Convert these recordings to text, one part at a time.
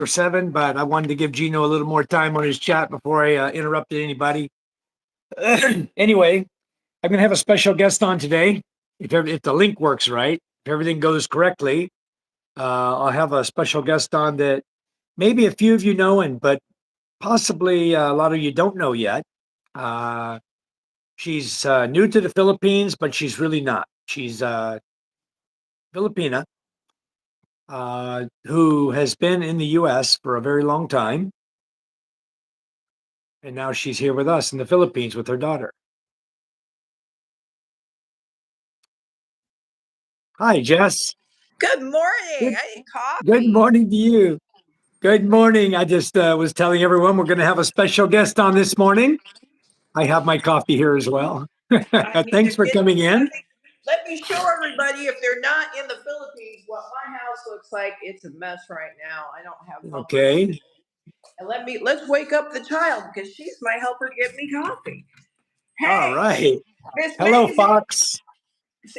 or 7, but I wanted to give Gino a little more time on his chat before I interrupted anybody. Anyway, I'm going to have a special guest on today. If the link works right, if everything goes correctly, I'll have a special guest on that maybe a few of you know, but possibly a lot of you don't know yet. She's new to the Philippines, but she's really not. She's Filipina, who has been in the U.S. for a very long time. And now she's here with us in the Philippines with her daughter. Hi, Jess. Good morning. Good, I need coffee. good morning to you. Good morning. I just was telling everyone we're going to have a special guest on this morning. I have my coffee here as well. Thanks for coming in. Let me show everybody, if they're not in the Philippines, what my house looks like. It's a mess right now. I don't have Okay. And let's wake up the child because she's my helper get me coffee. Hey, all right. Miss Hello, Maisie, Fox.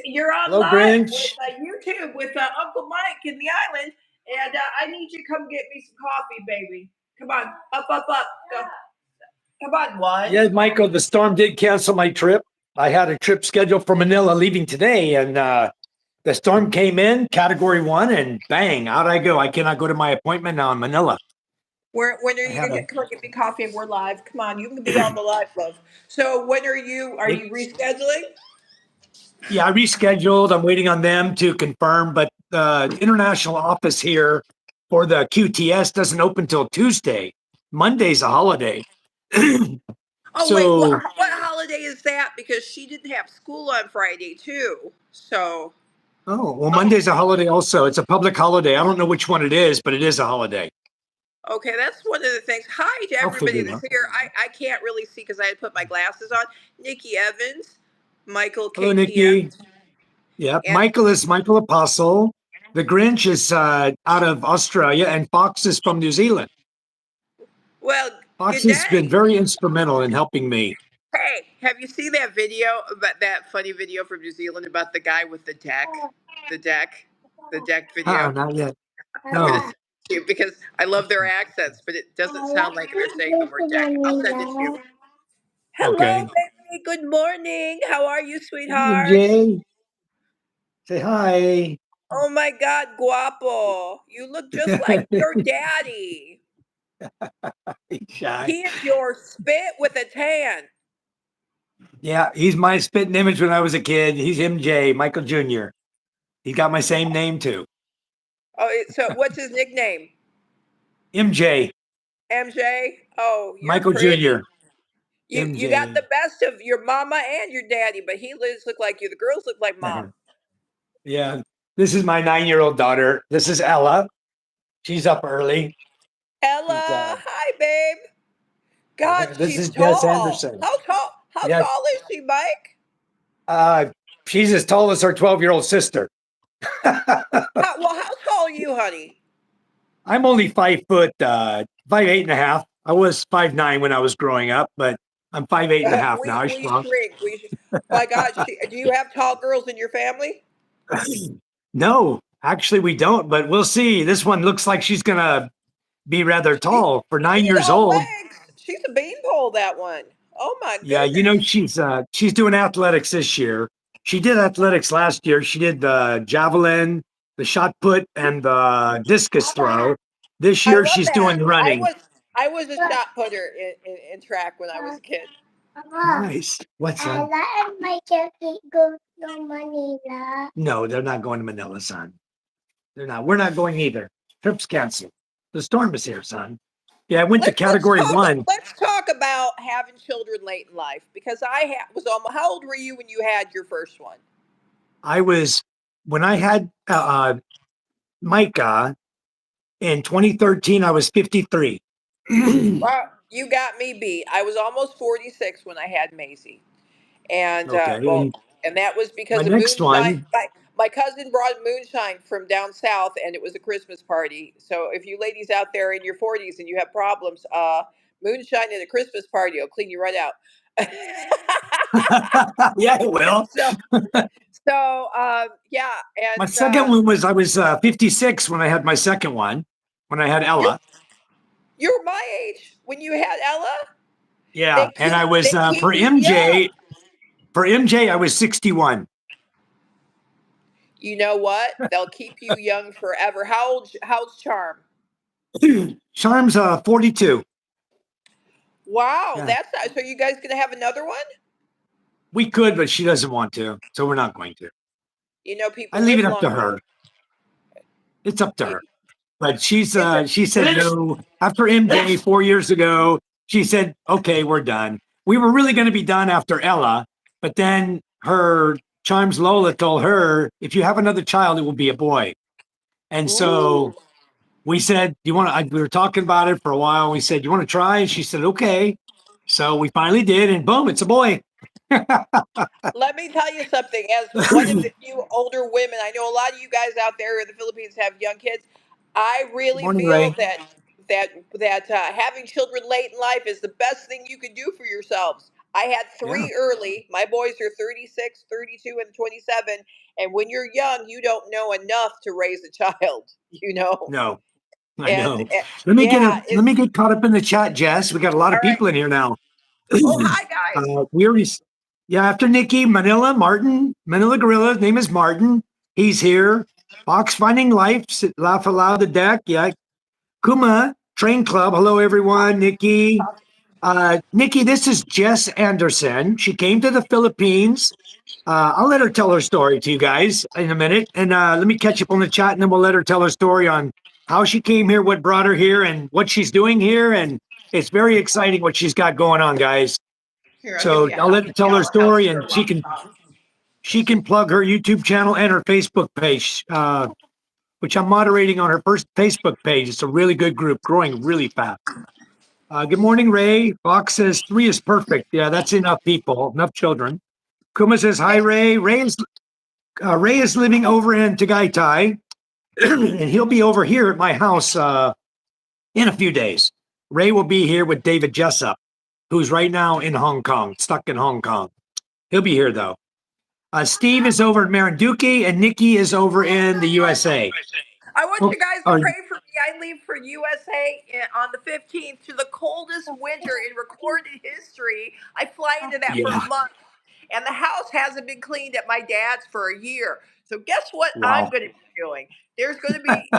you're on Hello, live Grinch. with YouTube with Uncle Mike in the island, and I need you to come get me some coffee, baby. Come on, up. Go. Come on, one. Yeah, Michael, the storm did cancel my trip. I had a trip scheduled for Manila leaving today, and the storm came in, Category 1, and bang, out I go. I cannot go to my appointment now in Manila. When are you going to come on, get me coffee and we're live? Come on, you can be on the live, love. So when are you rescheduling? Yeah, I rescheduled. I'm waiting on them to confirm, but the international office here for the QTS doesn't open till Tuesday. Monday's a holiday. Oh, So, wait, what holiday is that? Because she didn't have school on Friday, too. So. oh, well, Monday's a holiday also. It's a public holiday. I don't know which one it is, but it is a holiday. Okay, that's one of the things. Hi to everybody that's here. I can't really see because I had put my glasses on. Nikki Evans, Michael KTM. Hello, Nikki. Yeah, Michael is Michael Apostle. The Grinch is out of Australia, and Fox is from New Zealand. Well, Fox has been very instrumental in helping me. Hey, have you seen that video about that funny video from New Zealand about the guy with the deck video? Not yet. No. Because I love their accents, but it doesn't sound like they're saying the word deck. I'll send it to you. Hello, baby. Good morning. How are you, sweetheart? Jay. Say hi. Oh my God, guapo. You look just like your daddy. He is your spit with a tan. Yeah, he's my spitting image when I was a kid. He's MJ, Michael Jr. He got my same name too. Oh, so what's his nickname? MJ. MJ? Oh, Michael Jr. You got the best of your mama and your daddy, but he look like you. The girls look like mom. Yeah. This is my 9-year-old daughter. This is Ella. She's up early. Ella, hi, babe. God, this she's is tall. Jess Anderson. How tall is she, Mike? She's as tall as her 12-year-old sister. How tall are you, honey? I'm only 5 foot, 5'8.5". I was 5'9" when I was growing up, but I'm 5'8.5" now. I shrunk. My God, do you have tall girls in your family? No, actually we don't, but we'll see. This one looks like she's gonna be rather tall for 9 years old. Legs. She's a beanpole, that one. Oh my goodness. Yeah, you know, she's doing athletics this year. She did athletics last year. She did the javelin, the shot put, and the discus throw. This year she's doing running. I was a shot putter in track when I was a kid. Nice. What's that? My turkey go to Manila. No, they're not going to Manila, son. They're not. We're not going either. Trip's canceled. The storm is here, son. Yeah, I went to Category 1. Let's talk about having children late in life, because I was almost. How old were you when you had your first one? When I had Micah in 2013, I was 53. Well, you got me beat. I was almost 46 when I had Maisie, and and that was because of moonshine. My cousin brought moonshine from down south, and it was a Christmas party. So if you ladies out there in your 40s and you have problems, moonshine at a Christmas party will clean you right out. Yeah, it will. So yeah. And my second one was, I was 56 when I had my second one. when I had Ella. You're my age when you had Ella. Yeah, and I was for MJ. For MJ, I was 61. You know what? They'll keep you young forever. How's Charm? Charm's 42. Wow, Yeah. that's not, so you guys gonna have another one? We could, but she doesn't want to, so we're not going to. You know, I people leave live it up to longer. her. It's up to You, her. But she is it? said no. After MJ 4 years ago, she said, okay, we're done. We were really going to be done after Ella, but then her Charms Lola told her, if you have another child, it will be a boy. And so Ooh. we said, you want to, we were talking about it for a while. We said, you want to try? And she said, okay. So we finally did, and boom, it's a boy. Let me tell you something. As one of the few older women, I know a lot of you guys out there in the Philippines have young kids. I Good really morning, feel Ray. that having children late in life is the best thing you can do for yourselves. I had Yeah. three early. My boys are 36, 32, and 27. And when you're young, you don't know enough to raise a child, you know? No, I And know. yeah, Let me it's get caught up in the chat, Jess. We got a lot all of right. people in here now. Oh, hi, guys. We already, yeah, after Nikki, Manila Gorilla, his name is Martin. He's here. Fox Finding Life, Laugh Aloud the Deck. Yeah. Kuma, Train Club. Hello, everyone. Nikki. Nikki, this is Jess Anderson. She came to the Philippines. I'll let her tell her story to you guys in a minute. And let me catch up on the chat, and then we'll let her tell her story on how she came here, what brought her here, and what she's doing here. And it's very exciting what she's got going on, guys. Here, I'll give So you a I'll let her tell her our house story, tour and while we talk. she can plug her YouTube channel and her Facebook page, which I'm moderating on her first Facebook page. It's a really good group, growing really fast. Good morning, Ray. Fox says 3 is perfect. Yeah, that's enough people, enough children. Kuma says, hi, Ray. Ray is living over in Tagaytay, and he'll be over here at my house in a few days. Ray will be here with David Jessup, who's right now in Hong Kong, stuck in Hong Kong. He'll be here, though. Steve is over at Marinduque, and Nikki is over in the USA. I want Oh, you guys to pray for me. I leave for USA on the 15th to the coldest winter in recorded history. I fly into that for yeah. a month, and the house hasn't been cleaned at my dad's for a year. So guess what I'm Wow. going to be doing? There's going to be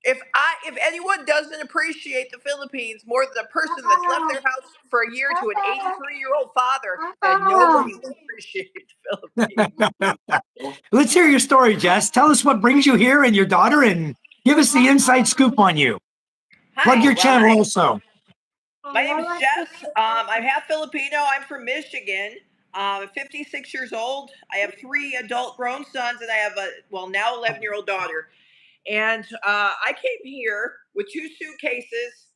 if anyone doesn't appreciate the Philippines more than a person that's left their house for a year to an 83-year-old father, then nobody will appreciate the Philippines. Let's hear your story, Jess. Tell us what brings you here and your daughter, and give us the inside scoop on you. Plug your channel also. My name is Jess. I'm half Filipino. I'm from Michigan. I'm 56 years old. I have 3 adult grown sons, and I have now 11-year-old daughter. And I came here with 2 suitcases,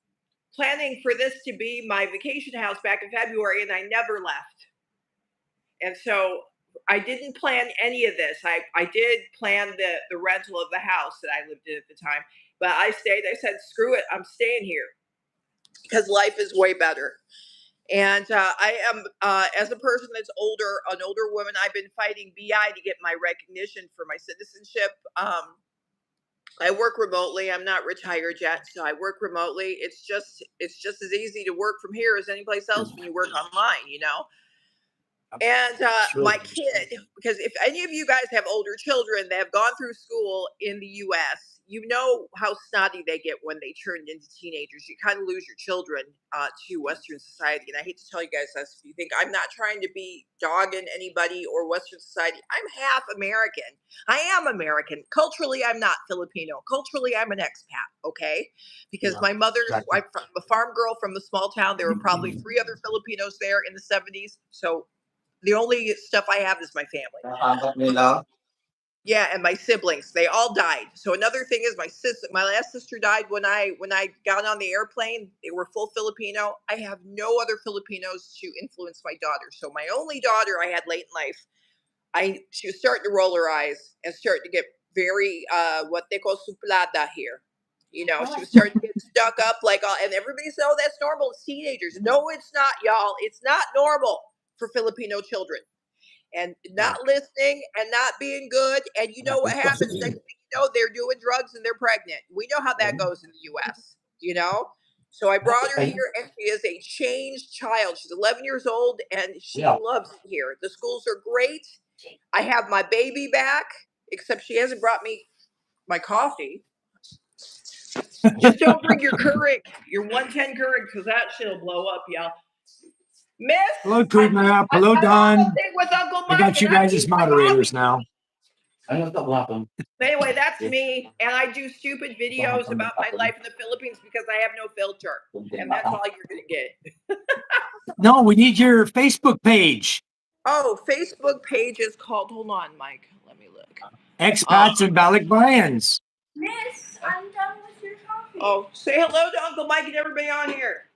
planning for this to be my vacation house back in February, and I never left. And so I didn't plan any of this. I did plan the rental of the house that I lived in at the time, but I stayed. I said, screw it, I'm staying here because life is way better. And I am, as a person that's older, an older woman, I've been fighting BI to get my recognition for my citizenship. I work remotely. I'm not retired yet, so I work remotely. It's just as easy to work from here as any place else when you work online, you know. And my kid, because if any of you guys have older children that have gone through school in the US, you know how snotty they get when they turn into teenagers. You kind of lose your children to Western society. And I hate to tell you guys this, if you think I'm not trying to be dogging anybody or Western society, I'm half American. I am American. Culturally, I'm not Filipino. Culturally, I'm an expat, okay? Because my mother's, I'm a farm girl from the small town. There were probably 3 other Filipinos there in the 70s. So the only stuff I have is my family. Yeah, and my siblings. They all died. So another thing is my last sister died when I got on the airplane. They were full Filipino. I have no other Filipinos to influence my daughter. So my only daughter I had late in life, she was starting to roll her eyes and starting to get very what they call suplada here. You know, she was starting to get stuck up like all, and everybody said, "Oh, that's normal. It's teenagers." No, it's not, y'all. It's not normal for Filipino children. And not listening and not being good. And you know what happens next thing know they're doing drugs and they're pregnant. We know how that goes in the U.S., you know? So I brought her here, and she is a changed child. She's 11 years old, and she loves it here. The schools are great. I have my baby back, except she hasn't brought me my coffee. Just don't bring your Keurig, your 110 Keurig, because that shit'll blow up, y'all. Miss? Hello, Kudmap. Hello, Don. With Uncle Mike, I got you guys as moderators now. Anyway, that's me, and I do stupid videos about my life in the Philippines because I have no filter, and that's all you're gonna get. No, we need your Facebook page. Oh, Facebook page is called. Hold on, Mike. Let me look. Expats and Balikbayans. Miss, I'm done with your coffee. Oh, say hello to Uncle Mike and everybody on here.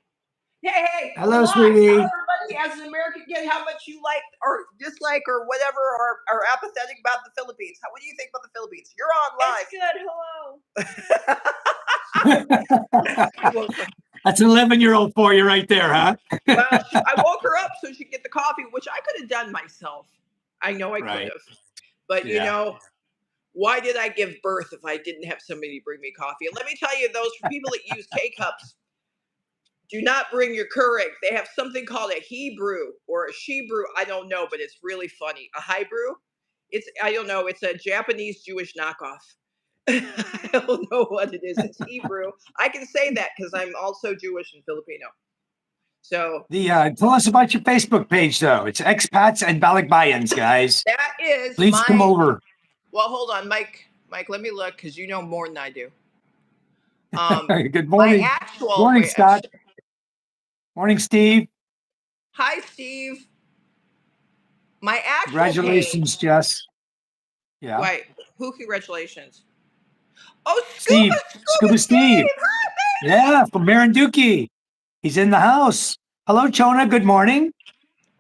Hey. Hello, sweetie. Tell everybody as an American kid how much you like or dislike or whatever or are apathetic about the Philippines. What do you think about the Philippines? You're on live. It's good. Hello. That's an 11-year-old for you right there, huh? Well, I woke her up so she could get the coffee, which I could have done myself. I know I could have. But, you know, why did I give birth if I didn't have somebody bring me coffee? And let me tell you, those people that use K-Cups, do not bring your Keurig. They have something called a Hebrew or a Shebrew. I don't know, but it's really funny. A Hebrew? I don't know. It's a Japanese Jewish knockoff. I don't know what it is. It's Hebrew. I can say that because I'm also Jewish and Filipino. So tell us about your Facebook page, though. It's Expats and Balikbayans, guys. That is. Please come over. Well, hold on, Mike. Mike, let me look because you know more than I do. Good morning. Morning, Scott. Morning, Steve. Hi, Steve. My actual Congratulations, Jess. Yeah. Wait, who congratulations? Oh, Scuba Steve. Hi, yeah, from Marinduki. He's in the house. Hello, Chona. Good morning.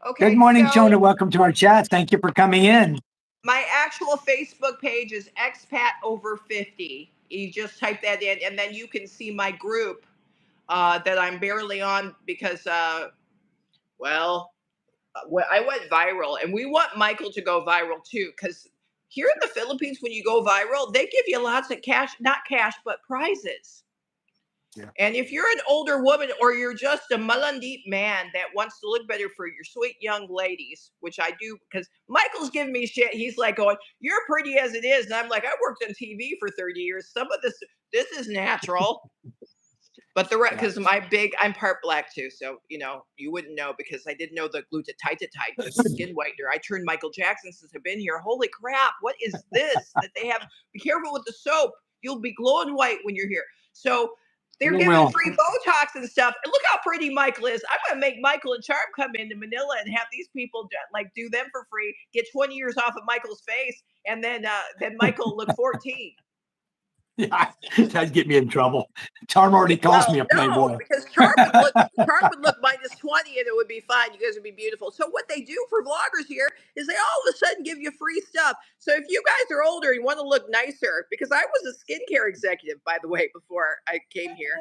Okay. Good morning, Chona. Welcome to our chat. Thank you for coming in. My actual Facebook page is Expat Over 50. You just type that in, and then you can see my group that I'm barely on because, I went viral, and we want Michael to go viral too, because here in the Philippines, when you go viral, they give you lots of cash, not cash, but prizes. Yeah. And if you're an older woman or you're just a malandit man that wants to look better for your sweet young ladies, which I do, because Michael's giving me shit. He's like going, "You're pretty as it is." And I'm like, I worked on TV for 30 years. Some of this is natural. But the rest, because I'm part black too. So, you wouldn't know because I didn't know the glutathione, the skin whitener. I turned Michael Jackson since I've been here. Holy crap. What is this that they have? Be careful with the soap. You'll be glowing white when you're here. So they're giving free Botox and stuff. And look how pretty Michael is. I'm going to make Michael and Charm come into Manila and have these people do them for free, get 20 years off of Michael's face. And then Michael look 14. Yeah, that'd get me in trouble. Charm already calls me a playboy. No, because Charm would look minus 20 and it would be fine. You guys would be beautiful. So what they do for vloggers here is they all of a sudden give you free stuff. So if you guys are older and want to look nicer, because I was a skincare executive, by the way, before I came here.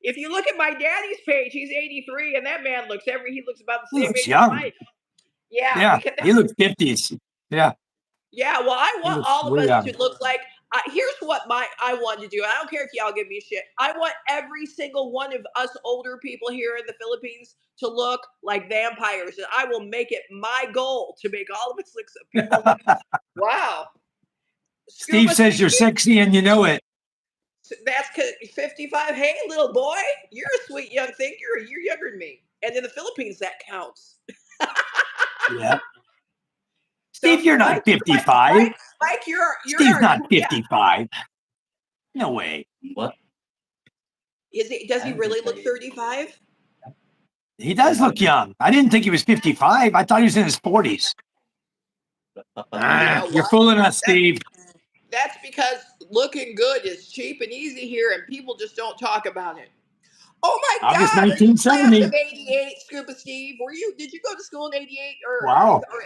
If you look at my daddy's page, he's 83, and that man looks he looks about the same age as Mike. Yeah, he looks 50s. Yeah. Yeah, well, I want all of us to look like. Here's what I want to do. I don't care if y'all give me shit. I want every single one of us older people here in the Philippines to look like vampires, and I will make it my goal to make all of us look. People look wow. Steve says you're sexy, and you know it. That's 55. Hey, little boy, you're a sweet young thing. You're younger than me, and in the Philippines, that counts. Yeah. Steve, you're not 55. Mike, Steve's not 55. Yeah. No way. What? Does he really look 35? He does look young. I didn't think he was 55. I thought he was in his 40s. You're fooling us, Steve. That's because looking good is cheap and easy here, and people just don't talk about it. Oh my August God! 1970. Class of 88, Scuba Steve. Did you go to school in 88 or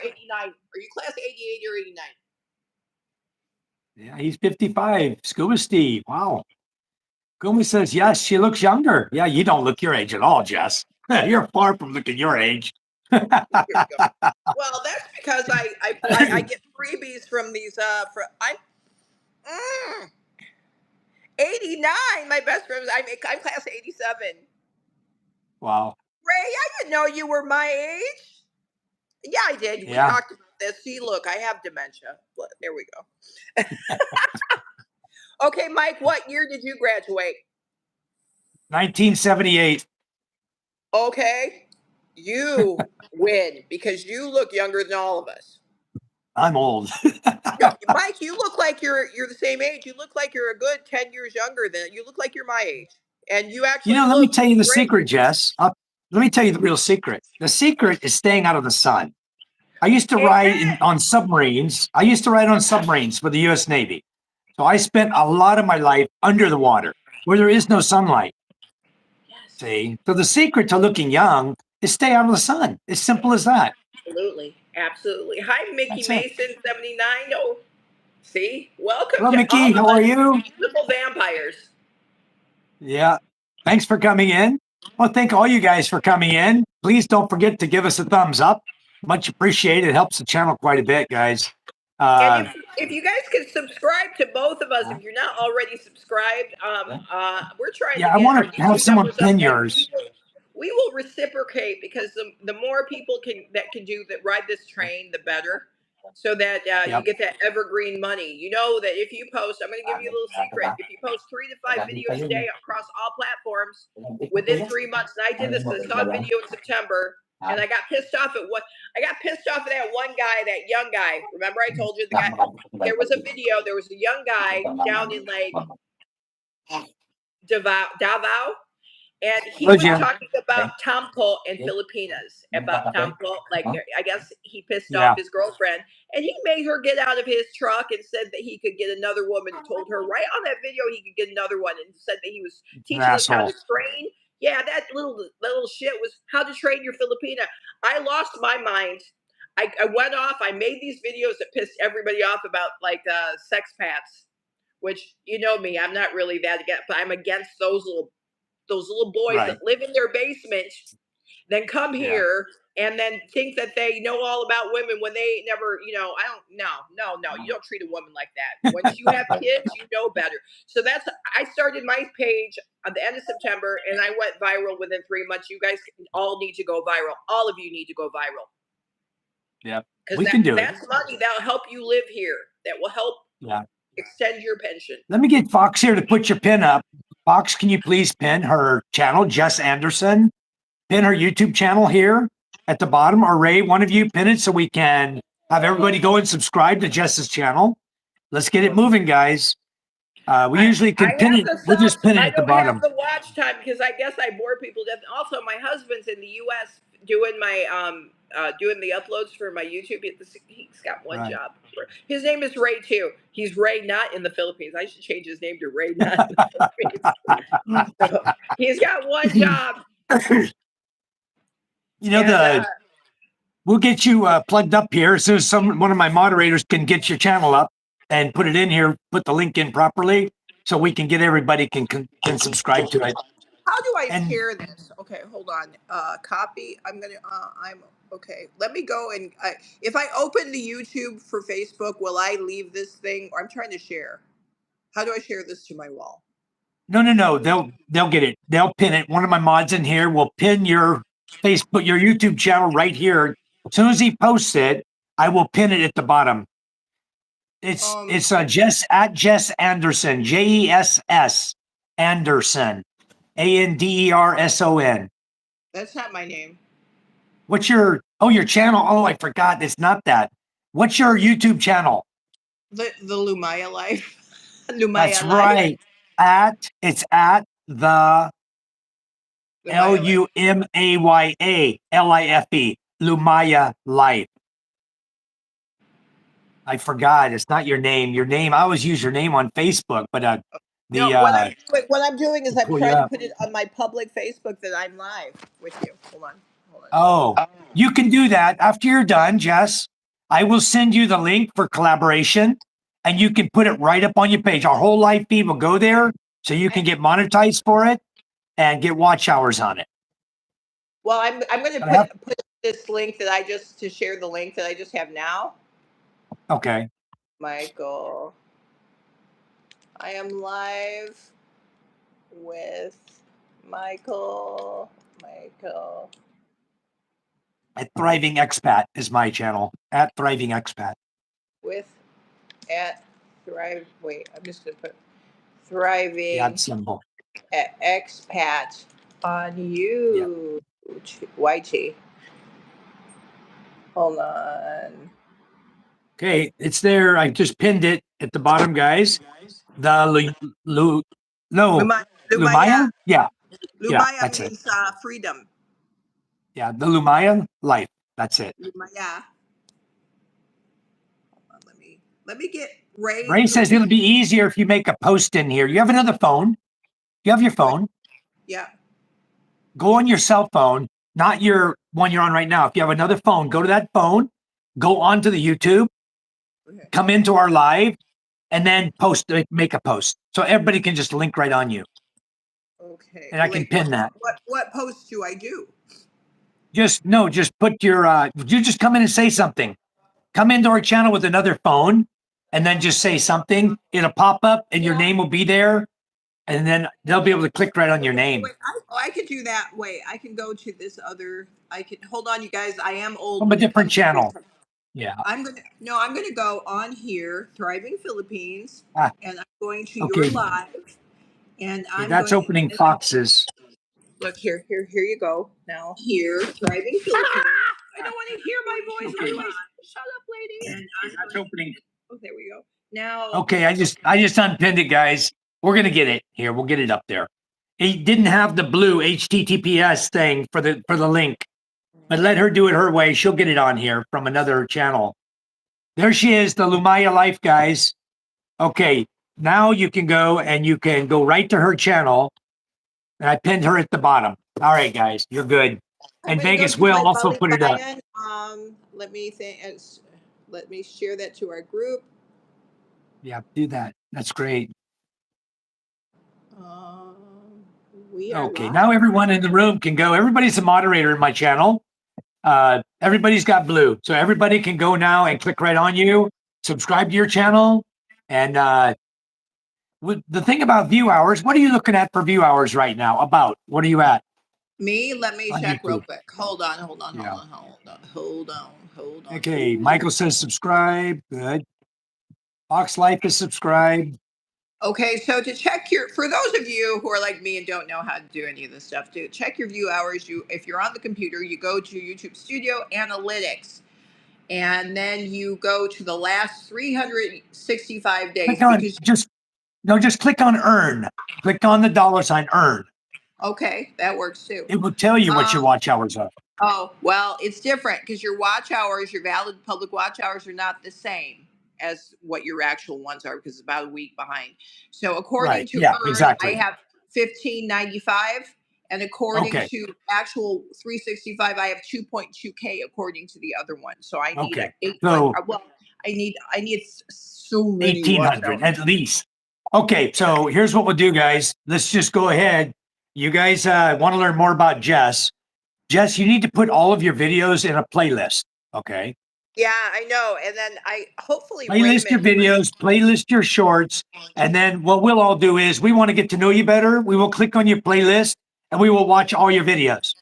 89? Are you class 88 or 89? Yeah, he's 55. Scuba Steve. Wow. Gumi says, yes, she looks younger. Yeah, you don't look your age at all, Jess. You're far from looking your age. Here we go. Well, that's because I get freebies from these I'm mm, 89. My best friend, I'm class 87. Wow. Ray, I didn't know you were my age. Yeah, I did. We Yeah. talked about this. See, look, I have dementia. There we go. Okay, Mike, what year did you graduate? 1978. Okay, you win because you look younger than all of us. I'm old. No, Mike, you look like you're the same age. You look like you're a good 10 years younger than you look like you're my age. And you actually Let me look tell you the great. secret, Jess. Let me tell you the real secret. The secret is staying out of the sun. I used to ride Amen. on submarines. I used to ride on submarines for the U.S. Navy. So I spent a lot of my life under the water where there is no sunlight. Yes. See? So the secret to looking young is stay out of the sun. It's simple as that. Absolutely. Absolutely. Hi, Mickey That's it. Mason, 79. Oh, see? Welcome Hello, to Mickey. all of How are us you? beautiful vampires. Yeah. Thanks for coming in. Well, thank all you guys for coming in. Please don't forget to give us a thumbs up. Much appreciated. It helps the channel quite a bit, guys. And if you guys could subscribe to both of us, if you're not already subscribed, we're trying to Yeah, I get our want to have YouTube someone numbers up, pin and yours. we will reciprocate because the more people can do that ride this train, the better. So that you Yep. get that evergreen money. You know that if you post, I'm going to give you a little secret. If you post 3 to 5 videos a day across all platforms within 3 months, and I did this because I saw a video in September, and I got pissed off at what I got pissed off at that one guy, that young guy. Remember, I told you the guy. There was a video. There was a young guy down in like Davao, and he Would was you? talking about Tampo and Filipinas, about Tampo. Like, I guess he pissed off Yeah. his girlfriend, and he made her get out of his truck and said that he could get another woman. Told her right on that video he could get another one, and said that he was teaching us how to train. Yeah, that little shit was how to train your Filipina. I lost my mind. I went off. I made these videos that pissed everybody off about like sex pats, which you know me, I'm not really that against, but I'm against those little boys Right. that live in their basement, then come Yeah. here and then think that they know all about women when they never, I don't, no, you don't treat a woman like that. Once you have kids, you know better. So I started my page at the end of September and I went viral within 3 months. You guys all need to go viral. All of you need to go viral. Yeah. Because We can do it. that's money that'll help you live here. That will help extend your pension. Let me get Fox here to put your pin up. Fox, can you please pin her channel, Jess Anderson? Pin her YouTube channel here at the bottom. Or Ray, one of you pin it so we can have everybody go and subscribe to Jess's channel. Let's get it moving, guys. We usually can pin it. We'll just pin it at the bottom. I don't have the watch time because I guess I bore people to death. Also, my husband's in the U.S. doing my doing the uploads for my YouTube. He's got one job. His name is Ray too. He's Ray, not in the Philippines. I should change his name to Ray, not in the Philippines. So, he's got one job. We'll get you plugged up here as soon as one of my moderators can get your channel up and put it in here, put the link in properly so we can get everybody can subscribe to it. How do I share this? Okay, hold on. Copy. I'm okay. Let me go and if I open the YouTube for Facebook, will I leave this thing? Or I'm trying to share. How do I share this to my wall? No. They'll get it. They'll pin it. One of my mods in here will pin your Facebook, your YouTube channel right here. As soon as he posts it, I will pin it at the bottom. It's Jess at Jess Anderson, JESS Anderson, ANDERSON. That's not my name. What's your channel? Oh, I forgot. It's not that. What's your YouTube channel? The Lumaya Life. Lumaya That's Life. right. It's at the LUMAYA LIFE, Lumaya Life. I forgot. It's not your name. Your name, I always use your name on Facebook, but what I'm doing is I'm trying to put it on my public Facebook that I'm live with you. Hold on. Oh, you can do that after you're done, Jess. I will send you the link for collaboration and you can put it right up on your page. Our whole live feed will go there so you can get monetized for it and get watch hours on it. Well, I'm going to put this link that to share the link that I just have now. Okay. Michael, I am live with Michael. At Thriving Expat is my channel. At Thriving Expat. At Thrive. Wait, I'm just gonna put Thriving symbol. Expat on you. YT. Hold on. Okay, it's there. I just pinned it at the bottom, guys. The Lumaya? Yeah. Lumaya That's means freedom. Yeah, the Lumaya life. That's it. Lumaya. Let me get Ray. Ray says it'll be easier if you make a post in here. You have another phone. You have your phone. Yeah. Go on your cell phone, not your one you're on right now. If you have another phone, go to that phone, go onto the YouTube, come into our live, and then make a post. So everybody can just link right on you. Okay. And I can pin that. What post do I do? Just put your, you just come in and say something. Come into our channel with another phone and then just say something. It'll pop up and your name will be there. And then they'll be able to click right on your name. Wait, I could do that. Wait, I can go to this other. hold on, you guys. I am old. From a different channel. Yeah. I'm gonna go on here, Thriving Philippines, and I'm going to your live, and that's opening foxes. Look here, you go now. Here, Thriving Philippines. I don't want to hear my voice. Okay. Shut up, lady. And that's opening. Oh, there we go. Now. Okay, I just unpinned it, guys. We're gonna get it here. We'll get it up there. It didn't have the blue HTTPS thing for the link, but let her do it her way. She'll get it on here from another channel. There she is, the Lumaya Life, guys. Okay, now you can go right to her channel. And I pinned her at the bottom. All right, guys, you're good. And Vegas will also put it up. Let me think. Let me share that to our group. Yeah, do that. That's great. Okay, now everyone in the room can go. Everybody's a moderator in my channel. Everybody's got blue. So everybody can go now and click right on you, subscribe to your channel. And the thing about view hours, what are you looking at for view hours right now? What are you at? Me? Let me check real quick. Hold on. Okay, Michael says subscribe. Good. Fox Life is subscribed. Okay, so to check for those of you who are like me and don't know how to do any of this stuff, to check your view hours, if you're on the computer, you go to YouTube Studio Analytics, and then you go to the last 365 days. Just click on earn. Click on the $ earn. Okay, that works too. It will tell you what your watch hours are. Oh, well, it's different because your watch hours, your valid public watch hours are not the same as what your actual ones are because it's about a week behind. So according to Earn, exactly. I have 1595, and according to actual 365, I have 2.2K according to the other one. So I need I need so many 1,800 at least. Okay, so here's what we'll do, guys. Let's just go ahead. You guys want to learn more about Jess. Jess, you need to put all of your videos in a playlist, okay? Yeah, I know. And then I hopefully playlist your videos, playlist your shorts, and then what we'll all do is we want to get to know you better. We will click on your playlist and we will watch all your videos.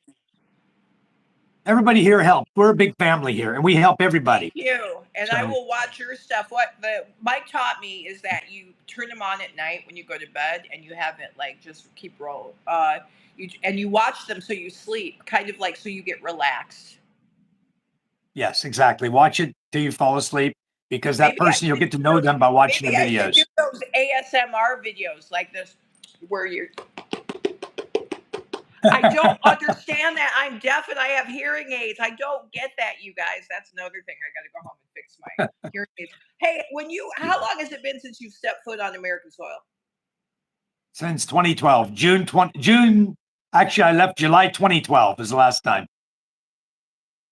Everybody here helps. We're a big family here, and we help everybody. Thank you. And I will watch your stuff. What Mike taught me is that you turn them on at night when you go to bed, and you have it like just keep rolling. You watch them so you sleep, kind of like so you get relaxed. Yes, exactly. Watch it till you fall asleep, because that person you'll get to know them by watching the videos. I should do those ASMR videos like this, where you're. I don't understand that. I'm deaf and I have hearing aids. I don't get that, you guys. That's another thing. I got to go home and fix my hearing aids. Hey, how long has it been since you stepped foot on American soil? Since 2012, June. Actually, I left July 2012 is the last time.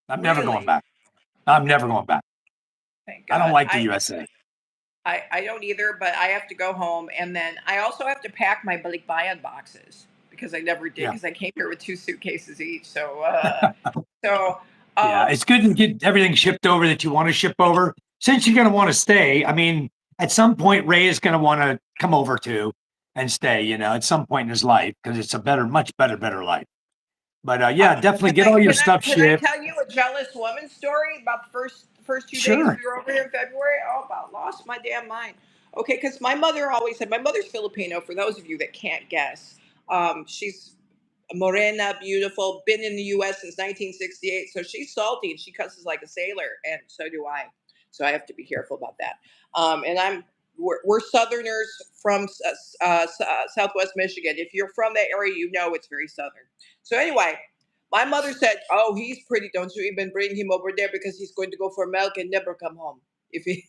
I'm never going back. I'm never going back. Thank God. I don't like the USA. I don't either, but I have to go home, and then I also have to pack my balikbayan boxes because I never did because I came here with 2 suitcases each. So Yeah, it's good to get everything shipped over that you want to ship over. Since you're going to want to stay, I mean, at some point, Ray is going to want to come over too and stay, you know, at some point in his life, because it's a better, much better life. But yeah, definitely get all your stuff Can I shipped. tell you a jealous woman story about the first 2 days Sure. we were over here in February? Oh, about lost my damn mind. Okay, because my mother always said, my mother's Filipino. For those of you that can't guess, she's morena, beautiful, been in the U.S. since 1968. So she's salty and she cusses like a sailor, and so do I. So I have to be careful about that. And we're Southerners from Southwest Michigan. If you're from that area, you know it's very Southern. So anyway, my mother said, "Oh, he's pretty. Don't you even bring him over there because he's going to go for milk and never come home if he."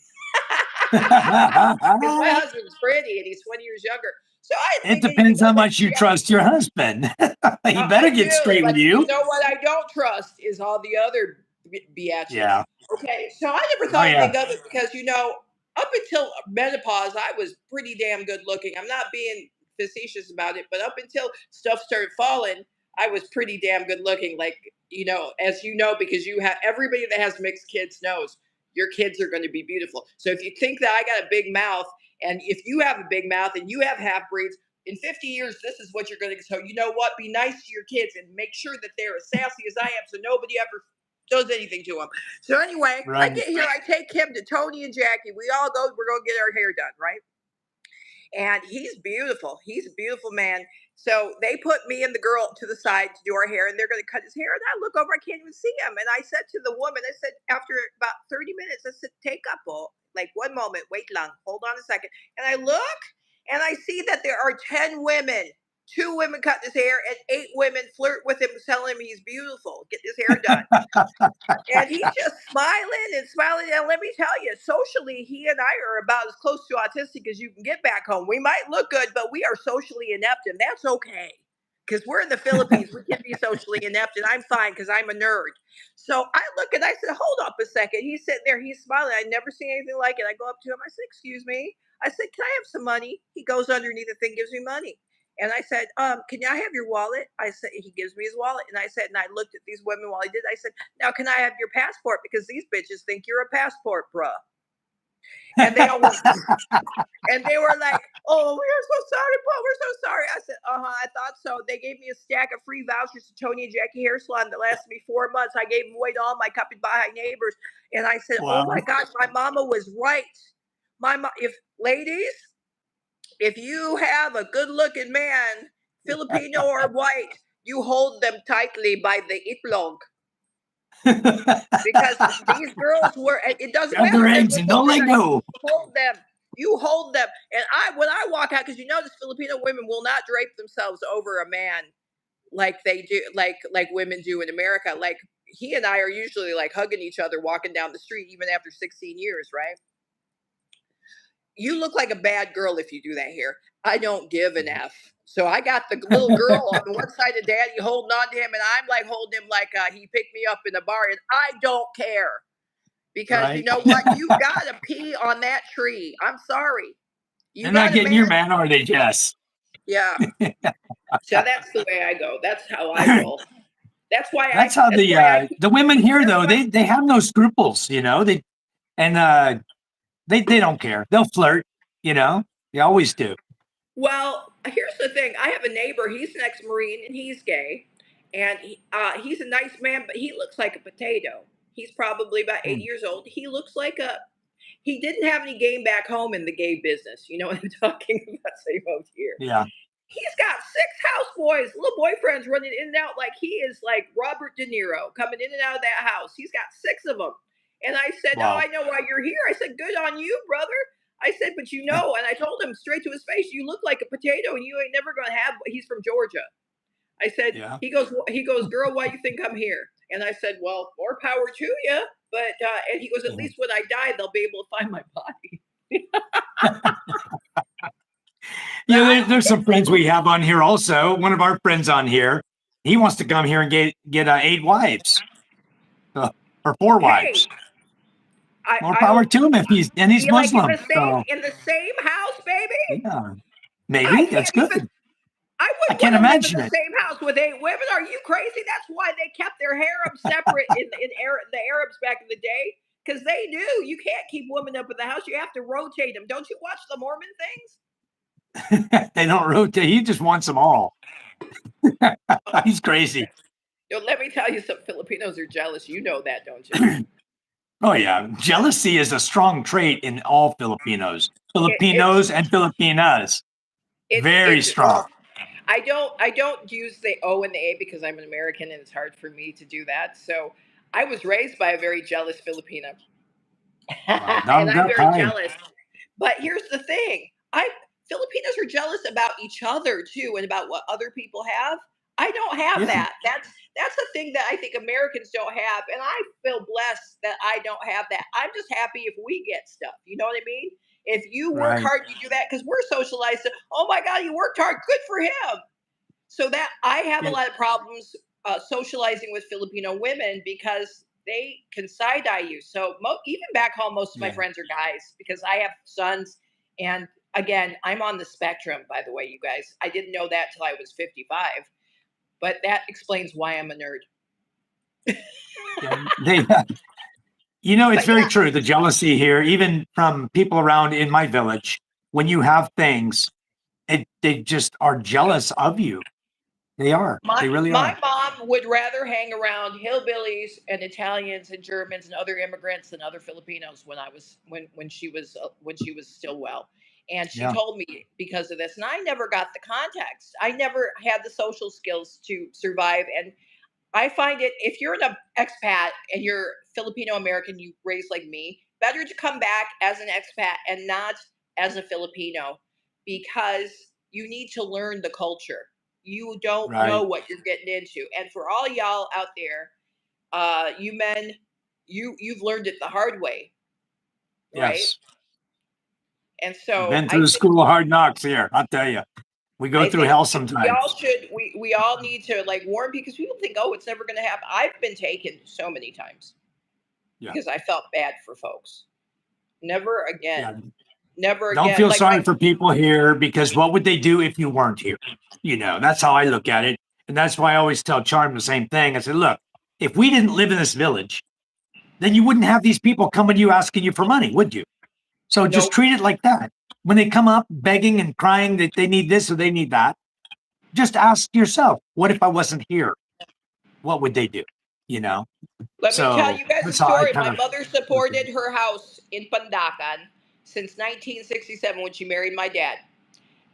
Because my husband's pretty and he's 20 years younger. So I It figured, depends how much you trust your husband. He better I get do, straight with but you you. know what I don't trust is all the other biatches. Yeah. Okay, so I never Oh, thought yeah. anything of it because up until menopause, I was pretty damn good looking. I'm not being facetious about it, but up until stuff started falling, I was pretty damn good looking. Like as you know, because you have everybody that has mixed kids knows your kids are going to be beautiful. So if you think that I got a big mouth, and if you have a big mouth and you have half breeds, in 50 years, this is what you're going to get. So you know what? Be nice to your kids and make sure that they're as sassy as I am, so nobody ever does anything to them. So anyway, I Right. get here, I take him to Tony and Jackie. We all go. We're going to get our hair done, right? And he's beautiful. He's a beautiful man. So they put me and the girl to the side to do our hair, and they're going to cut his hair. And I look over, I can't even see him. And I said to the woman, I said, after about 30 minutes, I said, take up, like one moment, wait long, hold on a second. And I look, and I see that there are 10 women. 2 women cut his hair, and 8 women flirt with him, telling him he's beautiful. Get his hair done. And he's just smiling and smiling. And let me tell you, socially, he and I are about as close to autistic as you can get back home. We might look good, but we are socially inept, and that's okay. Because we're in the Philippines, we can be socially inept, and I'm fine because I'm a nerd. So I look and I said, hold up a second. He's sitting there, he's smiling. I'd never seen anything like it. I go up to him, I said, excuse me. I said, can I have some money? He goes underneath the thing, gives me money. And I said, can I have your wallet? I said, he gives me his wallet. And I said, and I looked at these women while he did. I said, now can I have your passport? Because these bitches think you're a passport, bruh. And they all went, and they were like, oh, we're so sorry, Paul. We're so sorry. I said, I thought so. They gave me a stack of free vouchers to Tony and Jackie Hair Salon that lasted me 4 months. I gave them away to all my Kapitbahay neighbors. And I said, Wow. oh my gosh, my mama was right. Ladies, if you have a good looking man, Filipino or white, you hold them tightly by the itlog. Because these girls were, it doesn't Grab their matter. eggs and don't let go. You hold them. And when I walk out, because Filipino women will not drape themselves over a man like they do, like women do in America. Like he and I are usually like hugging each other walking down the street, even after 16 years, right? You look like a bad girl if you do that here. I don't give an F. So I got the little girl on the one side of daddy holding on to him, and I'm like holding him like he picked me up in a bar, and I don't care. Because right. You know what? You've got to pee on that tree. I'm sorry. They're not getting your man, are they, Jess? Yeah. So that's the way I go. That's how I roll. That's why the women here, though, they have no scruples, they don't care. They'll flirt, they always do. Well, here's the thing. I have a neighbor. He's an ex-Marine and he's gay, and he's a nice man, but he looks like a potato. He's probably about 8 years old. He looks like he didn't have any game back home in the gay business. You know what I'm talking about? So he moved here. Yeah. He's got 6 houseboys, little boyfriends running in and out like he is like Robert De Niro coming in and out of that house. He's got 6 of them. And I said, wow. Oh, I know why you're here. I said, good on you, brother. I said, but and I told him straight to his face, you look like a potato and you ain't never going to have, he's from Georgia. I said, yeah. He goes, girl, why you think I'm here? And I said, well, more power to you. But, and he goes, at least when I die, they'll be able to find my body. Yeah, there's some friends we have on here also. One of our friends on here, he wants to come here and get 8 wives or 4 wives. More power to him if he's Muslim. Like in the same house, baby. Yeah, maybe that's good. I can't imagine live in the same house house with 8 women. Are you crazy? That's why they kept their harem separate the Arabs back in the day, because they knew you can't keep women up in the house. You have to rotate them. Don't you watch the Mormon things? They don't rotate. He just wants them all. He's crazy. Let me tell you, some Filipinos are jealous. You know that, don't you? Oh yeah, jealousy is a strong trait in all Filipinos, and Filipinas. Very strong. I don't use the O and the A because I'm an American and it's hard for me to do that. So I was raised by a very jealous Filipino. And I'm very jealous. But here's the thing. Filipinos are jealous about each other too and about what other people have. I don't have that. That's the thing that I think Americans don't have, and I feel blessed that I don't have that. I'm just happy if we get stuff. You know what I mean? If you work hard, you do that, because we're socialized. Oh my God, you worked hard. Good for him. So that I have a lot of problems socializing with Filipino women because they can side eye you. So even back home, most of my friends are guys because I have sons. And again, I'm on the spectrum, by the way, you guys. I didn't know that till I was 55, but that explains why I'm a nerd. It's very true. The jealousy here, even from people around in my village, when you have things, they just are jealous of you. They are. They really are. My mom would rather hang around hillbillies and Italians and Germans and other immigrants than other Filipinos when she was still well. And she told me because of this, and I never got the context. I never had the social skills to survive. And I find it, if you're an expat and you're Filipino American, you raised like me, better to come back as an expat and not as a Filipino, because you need to learn the culture. You don't know what you're getting into. And for all y'all out there, you men, you've learned it the hard way. Right? Yes. And so I've been through the school of hard knocks here. I'll tell you. We go through hell sometimes. We all need to warn, because people think, oh, it's never going to happen. I've been taken so many times because I felt bad for folks. Never again. Yeah. Never again. Don't feel sorry for people here, because what would they do if you weren't here? That's how I look at it. And that's why I always tell Charm the same thing. I said, look, if we didn't live in this village, then you wouldn't have these people coming to you asking you for money, would you? So just treat it like that. When they come up begging and crying that they need this or they need that, just ask yourself, what if I wasn't here? What would they do? Let me tell you guys a story. My mother supported her house in Pandacan since 1967 when she married my dad.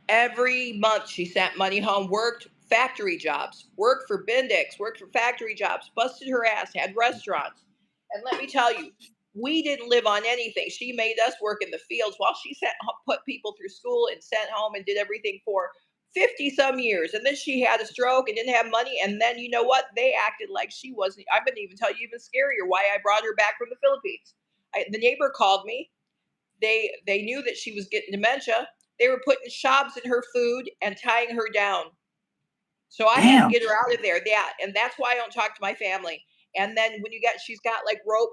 Every month she sent money home, worked factory jobs, worked for Bendix, worked for factory jobs, busted her ass, had restaurants. And let me tell you, we didn't live on anything. She made us work in the fields while she put people through school and sent home and did everything for 50 some years. And then she had a stroke and didn't have money. And then, you know what? They acted like she wasn't. I'm going to even tell you even scarier why I brought her back from the Philippines. The neighbor called me. They knew that she was getting dementia. They were putting shabs in her food and tying her down. So I had to get her out of there. Yeah. And that's why I don't talk to my family. And then she's got like rope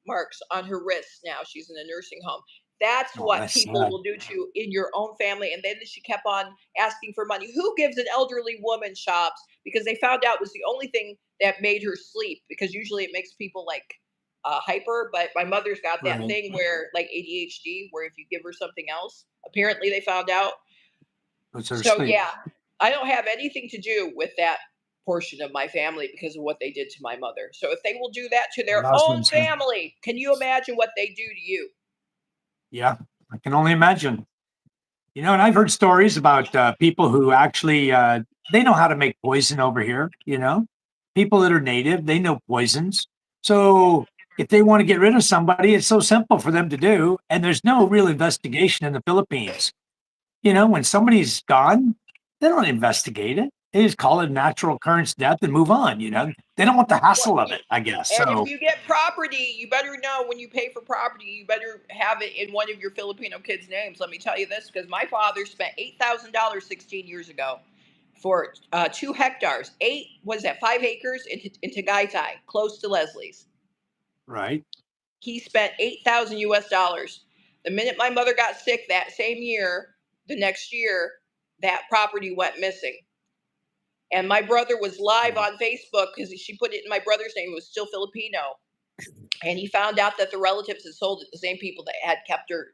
marks on her wrists now. She's in a nursing home. That's what people will do to you in your own family. And then she kept on asking for money. Who gives an elderly woman shops? Because they found out it was the only thing that made her sleep, because usually it makes people like hyper. But my mother's got that thing where, like ADHD, where if you give her something else, apparently they found out. So yeah, I don't have anything to do with that portion of my family because of what they did to my mother. So if they will do that to their own family, can you imagine what they do to you? Yeah, I can only imagine. And I've heard stories about people who actually, they know how to make poison over here, people that are native, they know poisons. So if they want to get rid of somebody, it's so simple for them to do. And there's no real investigation in the Philippines. When somebody's gone, they don't investigate it. They just call it a natural occurrence death and move on. They don't want the hassle of it, I guess. And if you get property, you better know when you pay for property, you better have it in one of your Filipino kids' names. Let me tell you this, because my father spent $8,000 16 years ago for 2 hectares. 5 acres in Tagaytay, close to Leslie's. Right. He spent $8,000 US. The minute my mother got sick that same year, the next year, that property went missing. And my brother was live on Facebook because she put it in my brother's name, who was still Filipino. And he found out that the relatives had sold it, the same people that had kept her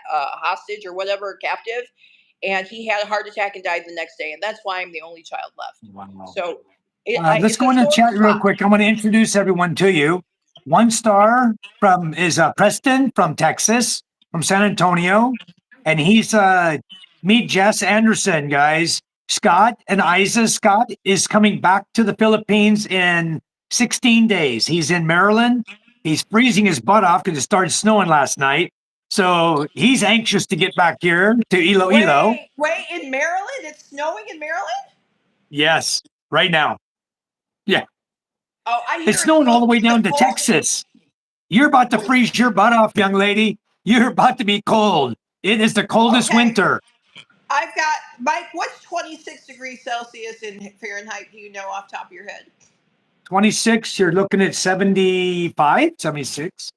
hostage or whatever, captive. And he had a heart attack and died the next day. And that's why I'm the only child left. Wow. So let's it's go into the chat real quick. I want to introduce everyone to you. One star is Preston from Texas, from San Antonio. And he's meet Jess Anderson, guys. Scott and Isa. Scott is coming back to the Philippines in 16 days. He's in Maryland. He's freezing his butt off because it started snowing last night. So he's anxious to get back here to Iloilo. Wait, in Maryland? It's snowing in Maryland? Yes, right now. Yeah. Oh, I hear it's snowing all the way down to Texas. You're about to freeze your butt off, young lady. You're about to be cold. It is the coldest winter. I've got, Mike, what's 26 degrees Celsius in Fahrenheit? Do you know off the top of your head? 26, you're looking at 75, 76.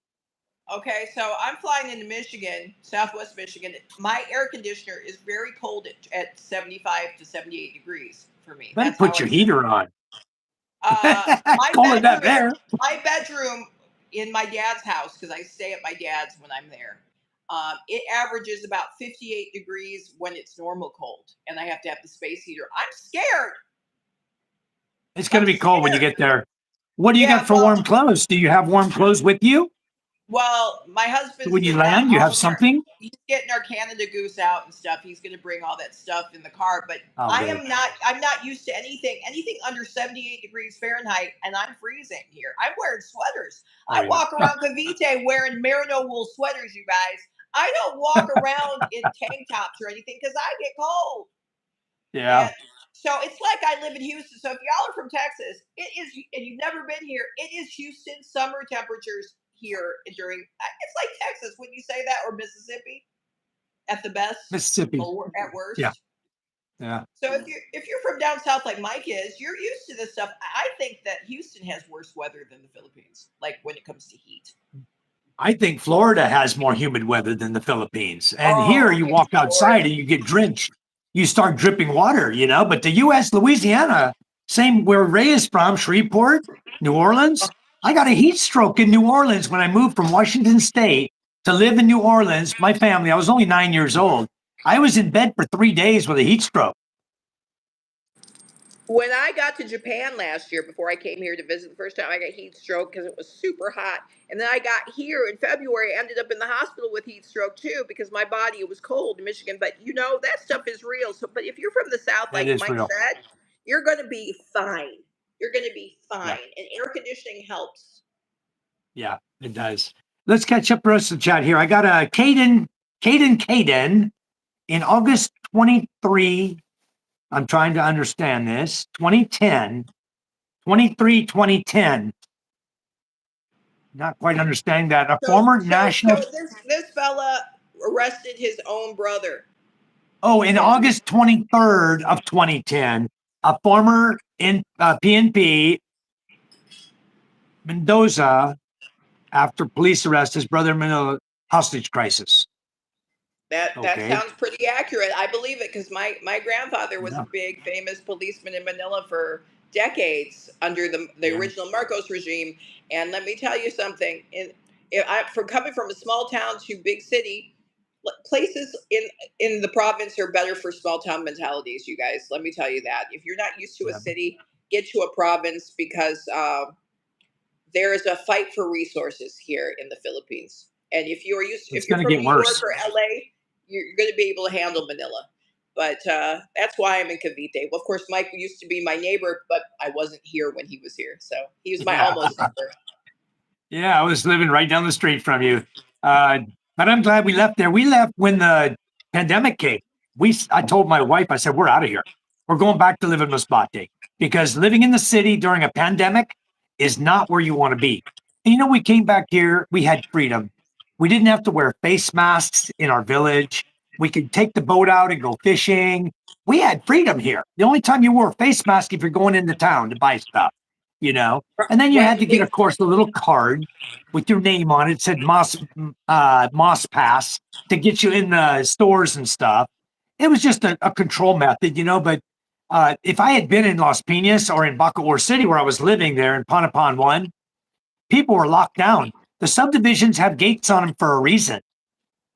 Okay, so I'm flying into Michigan, Southwest Michigan. My air conditioner is very cold at 75 to 78 degrees for me. Then put your heater on. My bedroom in my dad's house, because I stay at my dad's when I'm there, it averages about 58 degrees when it's normal cold, and I have to have the space heater. I'm scared. It's going to be cold when you get there. What do you got for warm clothes? Do you have warm clothes with you? Well, my husband. When you land, you have something? He's getting our Canada Goose out and stuff. He's going to bring all that stuff in the car. But I'm not used to anything under 78 degrees Fahrenheit, and I'm freezing here. I'm wearing sweaters. I walk around Cavite wearing merino wool sweaters, you guys. I don't walk around in tank tops or anything because I get cold. Yeah. And so it's like I live in Houston. So if y'all are from Texas, it is, and you've never been here, it is Houston summer temperatures here during, it's like Texas, wouldn't you say that, or Mississippi at the best, Mississippi or at worst? Yeah. So if you're from down south like Mike is, you're used to this stuff. I think that Houston has worse weather than the Philippines, like when it comes to heat. I think Florida has more humid weather than the Philippines. And here you walk outside and you get drenched. You start dripping water, but the U.S., Louisiana, same where Ray is from, Shreveport, New Orleans. I got a heat stroke in New Orleans when I moved from Washington State to live in New Orleans. My family, I was only 9 years old. I was in bed for 3 days with a heat stroke. When I got to Japan last year, before I came here to visit the first time, I got heat stroke because it was super hot. And then I got here in February, ended up in the hospital with heat stroke too, because my body, it was cold in Michigan. But that stuff is real. So, but if you're from the South, like Mike said, you're going to be fine. You're going to be fine. Yeah. And air conditioning helps. Yeah, it does. Let's catch up the rest of the chat here. I got a Caden in August 23. I'm trying to understand this. 2010, 2010. Not quite understanding that. Former national. So this fella arrested his own brother. Oh, in August 23rd of 2010, a former PNP Mendoza, after police arrest his brother in hostage crisis. That sounds pretty accurate. I believe it because my grandfather was a big famous policeman in Manila for decades under the original Marcos regime. And let me tell you something. From coming from a small town to big city, places in the province are better for small town mentalities, you guys. Let me tell you that. If you're not used to a city, get to a province because there is a fight for resources here in the Philippines. And if you're from New York or LA, you're going to be able to handle Manila. But that's why I'm in Cavite. Well, of course, Mike used to be my neighbor, but I wasn't here when he was here. So he was my almost neighbor. Yeah, I was living right down the street from you. But I'm glad we left there. We left when the pandemic came. I told my wife, I said, we're out of here. We're going back to live in Masbate because living in the city during a pandemic is not where you want to be. And we came back here, we had freedom. We didn't have to wear face masks in our village. We could take the boat out and go fishing. We had freedom here. The only time you wore a face mask if you're going into town to buy stuff, And then you had to get, of course, the little card with your name on it. It said Moss Pass to get you in the stores and stuff. It was just a control method, but If I had been in Las Piñas or in Bacoor City, where I was living there in Panapon 1, people were locked down. The subdivisions have gates on them for a reason.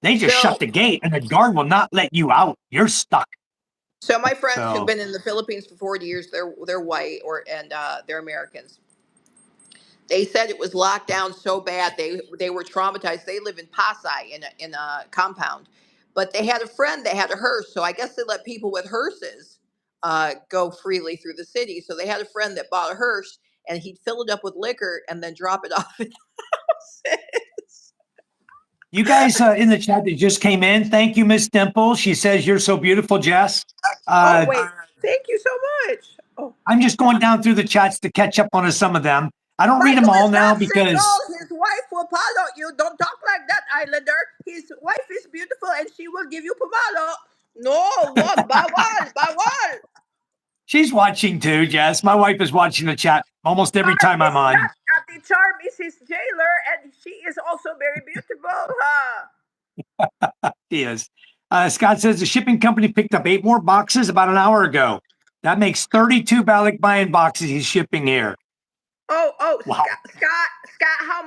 They just shut the gate and the guard will not let you out. You're stuck. So my friends who've been in the Philippines for 40 years, they're white and they're Americans. They said it was locked down so bad they were traumatized. They live in Pasay in a compound, but they had a friend that had a hearse. So I guess they let people with hearses go freely through the city. So they had a friend that bought a hearse and he'd fill it up with liquor and then drop it off at houses. You guys in the chat that just came in, thank you, Miss Dimple. She says you're so beautiful, Jess. Oh wait, thank you so much. Oh, I'm just going down through the chats to catch up on some of them. I don't read them all now because his wife will follow you. Don't talk like that, Islander. His wife is beautiful and she will give you pomelo. No, what? Bawal. she's watching too, Jess. My wife is watching the chat almost every time I'm on. The charm is his jailer, and she is also very beautiful. She is. Scott says the shipping company picked up 8 more boxes about an hour ago. That makes 32 Balikbayan boxes he's shipping here. Oh, wow. Scott, how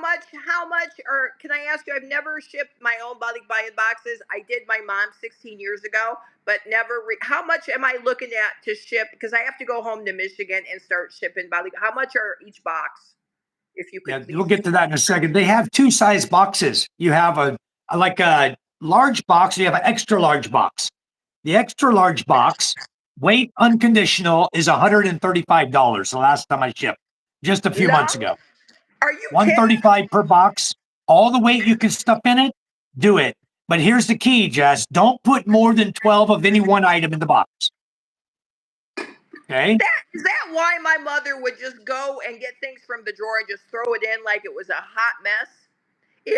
much, or can I ask you, I've never shipped my own Balikbayan boxes. I did my mom 16 years ago, but never, how much am I looking at to ship? Because I have to go home to Michigan and start shipping Balik. How much are each box? If you could, we'll get to that in a second. They have 2 size boxes. You have a large box, you have an extra large box. The extra large box, weight unconditional, is $135 the last time I shipped, just a few months ago. Are you $135 per box, all the weight you can stuff in it, do it. But here's the key, Jess. Don't put more than 12 of any one item in the box. Okay? Is that why my mother would just go and get things from the drawer and just throw it in like it was a hot mess?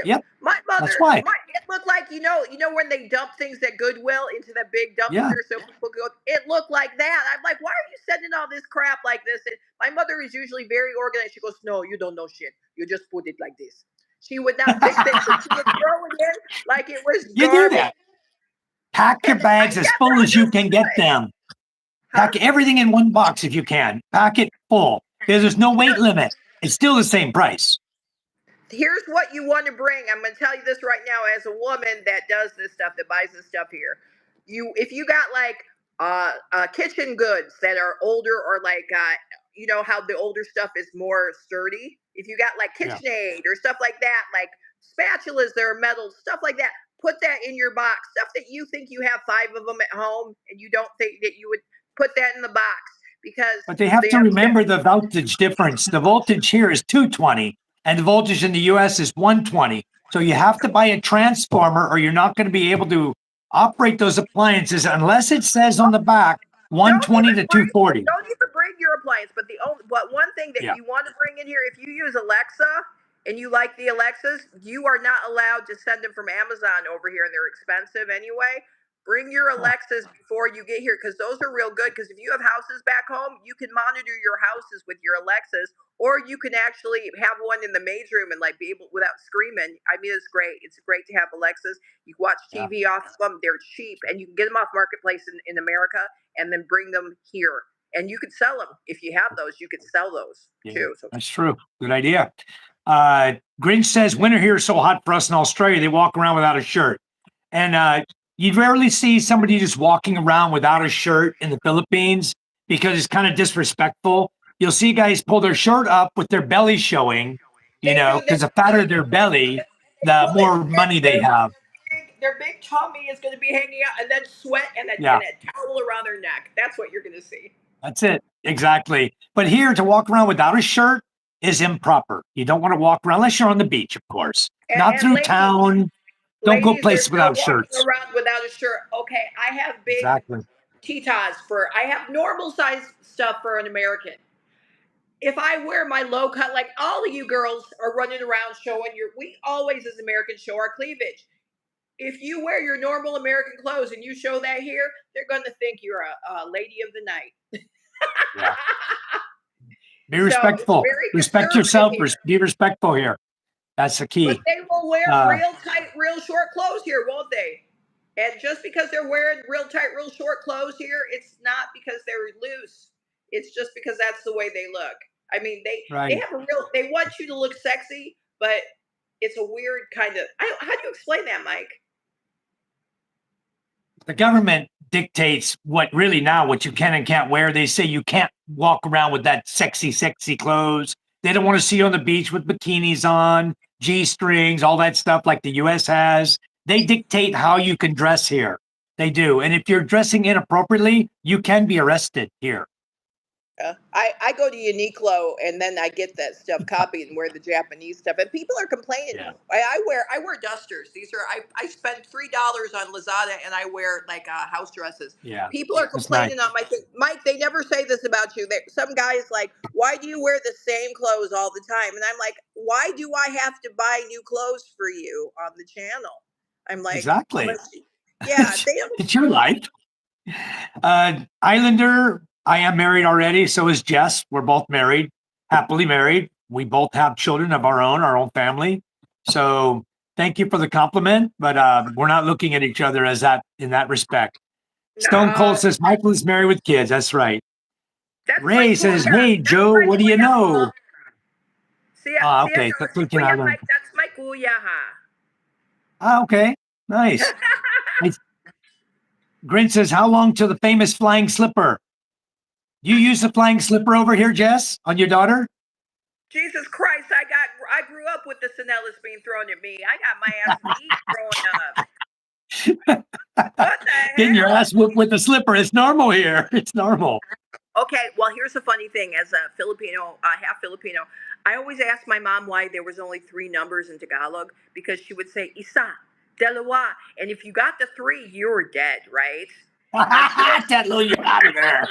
Yep. My mother, that's why. It looked like, you know when they dump things at Goodwill into the big dumpster so people go, it looked like that. I'm like, why are you sending all this crap like this? And my mother is usually very organized. She goes, no, you don't know shit. You just put it like this. She would not fix it. She would throw it in like it was you garbage. do that. Pack your bags as full as you can get them. Pack everything in one box if you can. Pack it full. There's no weight limit. It's still the same price. Here's what you want to bring. I'm going to tell you this right now as a woman that does this stuff, that buys this stuff here. If you got like kitchen goods that are older or like, you know how the older stuff is more sturdy. If you got like KitchenAid or stuff like that, like spatulas that are metal, stuff like that, put that in your box. Stuff that you think you have 5 of them at home and you don't think that you would put that in the box. But they have to remember the voltage difference. The voltage here is 220 and the voltage in the US is 120. So you have to buy a transformer or you're not going to be able to operate those appliances unless it says on the back 120 to 240. Don't even bring your appliance, but one thing that you want to bring in here, if you use Alexa and you like the Alexas, you are not allowed to send them from Amazon over here and they're expensive anyway. Bring your Alexas before you get here because those are real good. Because if you have houses back home, you can monitor your houses with your Alexas, or you can actually have one in the maid's room and like be able without screaming. I mean, it's great. It's great to have Alexas. You can watch TV off of them. They're cheap, and you can get them off Marketplace in America, and then bring them here. And you could sell them if you have those. You could sell those too. So that's true. Good idea. Grinch says winter here is so hot for us in Australia. They walk around without a shirt, and you'd rarely see somebody just walking around without a shirt in the Philippines because it's kind of disrespectful. You'll see guys pull their shirt up with their belly showing, you know, because the fatter their belly, the more money they have. Their big tummy is going to be hanging out and then sweat and a towel around their neck. That's what you're going to see. That's it. Exactly. But here to walk around without a shirt is improper. You don't want to walk around unless you're on the beach, of course. Not through town. Don't go places without shirts. Around without a shirt. Okay, I have big titas I have normal size stuff for an American. If I wear my low cut, like all of you girls are running around showing we always as Americans show our cleavage. If you wear your normal American clothes and you show that here, they're going to think you're a lady of the night. Be respectful. Respect yourself. Be respectful here. That's the key. But they will wear real tight, real short clothes here, won't they? And just because they're wearing real tight, real short clothes here, it's not because they're loose. It's just because that's the way they look. I mean, they Right. have a real. They want you to look sexy, but it's a weird kind of. How do you explain that, Mike? The government dictates what you can and can't wear. They say you can't walk around with that sexy clothes. They don't want to see you on the beach with bikinis on, G strings, all that stuff like the US has. They dictate how you can dress here. They do. And if you're dressing inappropriately, you can be arrested here. I go to Uniqlo and then I get that stuff copied and wear the Japanese stuff. And people are complaining. Yeah. I wear dusters. These are I spent $3 on Lazada and I wear like house dresses. Yeah. People are That's nice. complaining on my thing. Mike, they never say this about you. Some guy is like, why do you wear the same clothes all the time? And I'm like, why do I have to buy new clothes for you on the channel? I'm like, exactly. Yeah, they don't. It's your life. Islander, I am married already. So is Jess. We're both married, happily married. We both have children of our own family. So thank you for the compliment, but we're not looking at each other as that in that respect. Stone Cold says Michael is married with kids. That's right. Ray says, "Hey Joe, what do you know?" Okay, Mike, that's my kuya, ha. Okay, nice. Grin says, "How long till the famous flying slipper?" You use the flying slipper over here, Jess, on your daughter? Jesus Christ, I grew up with the Sinellas being thrown at me. I got my ass beat growing up. What the hell? Getting your ass whooped with the slipper. It's normal here. It's normal. Okay, well, here's the funny thing. As a Filipino, half Filipino, I always asked my mom why there was only 3 numbers in Tagalog, because she would say, isa, dalawa. And if you got the 3, you were dead, right? Tell you out of there.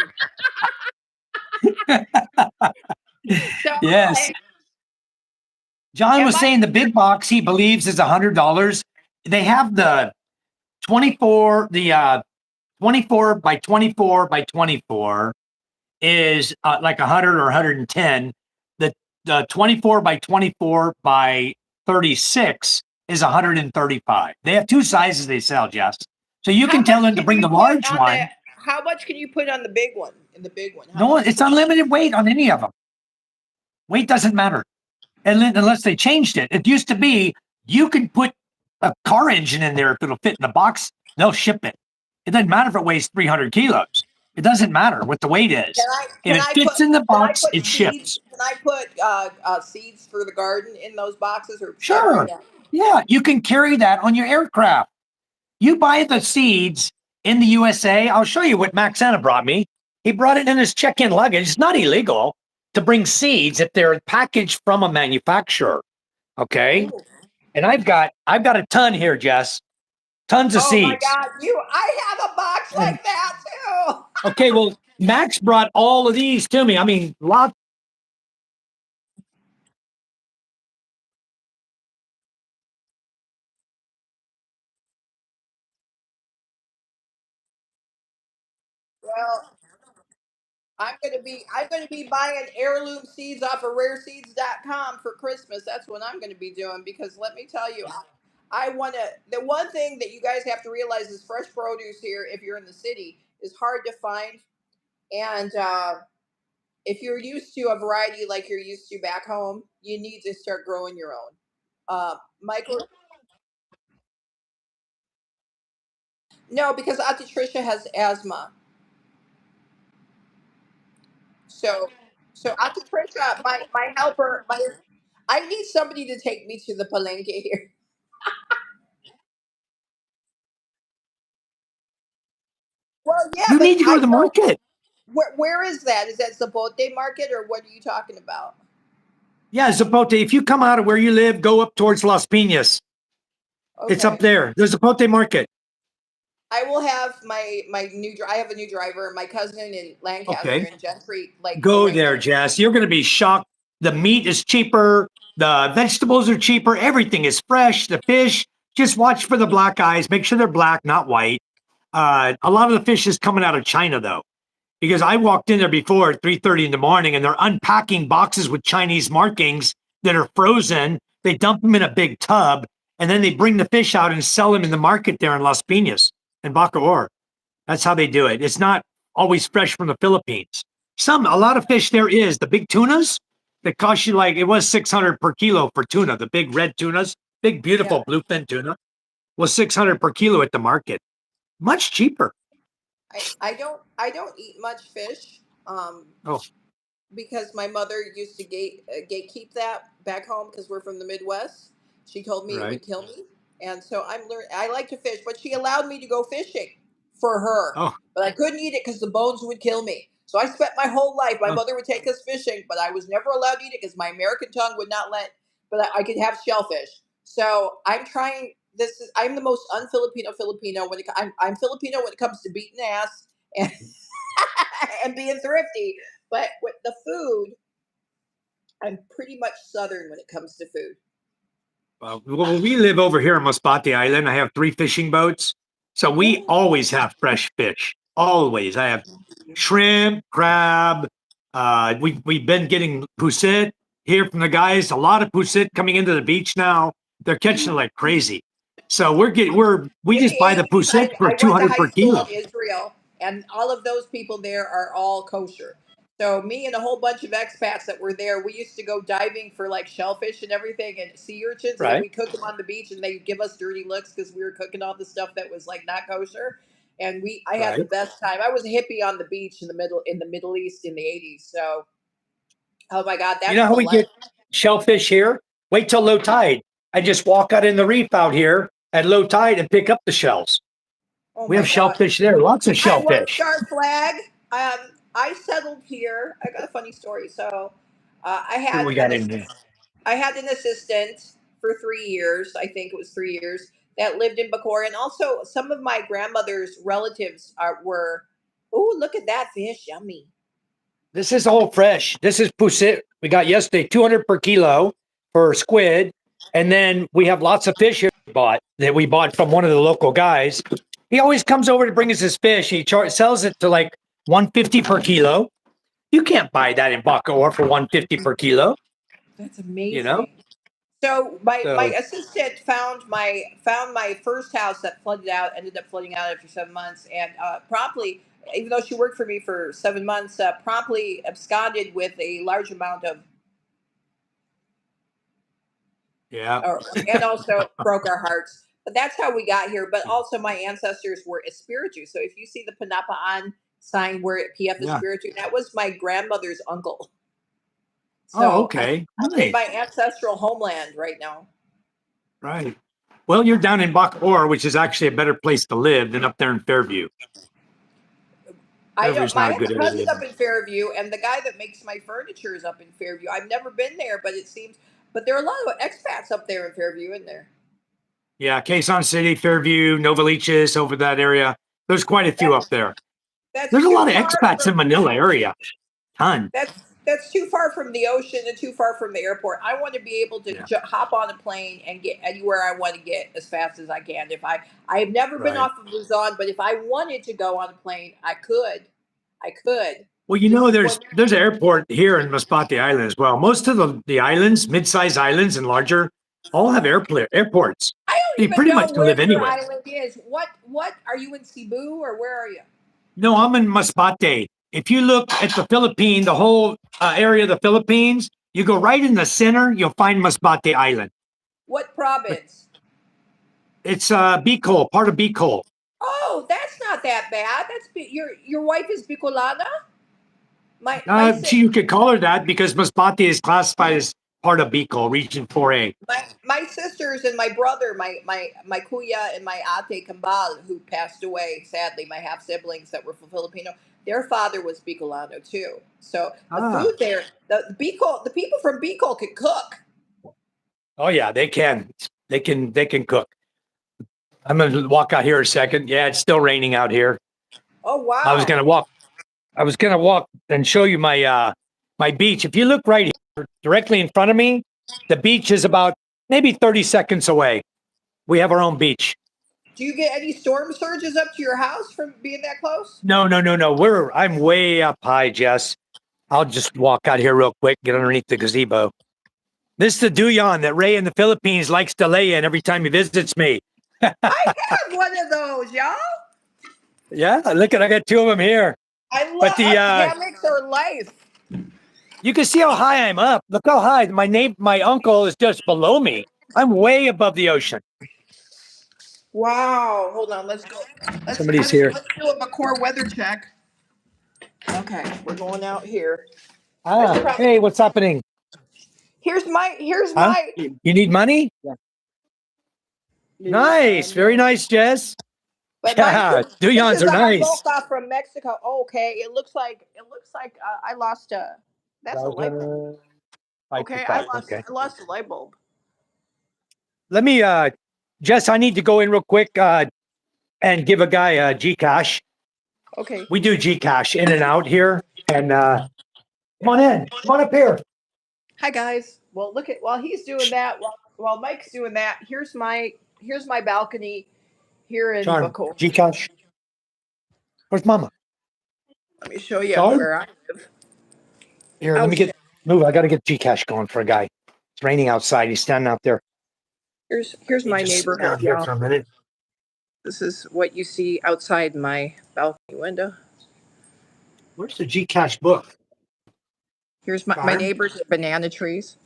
Yes. John was saying the big box he believes is $100. They have the 24 by 24 by 24 is like 100 or 110. The 24 by 24 by 36 is 135. They have 2 sizes they sell, Jess. So you can tell them to bring the large one. How much can you put on the big one? In the big one? No, it's unlimited weight on any of them. Weight doesn't matter. Unless they changed it. It used to be you could put a car engine in there if it'll fit in the box. They'll ship it. It doesn't matter if it weighs 300 kilos. It doesn't matter what the weight is. If it fits in the box, it ships. Can I put seeds for the garden in those boxes? Or sure. Yeah, you can carry that on your aircraft. You buy the seeds in the USA. I'll show you what Max Anna brought me. He brought it in his check-in luggage. It's not illegal to bring seeds if they're packaged from a manufacturer. Okay. Ooh. And I've got a ton here, Jess. Tons of seeds. Oh my God, I have a box like that too. Okay, well, Max brought all of these to me. I mean, lots. Well, I'm gonna be buying heirloom seeds off of rareseeds.com for Christmas. That's what I'm gonna be doing, because let me tell you, the one thing that you guys have to realize is fresh produce here, if you're in the city, is hard to find. And if you're used to a variety like you're used to back home, you need to start growing your own. Michael? No, because Auntie Tricia has asthma. So Auntie Tricia, my helper, I need somebody to take me to the palenque here. Well, yeah, you but need to go to the market. Where is that? Is that Zapote Market, or what are you talking about? Yeah, Zapote. If you come out of where you live, go up towards Las Piñas. Okay. It's up there. There's a Zapote Market. I will have my new. I have a new driver. My cousin in Lancaster and Gentry. Like, go there, Jess. You're going to be shocked. The meat is cheaper. The vegetables are cheaper. Everything is fresh. The fish. Just watch for the black eyes. Make sure they're black, not white. A lot of the fish is coming out of China, though, because I walked in there before at 3:30 in the morning, and they're unpacking boxes with Chinese markings that are frozen. They dump them in a big tub, and then they bring the fish out and sell them in the market there in Las Piñas. in Bacoor. That's how they do it. It's not always fresh from the Philippines. A lot of fish there is. The big tunas that cost you it was 600 per kilo for tuna. The big red tunas, big, Yeah. beautiful bluefin tuna was 600 per kilo at the market. Much cheaper. I don't eat much fish. Oh, Because my mother used to gatekeep that back home because we're from the Midwest. She told me it right. would kill me, and so I'm learning. I like to fish, but she allowed me to go fishing for her, Oh, but I couldn't eat it because the bones would kill me. So I spent my whole life. My oh, mother would take us fishing, but I was never allowed to eat it because my American tongue would not let. But I could have shellfish. So I'm trying. I'm the most un-Filipino Filipino when I'm Filipino when it comes to beating ass and and being thrifty. But with the food, I'm pretty much Southern when it comes to food. well, we live over here on Masbate Island. I have 3 fishing boats. So we Oh, always have fresh fish. Always. I have shrimp, crab. We've been getting pusit here from the guys. A lot of pusit coming into the beach now. They're catching it like crazy. So we in the just buy the 80s, pusit for I went to 200 high per school kilo. in Israel, and all of those people there are all kosher. So me and a whole bunch of expats that were there, we used to go diving for like shellfish and everything and sea urchins, and then Right. we cook them on the beach, and they give us dirty looks because we were cooking all the stuff that was like not kosher. And I had the Right. best time. I was a hippie on the beach in the Middle East in the 80s. So, oh my God, You that's know how the we life. get shellfish here? Wait till low tide. I just walk out in the reef out here at low tide and pick up the shells. Oh We my have God. shellfish there, lots of I one shellfish. star flag. I settled here. I got a funny story. So, I See what had we an got in here. I had an assistant for 3 years. I think it was 3 years that lived in Bacoor, and also some of my grandmother's relatives were. Oh, look at that fish! Yummy. This is all fresh. This is pusit. We got yesterday 200 per kilo for squid. And then we have lots of fish here that we bought from one of the local guys. He always comes over to bring us his fish. He sells it to like 150 per kilo. You can't buy that in Bacoor for 150 per kilo, That's you know? amazing. So my So assistant found my first house that flooded out, ended up flooding out after 7 months, and promptly, even though she worked for me for 7 months, promptly absconded with a large amount of, yeah. and also broke our hearts. But that's how we got here. But also, my ancestors were Espiritu. So if you see the Panapaan sign where PF Yeah. Espiritu, that was my grandmother's uncle. Oh, So okay. I'm in Nice. my ancestral homeland right now. Right. Well, you're down in Bacoor, which is actually a better place to live than up there in Fairview. I don't. Fairview's not I a have good a area to cousin live up in. in Fairview, and the guy that makes my furniture is up in Fairview. I've never been there, but it seems. But there are a lot of expats up there in Fairview, isn't there? Yeah, Quezon City, Fairview, Novaliches, over that area. There's quite a few up That's there. that's There's a too lot of far expats from. in Manila area. Ton. That's that's too far from the ocean and too far from the airport. I want to be able to Yeah. hop on a plane and get anywhere I want to get as fast as I can. I have never been Right. off of Luzon, but if I wanted to go on a plane, I could. I could. Well, you Just know, when there's an airport here in Masbate Island as well. Most of the islands, mid-sized islands and larger, all have airports. I So don't you even pretty know much can where live your anywhere. island is. What are you in Cebu or where are you? No, I'm in Masbate. If you look at the Philippine, the whole area of the Philippines, you go right in the center, you'll find Masbate Island. What But province? it's Bicol, part of Bicol. Oh, that's not that bad. Your wife is Bicolana. My You could call her that because Masbate is classified as part of Bicol, Region 4A. my sisters and my brother, my kuya and my ate Kambal, who passed away sadly, my half siblings that were Filipino, their father was Bicolano too. So the Ah, food there, the people from Bicol can cook. oh yeah, they can. They can cook. I'm gonna walk out here a second. Yeah, it's still raining out here. Oh I was wow. gonna walk. I was gonna walk and show you my beach. If you look right here, directly in front of me, the beach is about maybe 30 seconds away. We have our own beach. Do you get any storm surges up to your house from being that close? No, no, no, no. I'm way up high, Jess. I'll just walk out here real quick, get underneath the gazebo. This is the Duyan that Ray in the Philippines likes to lay in every time he visits me. I have one of those, y'all. Yeah, look at I got two of them here. I love But the hammocks are life. you can see how high I'm up. Look how high my uncle is just below me. I'm way above the ocean. Wow. Hold on. Let's go. Somebody's here. Let's do a core weather check. Okay, we're going out here. Hey, what's happening? Here's my Huh? You need money? Yeah. Nice, very nice, Jess. But Yeah, Duyans are nice. Boca from Mexico. Okay, it looks like I lost a. That's a light bulb. Okay, I lost a light bulb. Let me, Jess. I need to go in real quick and give a guy a Gcash. Okay. We do Gcash in and out here, and come on in. Come on up here. Hi guys. Well, look at while he's doing that, while Mike's doing that. Here's my balcony here in Bacoa. Gcash. Where's Mama? Let me show you Charm? where I live. Here, let me move. I got to get Gcash going for a guy. It's raining outside. He's standing out there. Here's my neighborhood. Down here for a minute. This is what you see outside my balcony window. Where's the Gcash book? Here's my neighbors with banana trees.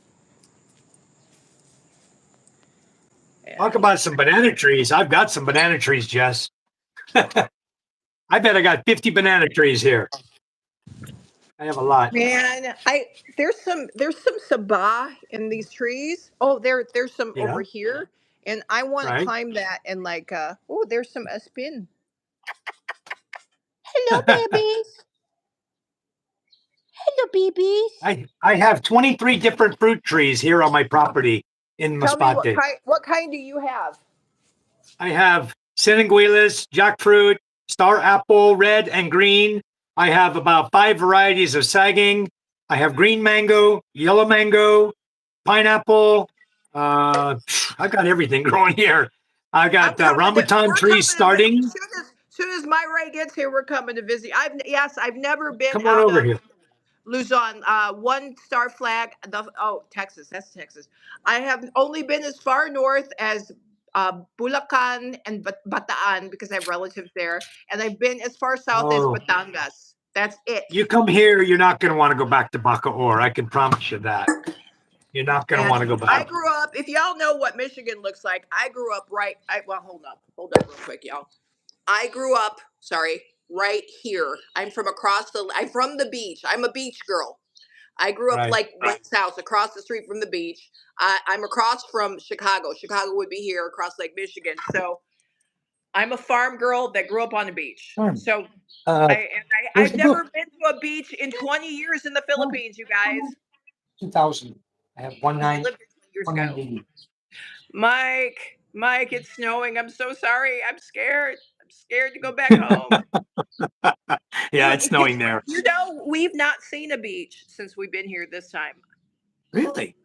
Talk about some banana trees. I've got some banana trees, Jess. I bet I got 50 banana trees here. I have a lot. Man, there's some sabah in these trees. Oh, there's some over here, and I want to climb that and oh, there's some aspin. Hello, babies. Hello, babies. I have 23 different fruit trees here on my property in Masbate. Tell me what kind do you have? I have sinanguilas, jackfruit, star apple, red and green. I have about 5 varieties of sagging. I have green mango, yellow mango, pineapple. I've got everything growing here. I got rambutan trees starting. As soon as my Ray gets here, we're coming to visit. I've never been Come on over here. Luzon, one star flag. Texas. That's Texas. I have only been as far north as Bulacan and Bataan because I have relatives there, and I've been as far south as Batangas. That's it. You come here, you're not going to want to go back to Bacoor. I can promise you that. You're not going to want to go back. I grew up. If y'all know what Michigan looks like, I grew up hold up real quick, y'all. I grew up. Right here. I'm from the beach. I'm a beach girl. I grew up White's house across the street from the beach. I'm across from Chicago. Chicago would be here across Lake Michigan. So I'm a farm girl that grew up on the beach. So I've never been to a beach in 20 years in the Philippines, you guys. 2000. I have 19 years ago. Mike, it's snowing. I'm so sorry. I'm scared. I'm scared to go back home. Yeah, it's snowing there. We've not seen a beach since we've been here this time. Really?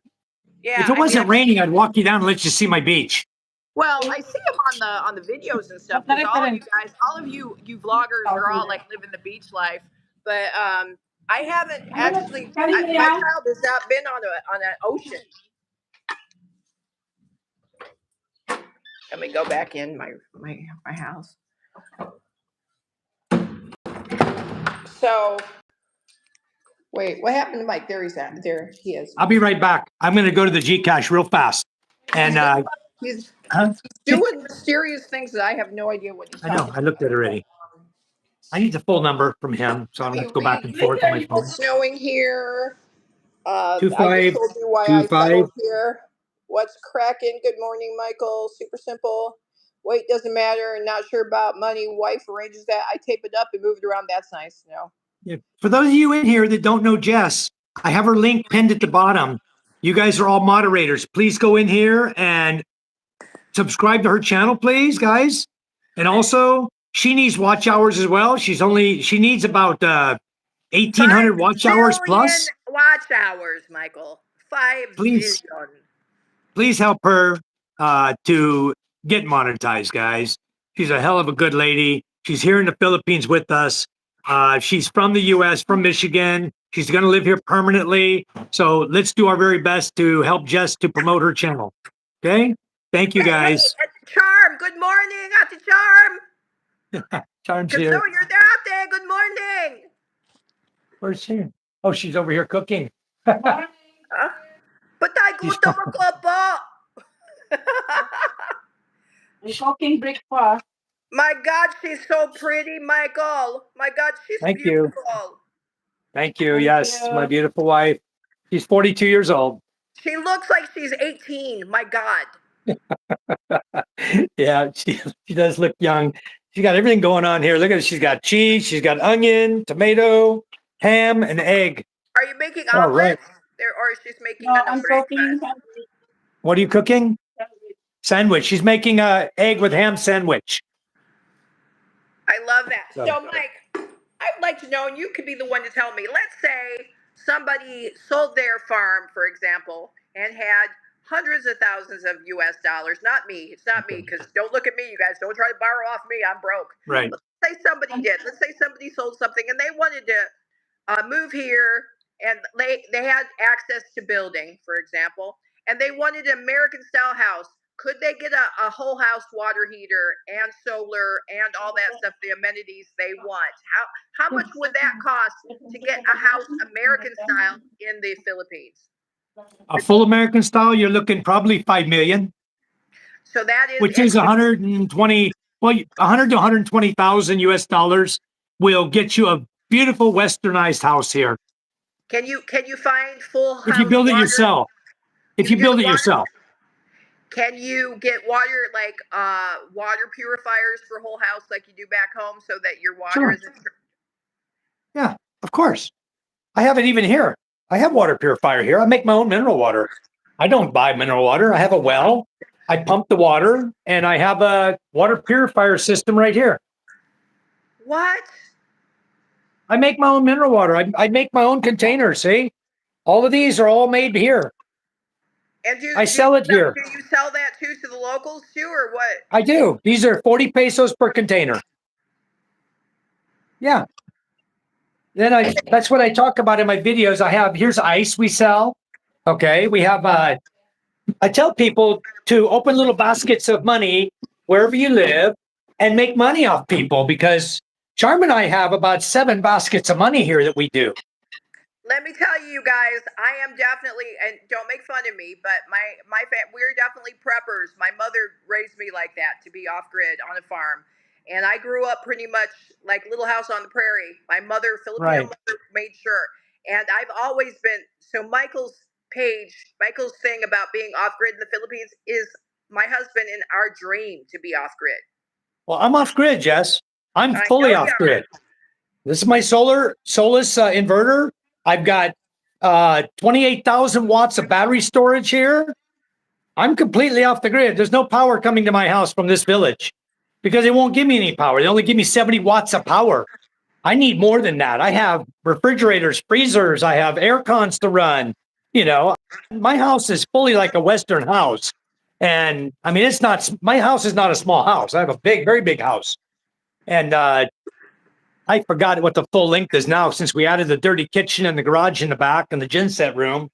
Yeah. If it wasn't raining, I'd walk you down and let you see my beach. Well, I see them on the videos and stuff. All of you vloggers are all living the beach life. But I haven't actually. My child has not been on an ocean. Let me go back in my house. So, wait, what happened to Mike? There he is. I'll be right back. I'm going to go to the Gcash real fast. And he's doing mysterious things that I have no idea what he's doing. I know. I looked at it already. I need the full number from him, so I don't have to go back and forth on my phone. It's snowing here. 25. I just told you why I settled here. What's cracking? Good morning, Michael. Super simple. Weight doesn't matter. Not sure about money. Wife arranges that. I tape it up and move it around. That's nice. Yeah. For those of you in here that don't know Jess, I have her link pinned at the bottom. You guys are all moderators. Please go in here and subscribe to her channel, please, guys. And also, she needs watch hours as well. She needs about 1,800 watch hours plus. Watch hours, Michael. 5 please, million. Please help her to get monetized, guys. She's a hell of a good lady. She's here in the Philippines with us. She's from the U.S., from Michigan. She's going to live here permanently. So let's do our very best to help Jess to promote her channel. Okay? Thank you, guys. Hey, Charm, good morning, Ate Charm. Charm's So here. you're out there. Good morning. Where's she? Oh, she's over here cooking. Huh? Patay gutom ako po. I'm cooking breakfast. My God, she's so pretty, Michael. My God, she's Thank you. beautiful. Thank you. Thank Yes, you. my beautiful wife. She's 42 years old. She looks like she's 18. My God. Yeah, she does look young. She's got everything going on here. Look at it. She's got cheese, she's got onion, tomato, ham, and egg. Are you making All right. omelets? Or she's making No, a I'm breakfast? cooking What are you cooking? Sandwich. She's making a egg with ham sandwich. I love that. So- So, Mike, I'd like to know, and you could be the one to tell me. Let's say somebody sold their farm, for example, and had hundreds of thousands of US dollars. Not me. It's not me, because don't look at me, you guys. Don't try to borrow off me. I'm broke. Right. Let's say somebody did. Let's say somebody sold something and they wanted to move here, and they had access to building, for example, and they wanted an American style house. Could they get a whole house water heater and solar and all that stuff, the amenities they want? How much would that cost to get a house American style in the Philippines? A full American style, you're looking probably 5 million, So that is, which is 120, well, 100 to 120,000 US dollars will get you a beautiful westernized house here. can you find full house If you build it water? yourself. If you do build the it water? yourself. Can you get water, like water purifiers for whole house like you do back home, so that your water Sure. isn't? Yeah, of course. I have it even here. I have water purifier here. I make my own mineral water. I don't buy mineral water. I have a well. I pump the water, and I have a water purifier system right here. What? I make my own mineral water. I make my own containers. See, all of these are all made here. And I sell it here. Do you sell that too to the locals too, or what? I do. These are 40 pesos per container. Yeah. Then that's what I talk about in my videos. Here's ice we sell. Okay. We have, I tell people to open little baskets of money wherever you live and make money off people, because Charm and I have about 7 baskets of money here that we do. Let me tell you guys, I am definitely, and don't make fun of me, but we're definitely preppers. My mother raised me like that, to be off grid on a farm. And I grew up pretty much like Little House on the Prairie. My mother, Filipino mother, made sure. And I've always been, so Michael's thing about being off grid in the Philippines is my husband and our dream to be off grid. Well, I'm off grid, Jess. I'm fully off grid. This is my Solus inverter. I've got 28,000 watts of battery storage here. I'm completely off the grid. There's no power coming to my house from this village because they won't give me any power. They only give me 70 watts of power. I need more than that. I have refrigerators, freezers. I have air cons to run. You know, my house is fully like a Western house. And I mean, my house is not a small house. I have a big, very big house. And I forgot what the full length is now, since we added the dirty kitchen and the garage in the back and the gin set room.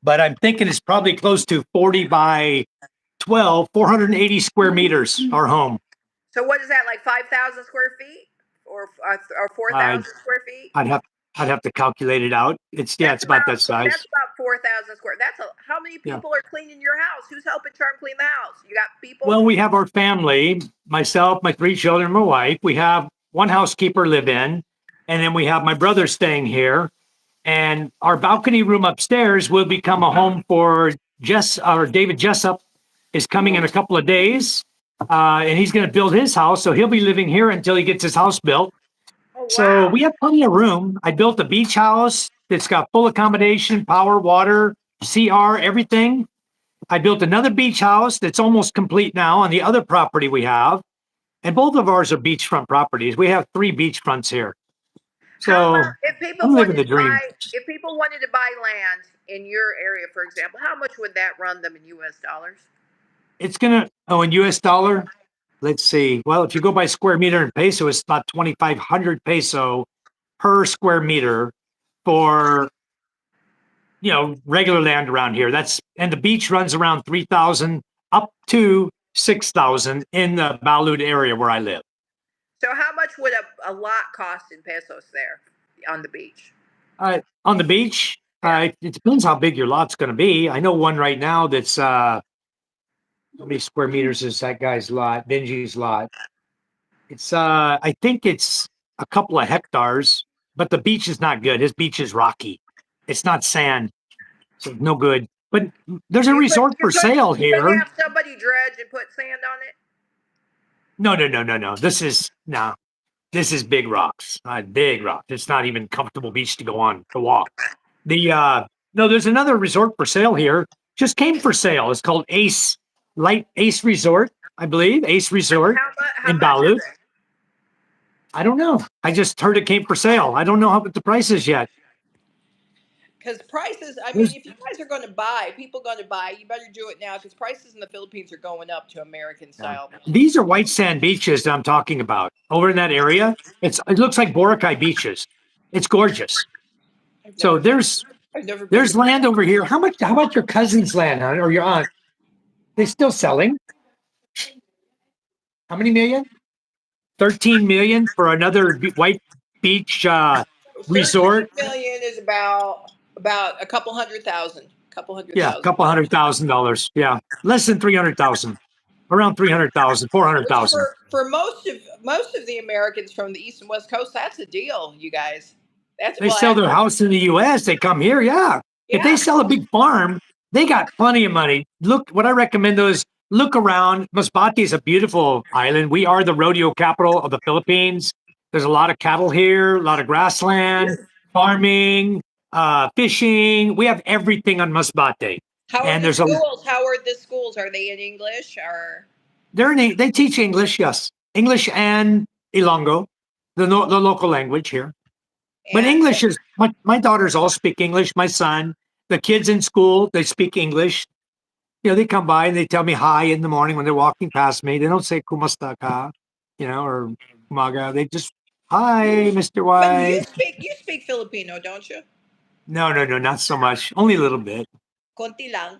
But I'm thinking it's probably close to 40 by 12, 480 square meters, our home. So what is that, like 5,000 square feet or 4,000 square feet? I'd have to calculate it out. It's about that size. That's about 4,000 square. How many people are cleaning your house? Who's helping Charm clean the house? You got people? Well, we have our family, myself, my 3 children, my wife. We have 1 housekeeper live in, and then we have my brother staying here. And our balcony room upstairs will become a home for David Jessup is coming in a couple of days. And he's going to build his house. So he'll be living here until he gets his house built. Oh, wow. So we have plenty of room. I built a beach house that's got full accommodation, power, water, CR, everything. I built another beach house that's almost complete now on the other property we have. And both of ours are beachfront properties. We have 3 beachfronts here. So I'm living the dream. If people wanted to buy land in your area, for example, how much would that run them in US dollars? It's in US dollar, let's see. Well, if you go by square meter in peso, it's about 2,500 peso per square meter for, regular land around here. And the beach runs around 3,000 up to 6,000 in the Balut area where I live. So how much would a lot cost in pesos there on the beach? On the beach, Yeah. it depends how big your lot's going to be. I know one right now that's how many square meters is that guy's lot, Benji's lot? It's I think it's a couple of hectares, but the beach is not good. His beach is rocky. It's not sand, so no good. But there's a resort for sale You could here. have somebody dredge and put sand on it. No. This is big rocks, big rocks. It's not even comfortable beach to go on to walk. The no, there's another resort for sale here. Just came for sale. It's called Ace Resort, I believe. Ace Resort How in much is Balut. it? I don't know. I just heard it came for sale. I don't know how the price is yet. Because prices, I mean, There's, if you guys are going to buy, people going to buy, you better do it now because prices in the Philippines are going up to American style. these are white sand beaches that I'm talking about over in that area. It looks like Boracay beaches. It's gorgeous. So I've never been there's to. land over here. How much? How about your cousin's land, huh, or your aunt? They still selling? How many million? 13 million for another white beach 13 resort. million is about a couple hundred thousand. Couple hundred Yeah, a thousand. couple $100,000. Yeah, less than 300,000. Around 300,000, 400,000. For most of the Americans from the East and West Coast, that's a deal, you guys. That's They sell their house in the U.S. They come here. Yeah. If they sell a big farm, they got plenty of money. Look, what I recommend though is look around. Masbate is a beautiful island. We are the rodeo capital of the Philippines. There's a lot of cattle here, a lot of grassland, farming, fishing. We have everything on Masbate. How are And the there's a schools? How are the schools? Are they in English or? they teach English, yes, English and Ilonggo, the local language here. But And English is my daughters all speak English. My son, the kids in school, they speak English. You know, they come by and they tell me hi in the morning when they're walking past me. They don't say "Kumusta ka," or "Umaga." They just "Hi, Mr. but White." you speak Filipino, don't you? No, not so much. Only a little bit. Konti lang,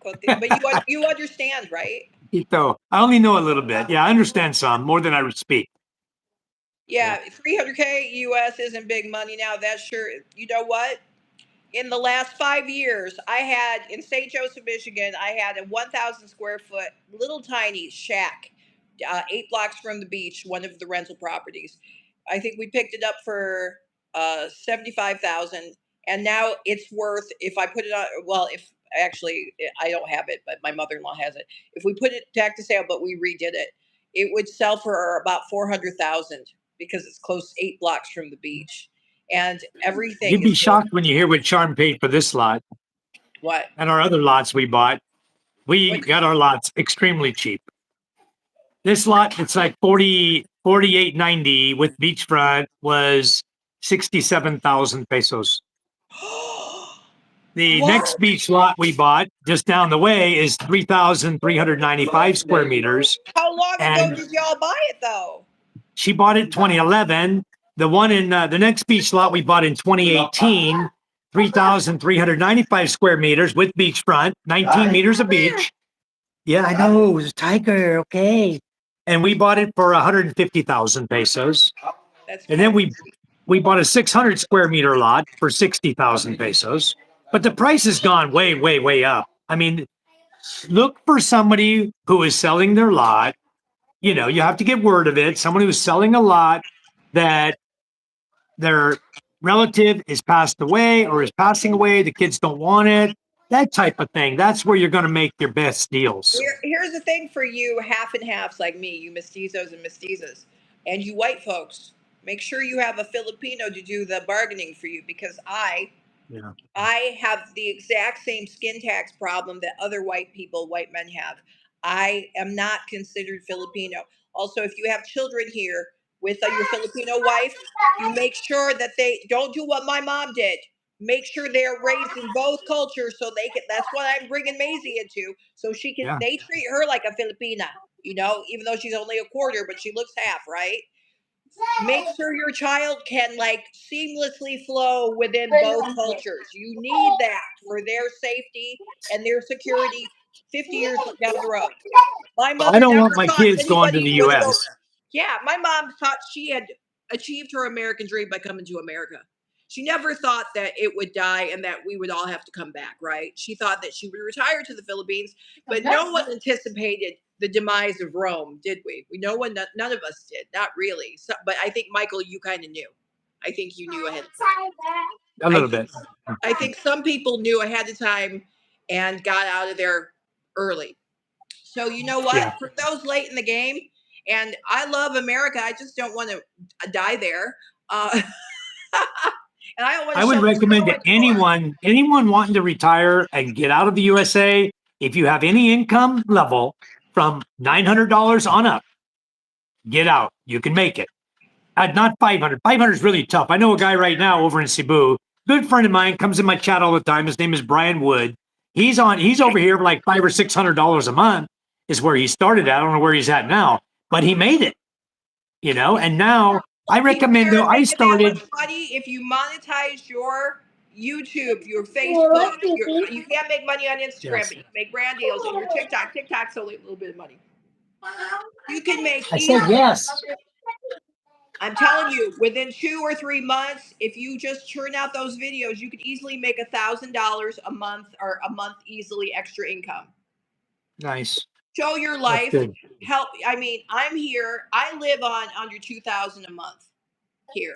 konti. But you understand, right? Ito, I only know a little bit. Yeah, I understand some more than I speak. Yeah, 300K US isn't big money now. That's sure. You know what? In the last 5 years, I had in St. Joseph, Michigan, I had a 1,000 square foot little tiny shack, 8 blocks from the beach, one of the rental properties. I think we picked it up for 75,000, and now it's worth. If I put it on, well, if actually I don't have it, but my mother-in-law has it. If we put it back to sale, but we redid it, it would sell for about 400,000 because it's close 8 blocks from the beach, and everything You'd be is shocked when you hear what Charm paid for this lot what. and our other lots we bought. We What? got our lots extremely cheap. This lot, it's like 48.90 with beachfront was 67,000 pesos. The next What? beach lot we bought just down the way is 3,395 square meters. How long ago And did y'all buy it though? she bought it 2011. The one in the next beach lot we bought in 2018, 3,395 square meters with beachfront, 19 meters of beach. Yeah, I know. It was a tiger. Okay. And we bought it for 150,000 pesos. That's And then crazy. we bought a 600 square meter lot for 60,000 pesos. But the price has gone way, way, way up. I mean, look for somebody who is selling their lot. You know, you have to get word of it. Someone who's selling a lot that their relative is passed away or is passing away. The kids don't want it. That type of thing. That's where you're going to make your best deals. Here's the thing for you half and halves like me, you mestizos and mestizas, and you white folks. Make sure you have a Filipino to do the bargaining for you because Yeah. I have the exact same skin tax problem that other white men have. I am not considered Filipino. Also, if you have children here with your Filipino wife, you make sure that they don't do what my mom did. Make sure they're raised in both cultures so they can. That's what I'm bringing Maisie into, so she can. Yeah. They treat her like a Filipina, even though she's only a quarter, but she looks half, right? Make sure your child can like seamlessly flow within both cultures. You need that for their safety and their security 50 years down the road. My I mother don't never want my taught kids going to anybody the to go. US. Yeah, my mom thought she had achieved her American dream by coming to America. She never thought that it would die and that we would all have to come back, right? She thought that she would retire to the Philippines, but no one anticipated the demise of Rome, did we? None of us did, not really. So, but I think, Michael, you kind of knew. I think you knew ahead of time. A little bit. I think some people knew ahead of time and got out of there early. So you know what? Yeah. For those late in the game, and I love America, I just don't want to die there. And I don't want to I would show the recommend snow to anymore. anyone wanting to retire and get out of the USA, if you have any income level from $900 on up, get out. You can make it. Not 500. 500 is really tough. I know a guy right now over in Cebu, good friend of mine, comes in my chat all the time. His name is Brian Wood. He's over here for like $500 or $600 a month is where he started at. I don't know where he's at now, but he made it, and now I People recommend here though, are I making that started. much money if you monetize your YouTube, your Facebook. You can't make money on Instagram, Yes. but you can make brand deals, and your TikTok. TikTok's only a little bit of money. You can make I said easily. yes. I'm telling you, within 2 or 3 months, if you just churn out those videos, you could easily make $1,000 a month or a month easily extra income. Nice. Show your That's life. good. Help. I mean, I'm here. I live on under 2,000 a month here.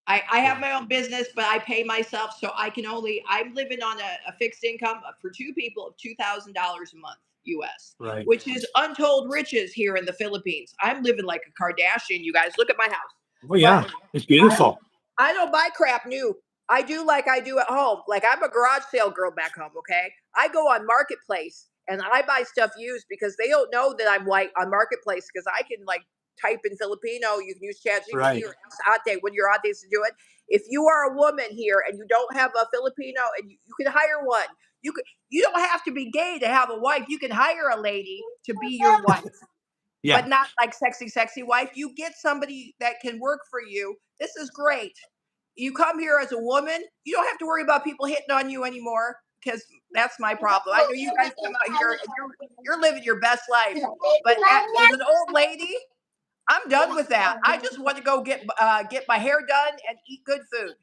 I have my own business, but I pay myself, so I'm living on a fixed income for two people of $2,000 a month US, Right. which is untold riches here in the Philippines. I'm living like a Kardashian, you guys. Look at my house. Well, yeah, But it's beautiful. I don't buy crap new. I do like I do at home. Like I'm a garage sale girl back home, okay? I go on Marketplace and I buy stuff used because they don't know that I'm white on Marketplace because I can like type in Filipino, you can use ChatGPT Right. or Ate when you're Ates to do it. If you are a woman here and you don't have a Filipino and you can hire one, you don't have to be gay to have a wife. You can hire a lady to be your wife. Yeah. But not like sexy wife. You get somebody that can work for you. This is great. You come here as a woman, you don't have to worry about people hitting on you anymore because that's my problem. I know you guys come out here and you're living your best life, but as an old lady, I'm done with that. I just want to go get my hair done and eat good food.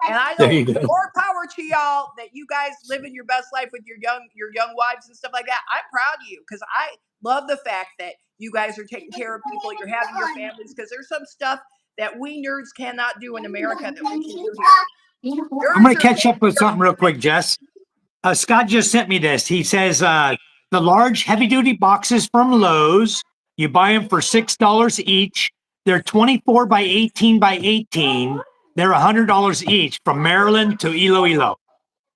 And I There don't. you go. More power to y'all that you guys living your best life with your young wives and stuff like that. I'm proud of you because I love the fact that you guys are taking care of people. You're having your families because there's some stuff that we nerds cannot do in America that we can do here. I'm going Nerds to are catch up with something real quick, Jess. Scott just sent me this. He says the large heavy duty boxes from Lowe's, you buy them for $6 each. They're 24 by 18 by 18. They're $100 each from Maryland to Iloilo.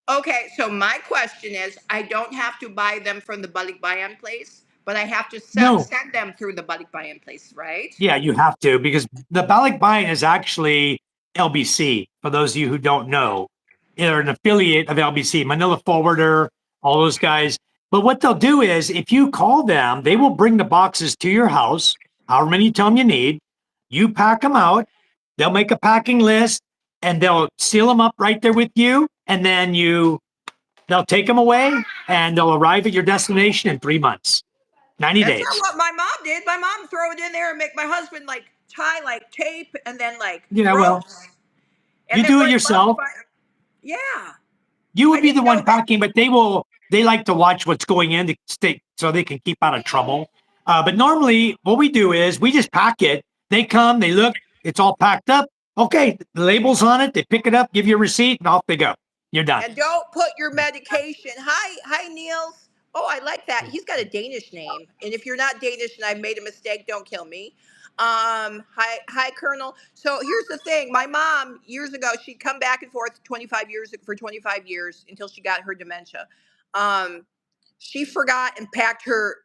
Okay, so my question is, I don't have to buy them from the balikbayan place, but I have to No. send them through the balikbayan place, right? Yeah, you have to because the balikbayan is actually LBC. For those of you who don't know, they're an affiliate of LBC, Manila Forwarder, all those guys. But what they'll do is, if you call them, they will bring the boxes to your house, however many you tell them you need. You pack them out. They'll make a packing list and they'll seal them up right there with you. And then they'll take them away and they'll arrive at your destination in 3 months, 90 That's days. not what my mom did. My mom throw it in there and make my husband like tie like tape and then like Yeah, well, ropes. And you then do it bring yourself. Yeah. You I would be didn't the know one that. packing, but they like to watch what's going in to stay so they can keep out of trouble. But normally what we do is we just pack it. They come, they look, it's all packed up. Okay, the label's on it. They pick it up, give you a receipt, and off they go. You're done. And don't put your medication. Hi, Niels. Oh, I like that. He's got a Danish name. And if you're not Danish and I made a mistake, don't kill me. Hi, Colonel. So here's the thing. My mom, years ago, she'd come back and forth 25 years for 25 years until she got her dementia. She forgot and packed her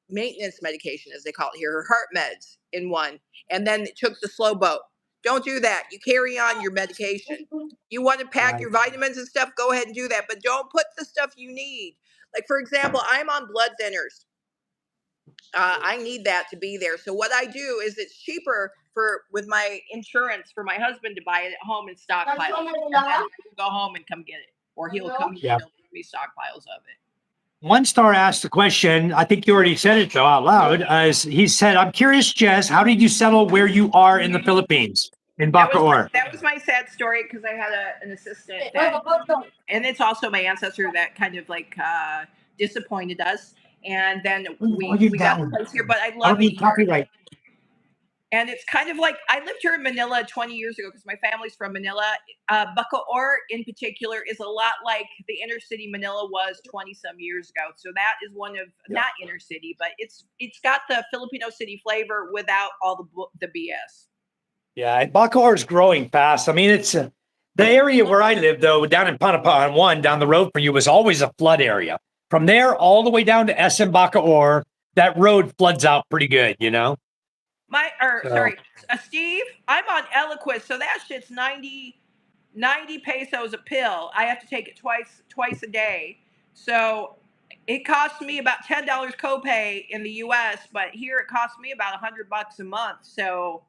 maintenance medication, as they call it here, her heart meds in one, and then took the slow boat. Don't do that. You carry on your medication. You want to pack Right. your vitamins and stuff, go ahead and do that, but don't put the stuff you need. Like, for example, I'm on blood thinners. I need that to be there. So what I do is it's cheaper with my insurance for my husband to buy it at home and stockpile it. And then I will go home and come get it. Or he'll come here Yeah. and he'll give me stockpiles of it. One star asked the question. I think you already said it though out loud. As he said, "I'm curious, Jess, how did you settle where you are in the Philippines in Bacoor?" That was my sad story because I had an assistant that, and it's also my ancestor that kind of like disappointed us. And then we got the place here, but I I love don't it need here. copyright. And it's kind of like I lived here in Manila 20 years ago because my family's from Manila. Bacoor, in particular, is a lot like the inner city Manila was 20 some years ago. So that is one of not inner city, but it's got the Filipino city flavor without all the BS. Yeah, and Bacoor is growing fast. I mean, it's the area where I live, though, down in Panapan, one down the road from you, was always a flood area. From there all the way down to SM Bacoor, that road floods out pretty good, you know? Sorry, Steve, I'm on Eliquis, so that shit's 90 pesos a pill. I have to take it twice a day. So it costs me about $10 copay in the US, but here it costs me about $100 a month. So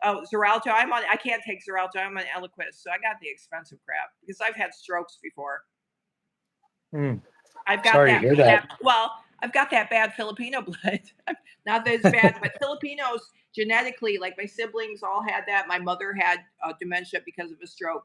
Xarelto, I can't take Xarelto, I'm on Eliquis. So I got the expensive crap because I've had strokes before. I've got I've got that bad Filipino blood. Not that it's bad, but Filipinos genetically, like my siblings all had that. My mother had dementia because of a stroke.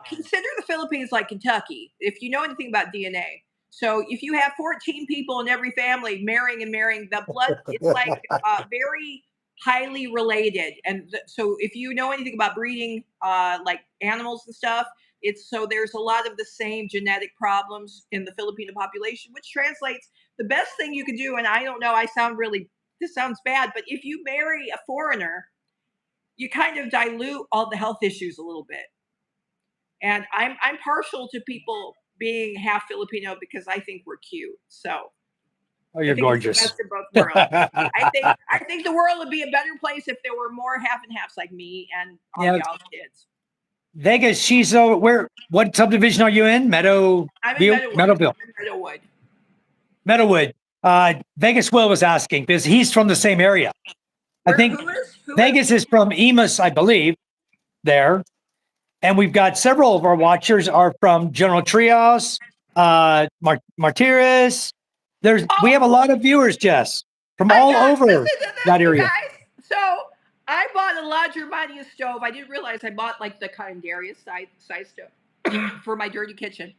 Consider the Philippines like Kentucky, if you know anything about DNA. So if you have 14 people in every family marrying, the blood, it's like very highly related. And so if you know anything about breeding like animals and stuff, there's a lot of the same genetic problems in the Filipino population, which translates the best thing you can do. And I don't know, this sounds bad, but if you marry a foreigner, you kind of dilute all the health issues a little bit. And I'm partial to people being half Filipino because I think we're cute. So you're gorgeous. It's the best of both worlds. I think the world would be a better place if there were more half and halves like me and all y'all kids. Vegas, she's what subdivision are you in? I'm in Meadowwood. Meadowwood. Vegas Will was asking because he's from the same area. I think Vegas is from Emus, I believe, there. And we've got several of our watchers are from General Trias, Martires. We have a lot of viewers, Jess, from all over that area. Guys. So I bought a La Germania stove. I didn't realize I bought like the Candarius size stove for my dirty kitchen.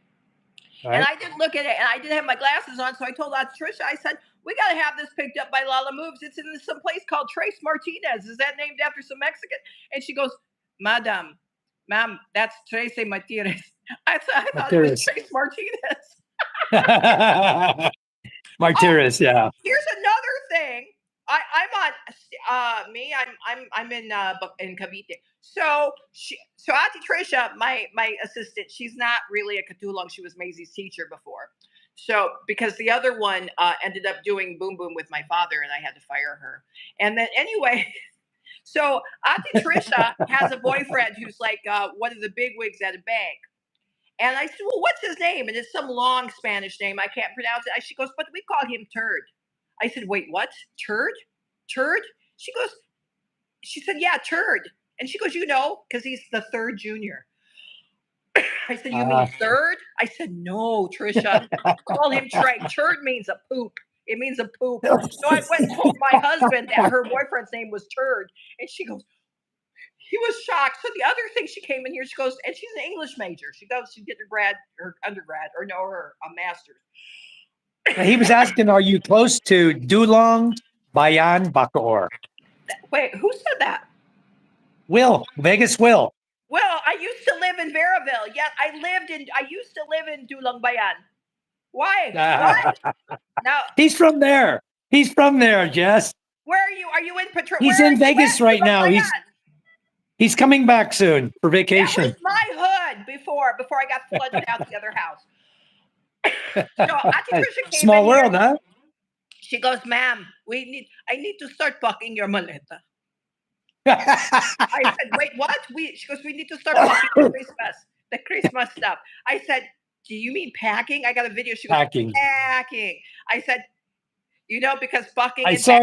Right. And I didn't look at it, and I didn't have my glasses on, so I told Trisha, I said, we got to have this picked up by Lala Moves. It's in some place called Trace Martinez. Is that named after some Mexican? And she goes, Ma'am, that's Trace Martinez. I thought it was Trace Martinez. Martinez, yeah. Here's another thing. I'm in Cavite. So Auntie Trisha, my assistant, she's not really a Katulong. She was Maisie's teacher before. So because the other one ended up doing boom boom with my father, and I had to fire her. And then anyway, so Auntie Trisha has a boyfriend who's like one of the bigwigs at a bank. And I said, well, what's his name? And it's some long Spanish name. I can't pronounce it. She goes, but we call him Turd. I said, wait, what? Turd? She said, yeah, Turd. And she goes, because he's the third junior. I said, you mean third? I said, no, Trisha. Call him Trey. Turd means a poop. It means a poop. So I went and told my husband that her boyfriend's name was Turd. And she goes, he was shocked. So the other thing, she came in here, she goes, and she's an English major. She get her undergrad, or her master's. He was asking, are you close to Dulong, Bayan, Bacoor? Wait, who said that? Vegas Will. Well, I used to live in Veraville. Yeah, I used to live in Dulong Bayan. Why? Now he's from there. Jess. Where are you? Are you in Patron? He's in Vegas right now. He's coming back soon for vacation. That was my hood before I got flooded out the other house. So Auntie Trisha came Small world, huh? She goes, ma'am, I need to start packing your maleta. I said, wait, what? She goes, we need to start packing the Christmas stuff. I said, do you mean packing? I got a video. She goes, packing. I said, because packing. I saw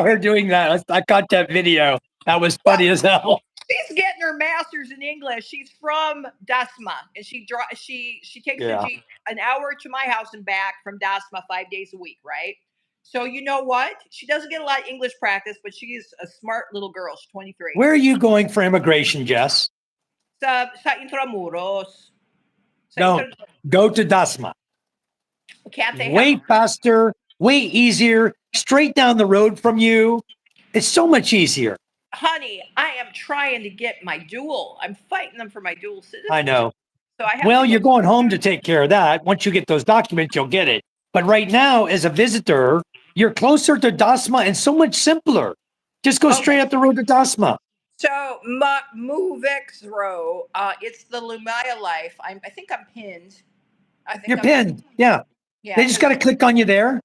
her doing that. I got that video. That was funny as hell. She's getting her master's in English. She's from Dasma, and she takes the Jeep an hour to my house and back from Dasma 5 days a week, right? So you know what? She doesn't get a lot of English practice, but she's a smart little girl. She's 23. Where are you going for immigration, Jess? Sa Intramuros. No, go to Dasma. Can't they way faster, way easier, straight down the road from you. It's so much easier. Honey, I am trying to get my dual. I'm fighting them for my dual citizenship. I know. So I have well, you're going home to take care of that. Once you get those documents, you'll get it. But right now, as a visitor, you're closer to Dasma and so much simpler. Just go straight up the road to Dasma. So Movix Row, it's the Lumaya Life. I think I'm pinned. You're pinned. Yeah. They just got to click on you there.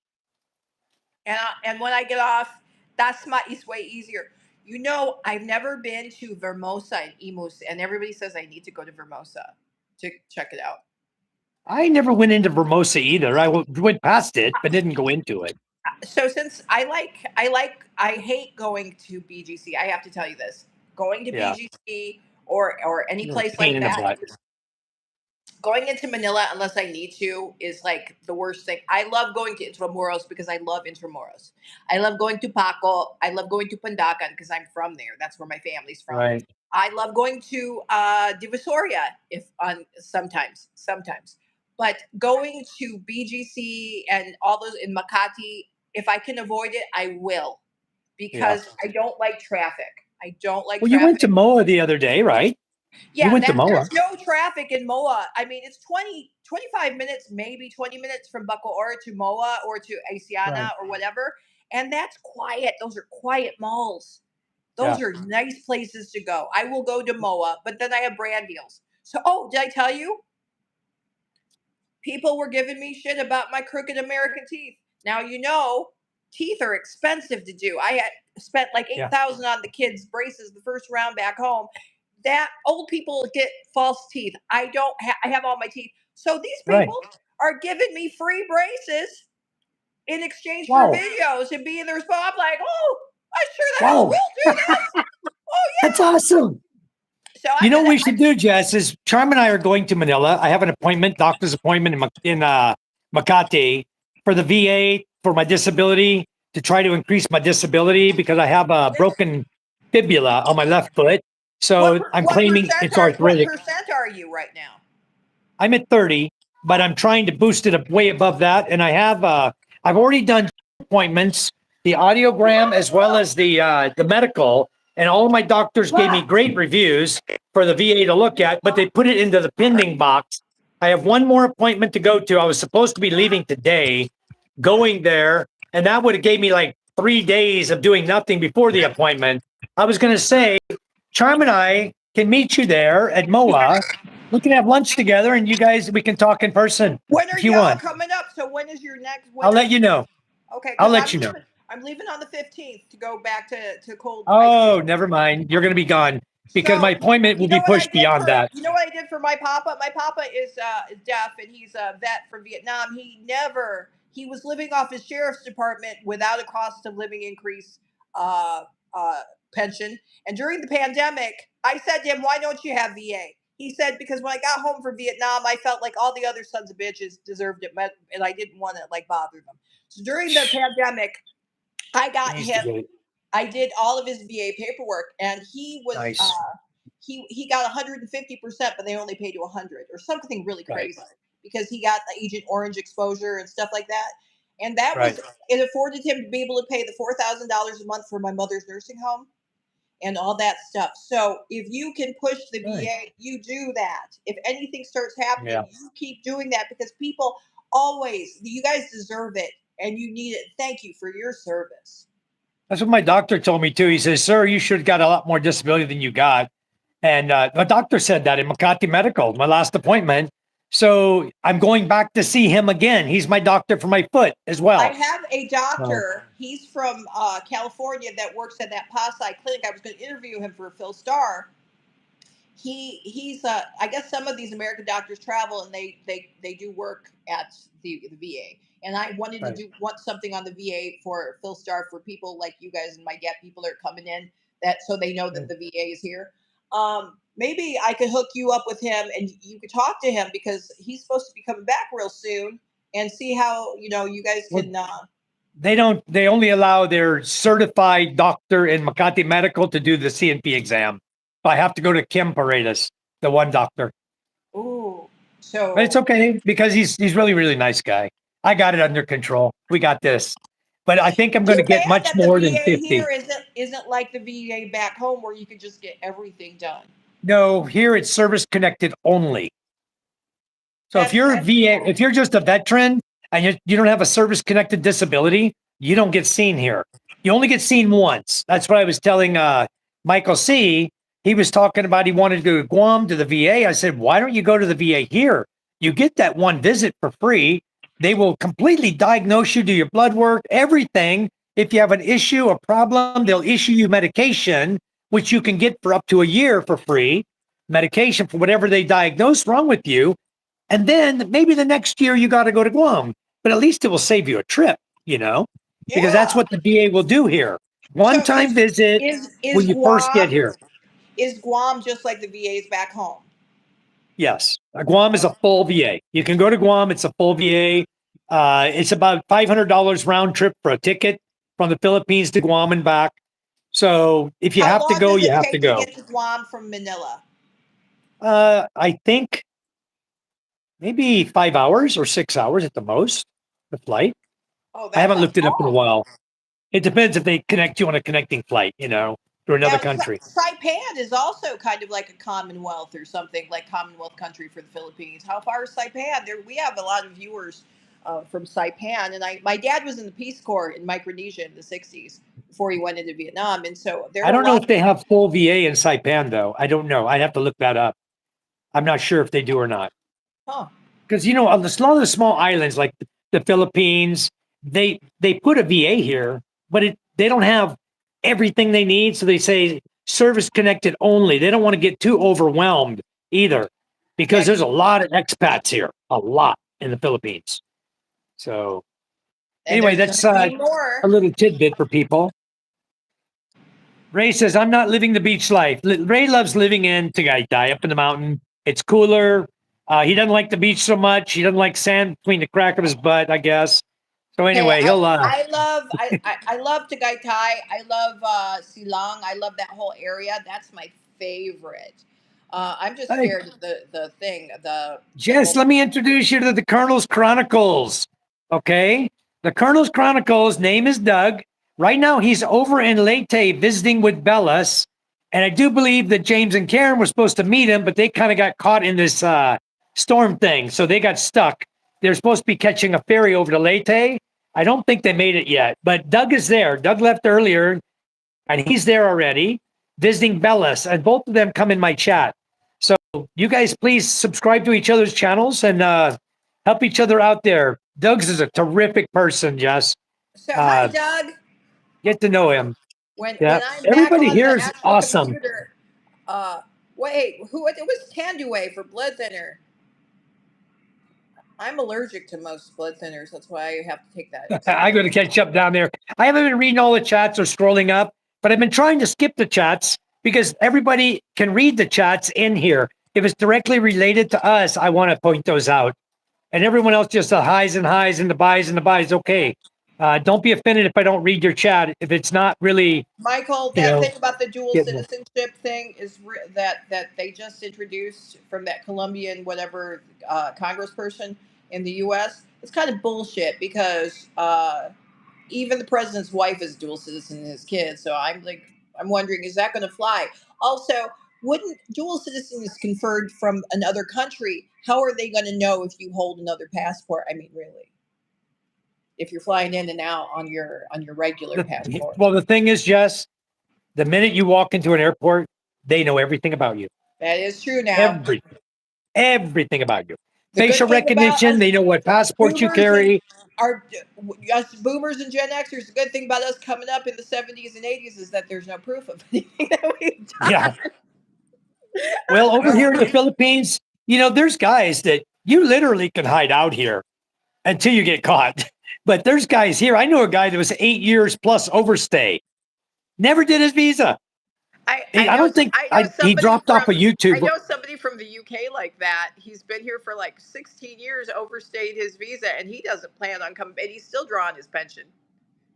And when I get off, Dasma is way easier. You know, I've never been to Vermosa and Imus, and everybody says I need to go to Vermosa to check it out. I never went into Vermosa either. I went past it, but didn't go into it. So since I hate going to BGC. I have to tell you this: going to BGC or any place like that. Going into Manila unless I need to is like the worst thing. I love going to Intramuros because I love Intramuros. I love going to Paco. I love going to Pandacan because I'm from there. That's where my family's from. Right. I love going to Divisoria sometimes. But going to BGC and all those in Makati, if I can avoid it, I will. Because I don't like traffic. Well, you went to MOA the other day, right? Yeah, you went to MOA. There's no traffic in MOA. I mean, it's 25 minutes, maybe 20 minutes from Bacoor to MOA or to Asiana or whatever. And that's quiet. Those are quiet malls. Those are nice places to go. I will go to MOA, but then I have brand deals. So, did I tell you? People were giving me shit about my crooked American teeth. Now, you know, teeth are expensive to do. I had spent like $8,000 on the kids' braces the first round back home. That old people get false teeth. I have all my teeth. So these people are giving me free braces in exchange for videos and being their spot. I'm like, I sure the hell will do this. That's awesome. So you know what we should do, Jess, is Charm and I are going to Manila. I have an appointment, doctor's appointment in Makati for the VA for my disability, to try to increase my disability because I have a broken fibula on my left foot. So I'm claiming it's arthritic. What percent are you right now? I'm at 30, but I'm trying to boost it way above that. And I have, I've already done appointments, the audiogram as well as the medical, and all of my doctors gave me great reviews for the VA to look at, but they put it into the pending box. I have one more appointment to go to. I was supposed to be leaving today, going there, and that would have gave me like 3 days of doing nothing before the appointment. I was going to say, Charm and I can meet you there at MOA. We can have lunch together, and we can talk in person. When are y'all coming up? So when is your next? I'll let you know. Okay, I'll let you know. I'm leaving on the 15th to go back to cold. Oh, never mind. You're going to be gone because my appointment will be pushed beyond that. You know what I did for my papa? My papa is deaf, and he's a vet from Vietnam. He was living off his sheriff's department without a cost of living increase pension. And during the pandemic, I said to him, "Why don't you have VA?" He said, "Because when I got home from Vietnam, I felt like all the other sons of bitches deserved it, and I didn't want to bother them." So during the pandemic, I got him. I did all of his VA paperwork, and he was he got 150%, but they only paid you 100 or something really crazy because he got the Agent Orange exposure and stuff like that. And that was it afforded him to be able to pay the $4,000 a month for my mother's nursing home and all that stuff. So if you can push the VA, you do that. If anything starts happening, you keep doing that because people you guys deserve it and you need it. Thank you for your service. That's what my doctor told me too. He says, "Sir, you should have got a lot more disability than you got." And my doctor said that in Makati Medical, my last appointment. So I'm going back to see him again. He's my doctor for my foot as well. I have a doctor. He's from California that works at that Pasay clinic. I was going to interview him for Phil Star. He's I guess some of these American doctors travel and they do work at the VA. And I wanted to want something on the VA for Phil Star for people like you guys and my get people that are coming in so they know that the VA is here. maybe I could hook you up with him and you could talk to him because he's supposed to be coming back real soon and see how, you guys Well, can. they only allow their certified doctor in Makati Medical to do the CNP exam. I have to go to Kim Paredes, the one doctor. Ooh. But it's So, okay because he's really, really nice guy. I got it under control. We got this. But I think I'm going too to get bad much that the more than VA 50. here isn't like the VA back home where you could just get everything done. No, here it's service connected only. So if you're a That's VA, if you're just a veteran and you don't have a service connected disability, you don't get seen here. You only get seen once. That's what I was telling Michael C. He was talking about he wanted to go to Guam to the VA. I said, why don't you go to the VA here? You get that one visit for free. They will completely diagnose you, do your blood work, everything. If you have an issue, a problem, they'll issue you medication, which you can get for up to a year for free. Medication for whatever they diagnose wrong with you. And then maybe the next year you got to go to Guam, but at least it will save you a trip, because that's yeah. what the VA will do here. So One time visit is when you first get here. Guam just like the VA's back home? Yes. Guam is a full VA. You can go to Guam. It's a full VA. It's about $500 round trip for a ticket from the Philippines to Guam and back. So if you How have to long go, does you it have to take to go. get to Guam from Manila? I think maybe 5 hours or 6 hours at the most, the flight. Oh, I that's haven't not looked it up in a long. while. It depends if they connect you on a connecting flight, to another Now, country. Saipan is also kind of like a Commonwealth or something like Commonwealth country for the Philippines. How far is Saipan? There, we have a lot of viewers from Saipan, and my dad was in the Peace Corps in Micronesia in the '60s before he went into Vietnam, and so there I are a don't know lot if they have full VA in Saipan, though. I don't know. I'd have to look that up. I'm not sure if they do or not. huh? Because, on a lot of the small islands like the Philippines, they put a VA here, but they don't have everything they need. So they say service connected only. They don't want to get too overwhelmed either, Yeah, because there's a lot of expats here, a lot in the Philippines. So and anyway, there's going that's to be a more. little tidbit for people. Ray says, I'm not living the beach life. Ray loves living in Tagaytay up in the mountain. It's cooler. He doesn't like the beach so much. He doesn't like sand between the crack of his butt, I guess. So Hey, anyway, he'll I love Tagaytay. I love Silang. I love that whole area. That's my favorite. I'm just hey, scared of the thing, the Jess, whole. let me introduce you to the Colonel's Chronicles. Okay? The Colonel's Chronicles, name is Doug. Right now, he's over in Leyte visiting with Bellas. And I do believe that James and Karen were supposed to meet him, but they kind of got caught in this storm thing. So they got stuck. They're supposed to be catching a ferry over to Leyte. I don't think they made it yet, but Doug is there. Doug left earlier and he's there already visiting Bellas. And both of them come in my chat. So you guys please subscribe to each other's channels and help each other out there. Doug's is a terrific person, Jess. So hi, Uh, Doug. get to know him. When Yeah. I'm back Everybody on here the is actual awesome. computer, wait, who? It was Tanduay for blood thinner. I'm allergic to most blood thinners. That's why I have to take that I got to catch up down there. I haven't been reading all the chats or scrolling up, but I've been trying to skip the chats because everybody can read the chats in here. If it's directly related to us, I want to point those out. And everyone else just the highs and highs and the buys and the buys. Okay. Don't be offended if I don't read your chat. If it's not really, Michael, you that know, thing about the dual getting it. citizenship thing is that they just introduced from that Colombian whatever congressperson in the U.S. It's kind of bullshit because even the president's wife is dual citizen and his kids. So I'm wondering, is that going to fly? Also, wouldn't dual citizen is conferred from another country? How are they going to know if you hold another passport? I mean, really, if you're flying in and out on your regular passport. Well, the thing is, Jess, the minute you walk into an airport, they know everything about you. That is true now. Everything about you. The good Facial thing about recognition, us they know what passport you boomers and carry. our us boomers and Gen Xers, the good thing about us coming up in the '70s and '80s is that there's no proof of anything that we've Yeah. done. Well, over here in the Philippines, there's guys that you literally can hide out here until you get caught. But there's guys here. I know a guy that was 8 years plus overstay, never did his visa. I don't think I know he somebody dropped off from of YouTube. I know somebody from the UK like that. He's been here for like 16 years, overstayed his visa, and he doesn't plan on coming. And he's still drawing his pension,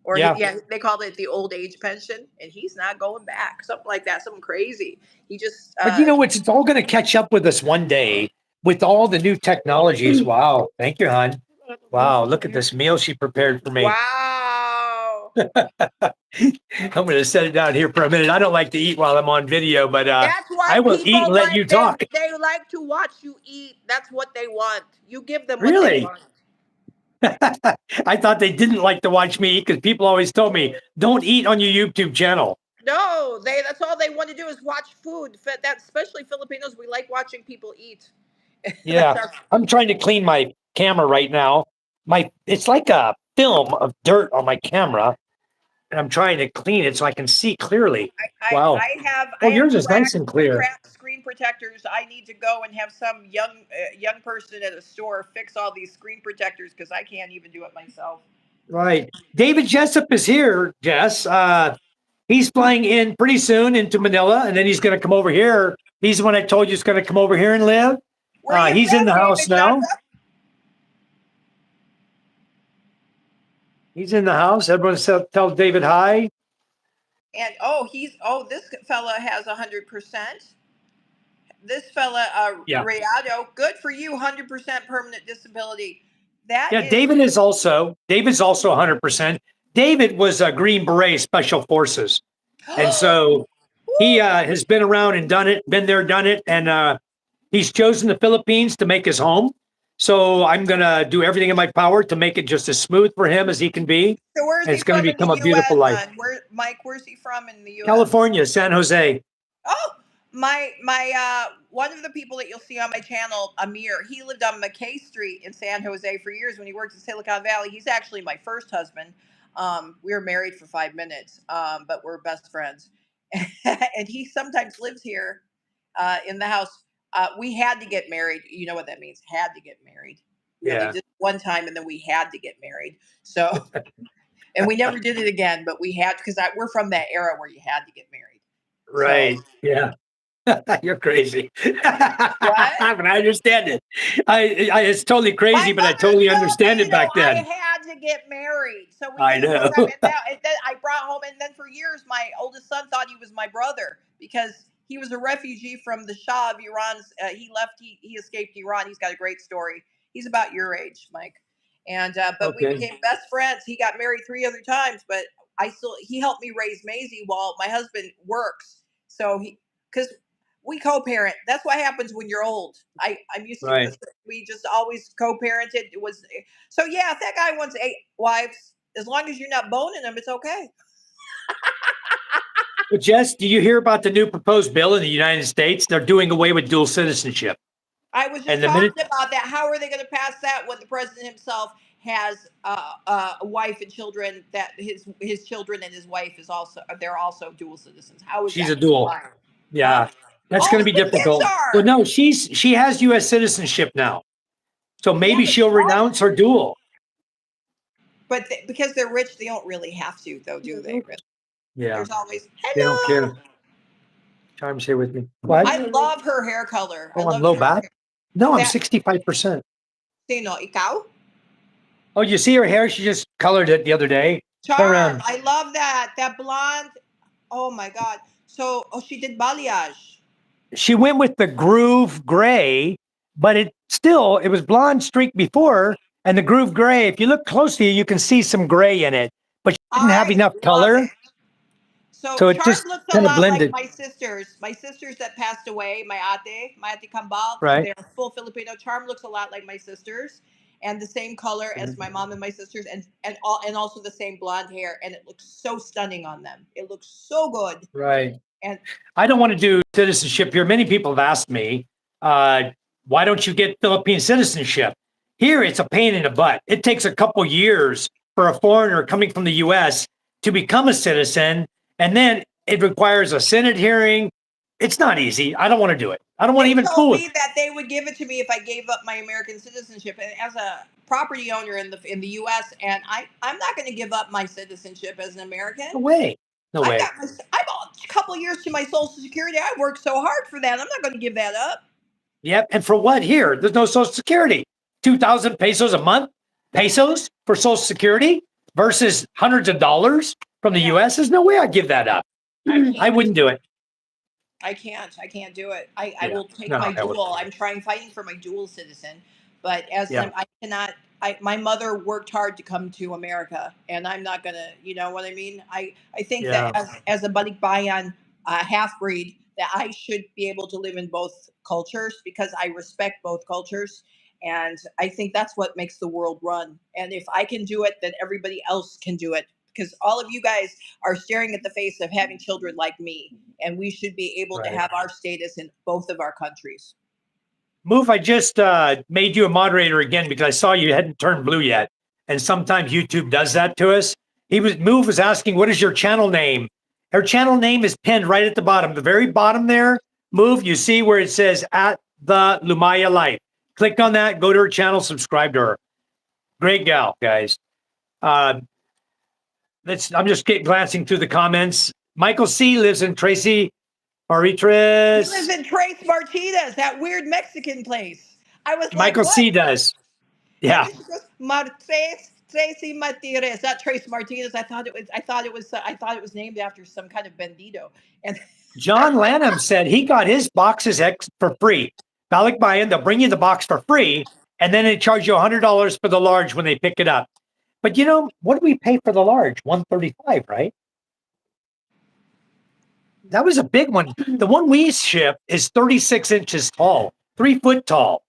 or Yeah. yeah, they called it the old age pension, and he's not going back. Something like that, something crazy. He just But you know, it's all going to catch up with us one day with all the new technologies. Wow. Thank you, hon. Wow. Look at this meal she prepared for me. wow. I'm going to set it down here for a minute. I don't like to eat while I'm on video, but That's why I will people eat and let you like them. talk. They like to watch you eat. That's what they want. You give them what they Really? want. I thought they didn't like to watch me eat because people always told me, don't eat on your YouTube channel. No, that's all they want to do is watch food. That especially Filipinos, we like watching people eat. Yeah. I'm trying to clean my camera right now. It's like a film of dirt on my camera, and I'm trying to clean it so I can see clearly. Wow. I have Yours is nice and clear. cracked screen protectors. I need to go and have some young person at a store fix all these screen protectors because I can't even do it myself. Right. David Jessup is here, Jess. He's flying in pretty soon into Manila, and then he's going to come over here. He's the one I told you is going to come over here and live. He's in the house now. He's in the house. Everyone tell David hi. And this fella has 100%. This fella, Rayado, good for you, 100% permanent disability. David's also 100%. David was a Green Beret Special Forces, and so he has been around and done it, been there, done it, and he's chosen the Philippines to make his home. So I'm gonna do everything in my power to make it just as smooth for him as he can be. So where's and he it's going from to become a beautiful life. Mike, where's he from in the U.S.? California, San Jose. Oh, my one of the people that you'll see on my channel, Amir, he lived on McKay Street in San Jose for years when he worked in Silicon Valley. He's actually my first husband. We were married for 5 minutes, but we're best friends. And he sometimes lives here in the house. We had to get married. You know what that means? Had to get married. We only did it one time, and then we had to get married. So, and we never did it again. But we had because we're from that era where you had to get married. Right. So, yeah. You're crazy. What? But I understand it. It's totally crazy, but I totally understand it back then. I had to get married, so we. I know. And then I brought home, and then for years, my oldest son thought he was my brother because he was a refugee from the Shah of Iran's. He left. He escaped Iran. He's got a great story. He's about your age, Mike. And but we became best friends. He got married 3 other times, but he helped me raise Maisie while my husband works. So because we co-parent. That's what happens when you're old. I'm used to this. We just always co-parented. It was so yeah. If that guy wants 8 wives, as long as you're not boning them, it's okay. But Jess, do you hear about the new proposed bill in the United States? They're doing away with dual citizenship. I was just talking about that. How are they going to pass that when the president himself has a wife and children? That his children and his wife they're also dual citizens. How is she's a dual? Yeah. That's going to be difficult. Well, no, she has U.S. citizenship now, so maybe she'll renounce her dual. But because they're rich, they don't really have to, though, do they? Really? Yeah. There's always They don't care. Charm's here with me. What? I love her hair color. Oh, I'm low back. No, I'm 65%. Sino, ikaw? Oh, you see her hair? She just colored it the other day. Charm, I love that. That blonde. Oh my God. So, she did balayage. She went with the groove gray, but it was blonde streak before, and the groove gray. If you look closely, you can see some gray in it, but she didn't have enough color. So it just kind of blended. Like my sisters that passed away, my ate Kambal, right? They're full Filipino. Charm looks a lot like my sisters, and the same color as my mom and my sisters, and also the same blonde hair, and it looks so stunning on them. It looks so good. Right. And I don't want to do citizenship here. Many people have asked me, why don't you get Philippine citizenship? Here, it's a pain in the butt. It takes a couple years for a foreigner coming from the U.S. to become a citizen, and then it requires a Senate hearing. It's not easy. I don't want to do it. I don't want to even fool it. They told me that they would give it to me if I gave up my American citizenship, and as a property owner in the U.S., and I'm not going to give up my citizenship as an American. No way. No way. I'm a couple years to my Social Security. I worked so hard for that. I'm not going to give that up. Yep. And for what here? There's no Social Security. 2,000 pesos a month, pesos for Social Security versus hundreds of dollars from the US. There's no way I'd give that up. I wouldn't do it. I can't do it. I Yeah. will take No, my I wouldn't. dual. I'm fighting for my dual citizen, but Yeah. I cannot. My mother worked hard to come to America, and I'm not gonna. You know what I mean? I think that Yeah. as a balikbayan half breed, that I should be able to live in both cultures because I respect both cultures, and I think that's what makes the world run. And if I can do it, then everybody else can do it because all of you guys are staring at the face of having children like me, and we should be able to Right. have our status in both of our countries. Move, I just made you a moderator again because I saw you hadn't turned blue yet. And sometimes YouTube does that to us. Move was asking, what is your channel name? Her channel name is pinned right at the bottom, the very bottom there. Move, you see where it says at the Lumaya Life. Click on that, go to her channel, subscribe to her. Great gal, guys. I'm just glancing through the comments. Michael C lives in Tracy Maritris. He lives in Tres Martinez, that weird Mexican place. I was Michael like, what? C does. Yeah. And she goes, Tracy Martinez, not Trace Martinez. I thought it was named after some kind of bandito. And John Lanham said he got his boxes for free. Balikbayan, they'll bring you the box for free, and then they charge you $100 for the large when they pick it up. But you know, what do we pay for the large? $135, right? That was a big one. The one we ship is 36 inches tall, 3 foot tall.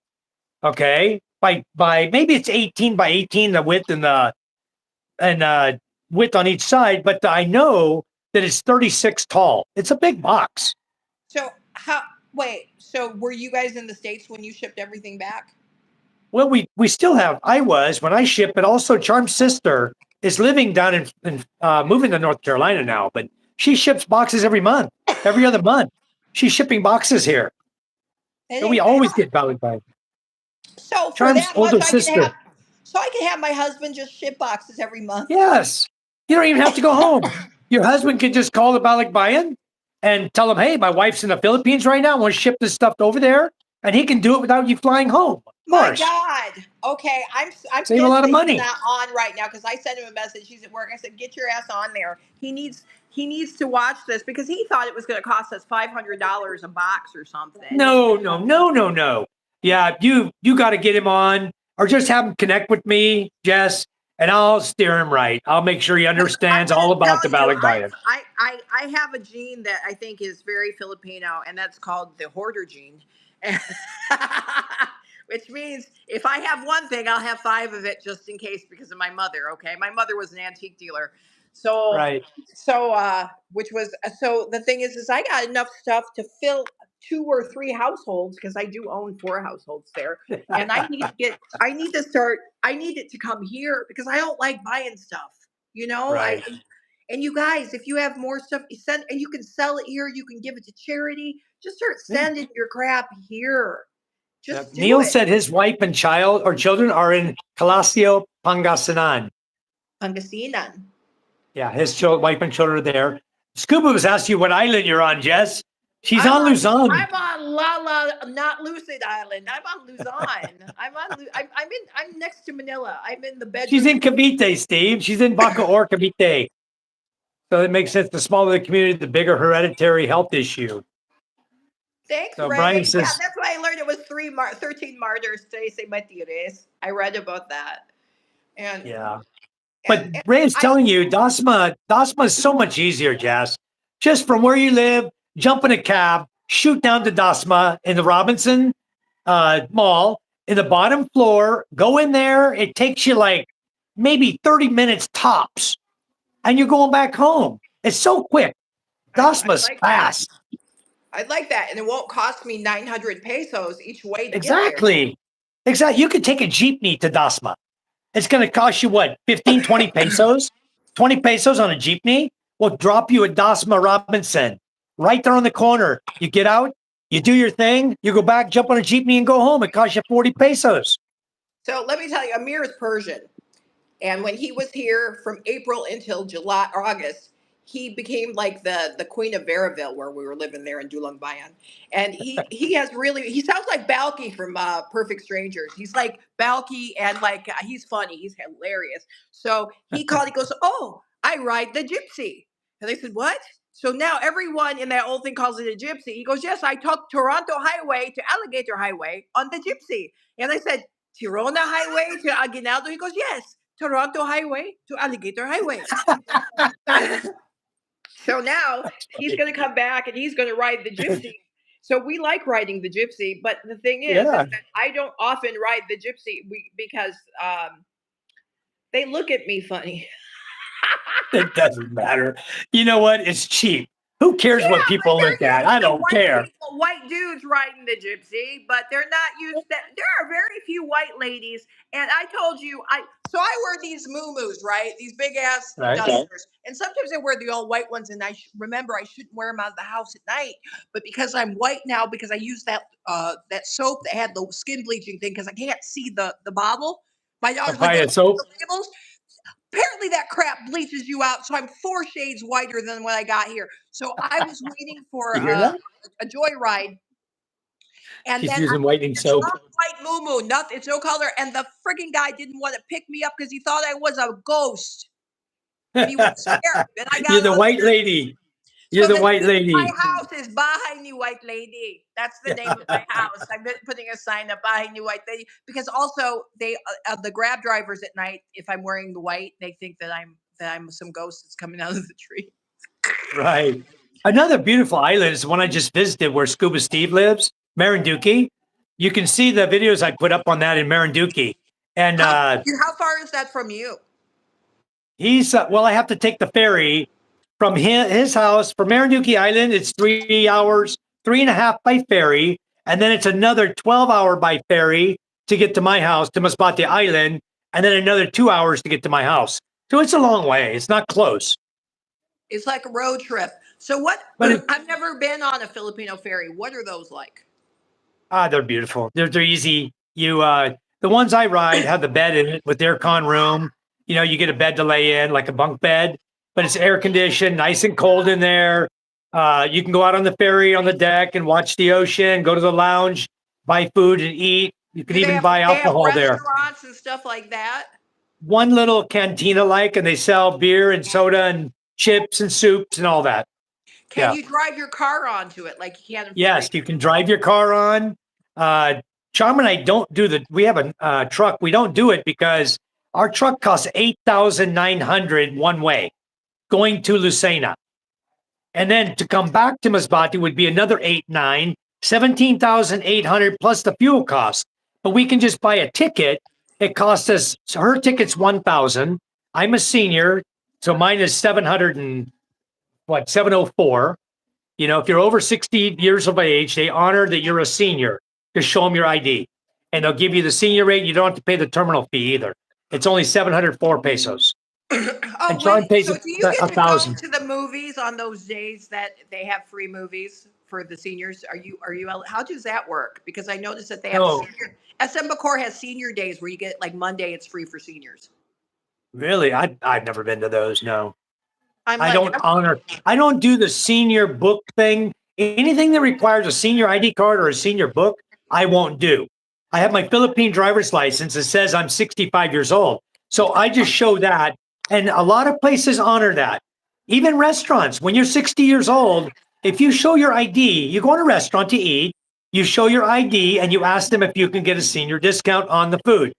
Okay, by maybe it's 18 by 18 the width and width on each side, but I know that it's 36 tall. It's a big box. so so were you guys in the States when you shipped everything back? Well, we still have. I was when I shipped, but also Charm's sister is living down in moving to North Carolina now, but she ships boxes every month, every other month. She's shipping boxes here. So we always get valid by. So for Charm's that older much, sister. I can have my husband just ship boxes every month. Yes, you don't even have to go home. Your husband can just call the balikbayan and tell him, "Hey, my wife's in the Philippines right now. I want to ship this stuff over there," and he can do it without you flying home. My God. Okay, I'm save a lot of money. He's not on right now because I sent him a message. He's at work. I said, "Get your ass on there." He needs to watch this because he thought it was going to cost us $500 a box or something. No. Yeah, you got to get him on, or just have him connect with me, Jess, and I'll steer him right. I'll make sure he understands all about the balikbayan. I have a gene that I think is very Filipino, and that's called the hoarder gene. Which means if I have one thing, I'll have 5 of it just in case because of my mother. Okay, my mother was an antique dealer, so Right. So the thing is I got enough stuff to fill 2 or 3 households because I do own 4 households there, and I need it to come here because I don't like buying stuff. You know, Right. and you guys, if you have more stuff, you send and you can sell it here. You can give it to charity. Just start sending your crap here. Just do Neil it. said his wife and children are in Calacio, Pangasinan. Pangasinan. Yeah, his wife and children are there. Scuba was asking you what island you're on, Jess. She's on Luzon. I'm on not Lucid Island. I'm on Luzon. I'm next to Manila. I'm in the bedroom. She's in Cavite, Steve. She's in Bacoor, Cavite. So it makes sense. The smaller the community, the bigger hereditary health issue. Thanks, so Ray. Brian says, yeah, that's why I learned it was 13 martyrs. Say Matires. I read about that. And yeah. But Ray is telling you, Dasma is so much easier, Jess. Just from where you live, jump in a cab, shoot down to Dasma in the Robinson Mall in the bottom floor, go in there. It takes you like maybe 30 minutes tops, and you're going back home. It's so quick. Dasma's fast. I'd like that. And it won't cost me 900 pesos each way to Exactly. You could take a jeepney to Dasma. It's going to cost you what, 15, 20 pesos? 20 pesos on a jeepney will drop you at Dasma Robinson, right there on the corner. You get out, you do your thing, you go back, jump on a jeepney and go home. It costs you 40 pesos. So let me tell you, Amir is Persian. And when he was here from April until July or August, he became like the queen of Varaville, where we were living there in Dulang Bayan. And he sounds like Balky from Perfect Strangers. He's like Balky, and like he's funny, he's hilarious. So he called, he goes, "Oh, I ride the gypsy." And they said, "What?" So now everyone in that old thing calls it a gypsy. He goes, "Yes, I took Toronto Highway to Alligator Highway on the gypsy." And I said, "Tirona Highway to Aguinaldo?" He goes, "Yes, Toronto Highway to Alligator Highway." So now he's going to come back and he's going to ride the gypsy. So we like riding the gypsy, but the thing is that I don't often ride the gypsy because they look at me funny. It doesn't matter. You know what? It's cheap. Who cares Yeah, what but people they're look at? used I to don't care. white dudes riding the gypsy, but they're not used to. There are very few white ladies, and I told you, so I wear these muumuus, right? These big ass Right. dusters, and sometimes I wear the all white ones, and remember I shouldn't wear them out of the house at night, but because I'm white now, because I use that soap that had the skin bleaching thing, because I can't see the bottle. My daughter's like, Papaya "Don't look soap. at the labels." Apparently that crap bleaches you out, so I'm 4 shades whiter than when I got here. So I was waiting for You hear that? a joyride, and She's then I using put whitening this soap. white moo nothing, it's no color, and the freaking guy didn't want to pick me up because he thought I was a ghost, and he was scared, and I You're got the all white scared. lady. You're So the the white name of my lady. house is Bahay ni White Lady. That's the name of my house. I've been putting a sign up, Bahay ni White Lady, because also the grab drivers at night, if I'm wearing the white, they think that I'm some ghost that's coming out of the tree. Right. Another beautiful island is one I just visited where Scuba Steve lives, Marinduque. You can see the videos I put up on that in Marinduque. And How far is that from you? he's, well, I have to take the ferry from his house from Marinduque Island. It's 3 hours, 3.5 by ferry. And then it's another 12-hour by ferry to get to my house, to Masbate Island. And then another 2 hours to get to my house. So it's a long way. It's not close. It's like a road trip. So what? But it, I've never been on a Filipino ferry. What are those like? they're beautiful. They're easy. You the ones I ride have the bed in it with aircon room. You know, you get a bed to lay in, like a bunk bed, but it's air conditioned, nice and cold in there. You can go out on the ferry on the deck and watch the ocean, go to the lounge, buy food and eat. You can even buy They have alcohol there. restaurants and stuff like that? One little cantina like, and they sell beer and soda and chips and soups and all that. Can you drive your car onto it like you can in Yes, Florida? you can drive your car on. Charm and I don't do we have a truck. We don't do it because our truck costs 8,900 one way going to Lucena. And then to come back to Masbate would be another 8,900, 17,800 plus the fuel cost. But we can just buy a ticket. It costs us, so her ticket's 1,000. I'm a senior, so mine is 700 and what, 704. You know, if you're over 60 years of age, they honor that you're a senior. Just show them your ID. And they'll give you the senior rate. You don't have to pay the terminal fee either. It's only 704 pesos. And Sean pays So do you get a to go thousand. to the movies on those days that they have free movies for the seniors? How does that work? Because I noticed that they have No, SM Bacor has senior days where you get like Monday, it's free for seniors. really, I've never been to those. No. I'm I like, don't honor, I don't do the senior book thing. Anything that requires a senior ID card or a senior book, I won't do. I have my Philippine driver's license that says I'm 65 years old. So I just show that. And a lot of places honor that. Even restaurants, when you're 60 years old, if you show your ID, you go in a restaurant to eat, you show your ID and you ask them if you can get a senior discount on the food.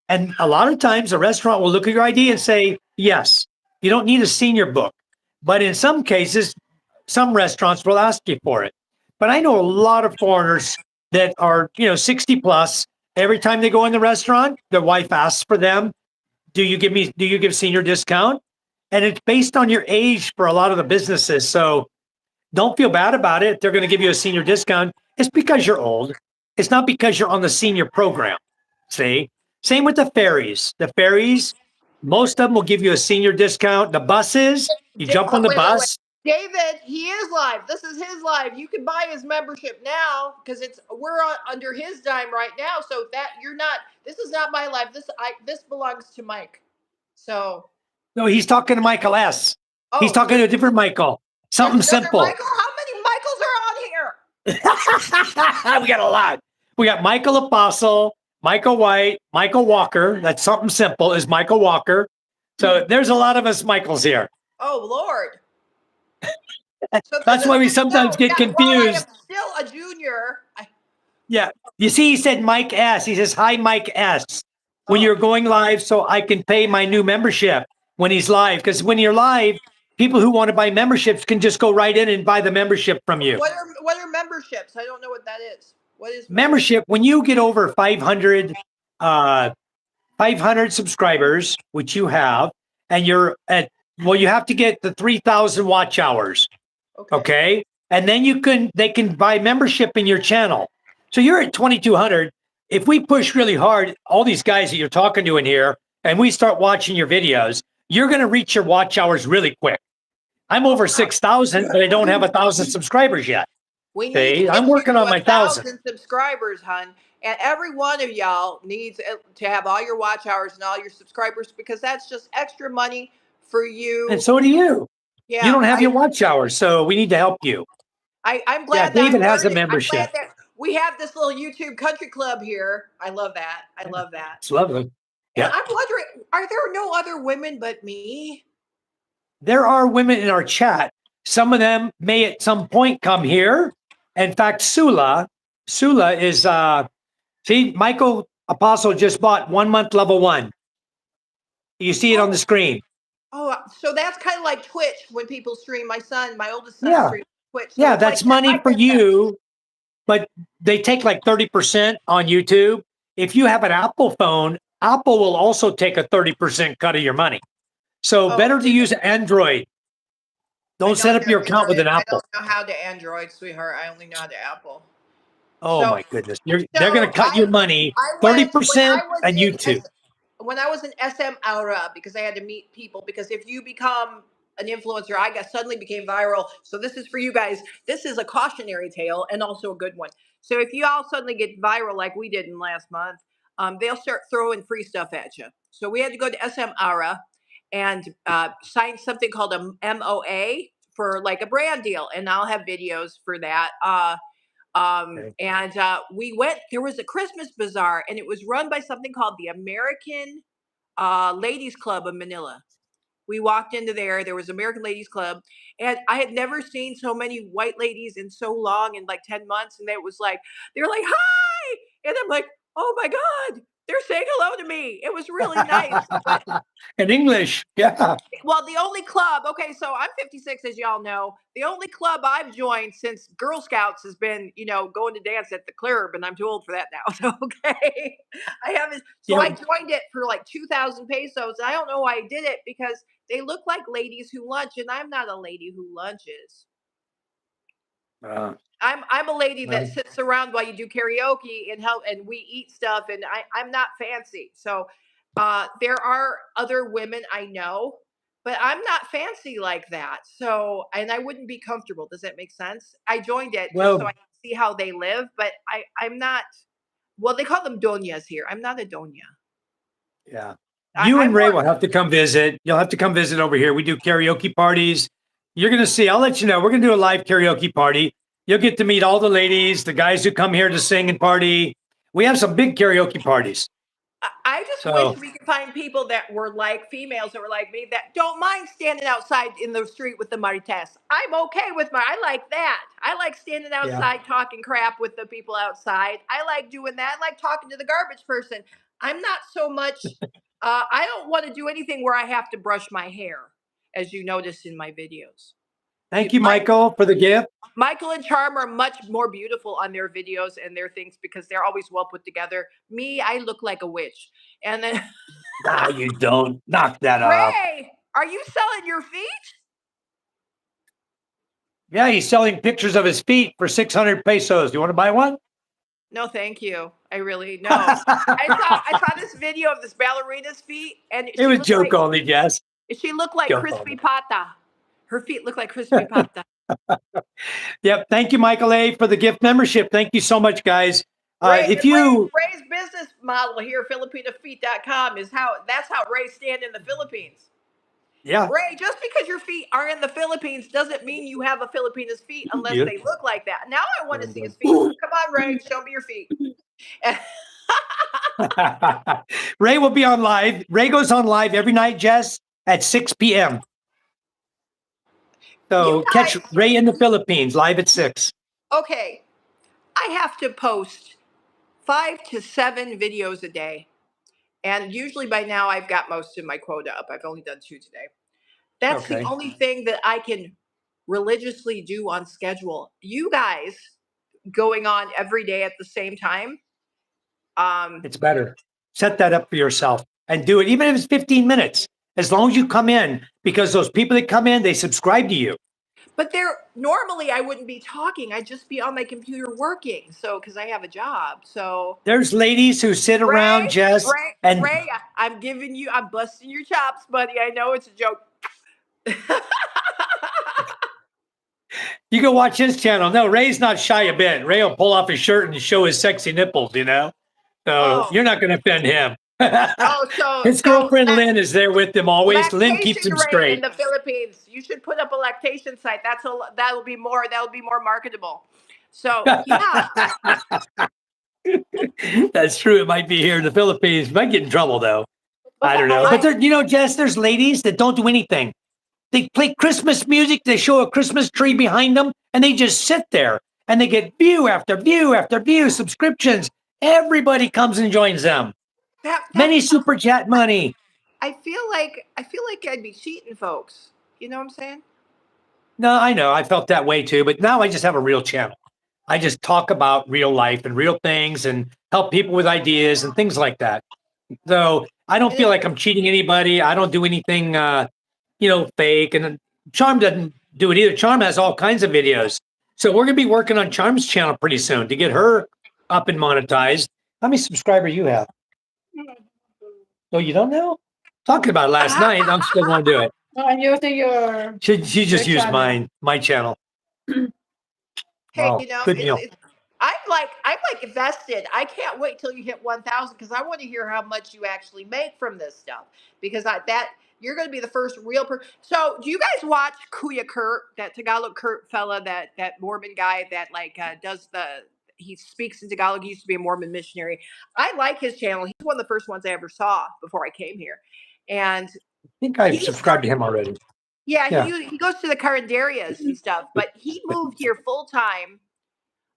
And a lot of times a restaurant will look at your ID and say, yes, you don't need a senior book. But in some cases, some restaurants will ask you for it. But I know a lot of foreigners that are, 60 plus. Every time they go in the restaurant, their wife asks for them, do you give senior discount? And it's based on your age for a lot of the businesses. So don't feel bad about it. They're going to give you a senior discount. It's because you're old. It's not because you're on the senior program. See? Same with the ferries. The ferries, most of them will give you a senior discount. The buses, you jump on the wait. bus. David, he is live. This is his live. You can buy his membership now because we're under his dime right now. So that you're not. This is not my live. This belongs to Mike. So No, he's talking to Michael S. He's talking to a different Michael. Something simple. Michael? How many Michaels are on here? We got a lot. We got Michael Apostle, Michael White, Michael Walker. That's something simple is Michael Walker. So there's a lot of us Michaels here. Oh, Lord. So That's why we sometimes get confused. While I am still a junior. Yeah. You see, he said Mike S. He says, hi, Mike S. When you're going live, so I can pay my new membership when he's live. Because when you're live, people who want to buy memberships can just go right in and buy the membership from you. What are memberships? I don't know what that is. What is membership? When you get over 500 subscribers, which you have, and you're at, well, you have to get the 3,000 watch hours. Okay. And then they can buy membership in your channel. So you're at 2,200. If we push really hard, all these guys that you're talking to in here, and we start watching your videos, you're going to reach your watch hours really quick. I'm over 6,000, but I don't have 1,000 subscribers yet. We need I'm working on my 1,000 subscribers, hon. And every one of y'all needs to have all your watch hours and all your subscribers because that's just extra money for you. And so do you. Yeah, you don't have your watch hours, so we need to help you. I'm glad that David has a membership. I'm glad that we have this little YouTube country club here. I love that. I love that. It's lovely. Yeah. And I'm wondering, are there no other women but me? There are women in our chat. Some of them may at some point come here. In fact, Sula is, see, Michael Apostle just bought 1 month level 1. You see it on the screen. Oh, so that's kind of like Twitch when people stream. My oldest son streams Twitch. So yeah, that's like money for you, but they take like 30% on YouTube. If you have an Apple phone, Apple will also take a 30% cut of your money. So better to use Android. Don't set up your account with an Apple. I don't know how to Android, sweetheart. I only know how to Apple. Oh my goodness. They're going to cut your money 30% on YouTube. When I was in SM Aura, because I had to meet people, because if you become an influencer, I suddenly became viral. So this is for you guys. This is a cautionary tale and also a good one. So if you all suddenly get viral like we did in last month, they'll start throwing free stuff at you. So we had to go to SM Aura and sign something called a MOA for like a brand deal. And I'll have videos for that. And we went, there was a Christmas bazaar and it was run by something called the American Ladies Club of Manila. We walked into there was American Ladies Club and I had never seen so many white ladies in so long, in like 10 months. And they were like, hi. And I'm like, oh my God, they're saying hello to me. It was really nice. In English. Yeah. Well, the only club, okay, so I'm 56, as y'all know. The only club I've joined since Girl Scouts has been, going to dance at the club, and I'm too old for that now. So, okay. I haven't. So I joined it for like 2,000 pesos. And I don't know why I did it because they look like ladies who lunch, and I'm not a lady who lunches. I'm a lady that sits around while you do karaoke and we eat stuff, and I'm not fancy. So there are other women I know, but I'm not fancy like that. So, and I wouldn't be comfortable. Does that make sense? I joined it just so I can see how they live, but I'm not. Well, they call them doñas here. I'm not a doña. Yeah. You and Ray will have to come visit. You'll have to come visit over here. We do karaoke parties. You're going to see, I'll let you know. We're going to do a live karaoke party. You'll get to meet all the ladies, the guys who come here to sing and party. We have some big karaoke parties. I just wish we could find people that were like females that were like me that don't mind standing outside in the street with the marites. I'm okay with I like that. I like standing outside talking crap with the people outside. I like doing that. I like talking to the garbage person. I'm not so much, I don't want to do anything where I have to brush my hair, as you noticed in my videos. Thank you, Michael, for the gift. Michael and Charm are much more beautiful on their videos and their things because they're always well put together. Me, I look like a witch. And then no, you don't. Knock that off. Ray, are you selling your feet? Yeah, he's selling pictures of his feet for 600 pesos. Do you want to buy one? No, thank you. I really no. I saw this video of this ballerina's feet, and it was joke only, Jess. She looked like crispy pata. Her feet look like crispy pata. Yep. Thank you, Michael A, for the gift membership. Thank you so much, guys. Ray's business model here, FilipinaFeet.com, that's how Ray's stand in the Philippines. Yeah. Ray, just because your feet are in the Philippines doesn't mean you have a Filipina's feet unless You- they look like that. Now I want to see his feet. Come on, Ray, show me your feet. Ray will be on live. Ray goes on live every night, Jess, at 6 p.m. You So catch guys, Ray in the Philippines live at 6. okay, I have to post 5 to 7 videos a day. And usually by now I've got most of my quota up. I've only done 2 today. That's the Okay. only thing that I can religiously do on schedule. You guys going on every day at the same time. It's better. Set that up for yourself and do it, even if it's 15 minutes, as long as you come in, because those people that come in, they subscribe to you. But there normally I wouldn't be talking. I'd just be on my computer working. So because I have a job. So There's ladies who sit around, Jess, and Ray, I'm giving you, I'm busting your chops, buddy. I know it's a joke. you can watch his channel. No, Ray's not shy a bit. Ray will pull off his shirt and show his sexy nipples, you know? So Oh, you're not going to offend him. so His girlfriend Lynn is there with him always. Lynn keeps lactation him Ray in straight. the Philippines. You should put up a lactation site. That'll be more marketable. So yeah, That's true. It might be here in the Philippines. Might get in trouble though. but I don't know. But I there, Jess, there's ladies that don't do anything. They play Christmas music. They show a Christmas tree behind them, and they just sit there and they get view after view after view, subscriptions. Everybody comes and joins them. Many that's super chat money. I feel like I'd be cheating folks. You know what I'm saying? No, I know. I felt that way too. But now I just have a real channel. I just talk about real life and real things and help people with ideas and things like that. So I don't And feel it, like I'm cheating anybody. I don't do anything, fake. And Charm doesn't do it either. Charm has all kinds of videos. So we're going to be working on Charm's channel pretty soon to get her up and monetized. How many subscribers you have? Oh, you don't know? Talking about it last night. I'm still going to do it. No, I'm using your She just your used channel. my channel. hey, Oh, good meal. I'm like invested. I can't wait till you hit 1,000 because I want to hear how much you actually make from this stuff. Because you're going to be the first real person. So, do you guys watch Kuya Kurt, that Tagalog Kurt fella, that Mormon guy that does he speaks in Tagalog. He used to be a Mormon missionary. I like his channel. He's one of the first ones I ever saw before I came here, and I think I've he's subscribed to him already. yeah, Yeah. he goes to the Carinderias and stuff. But he moved here full time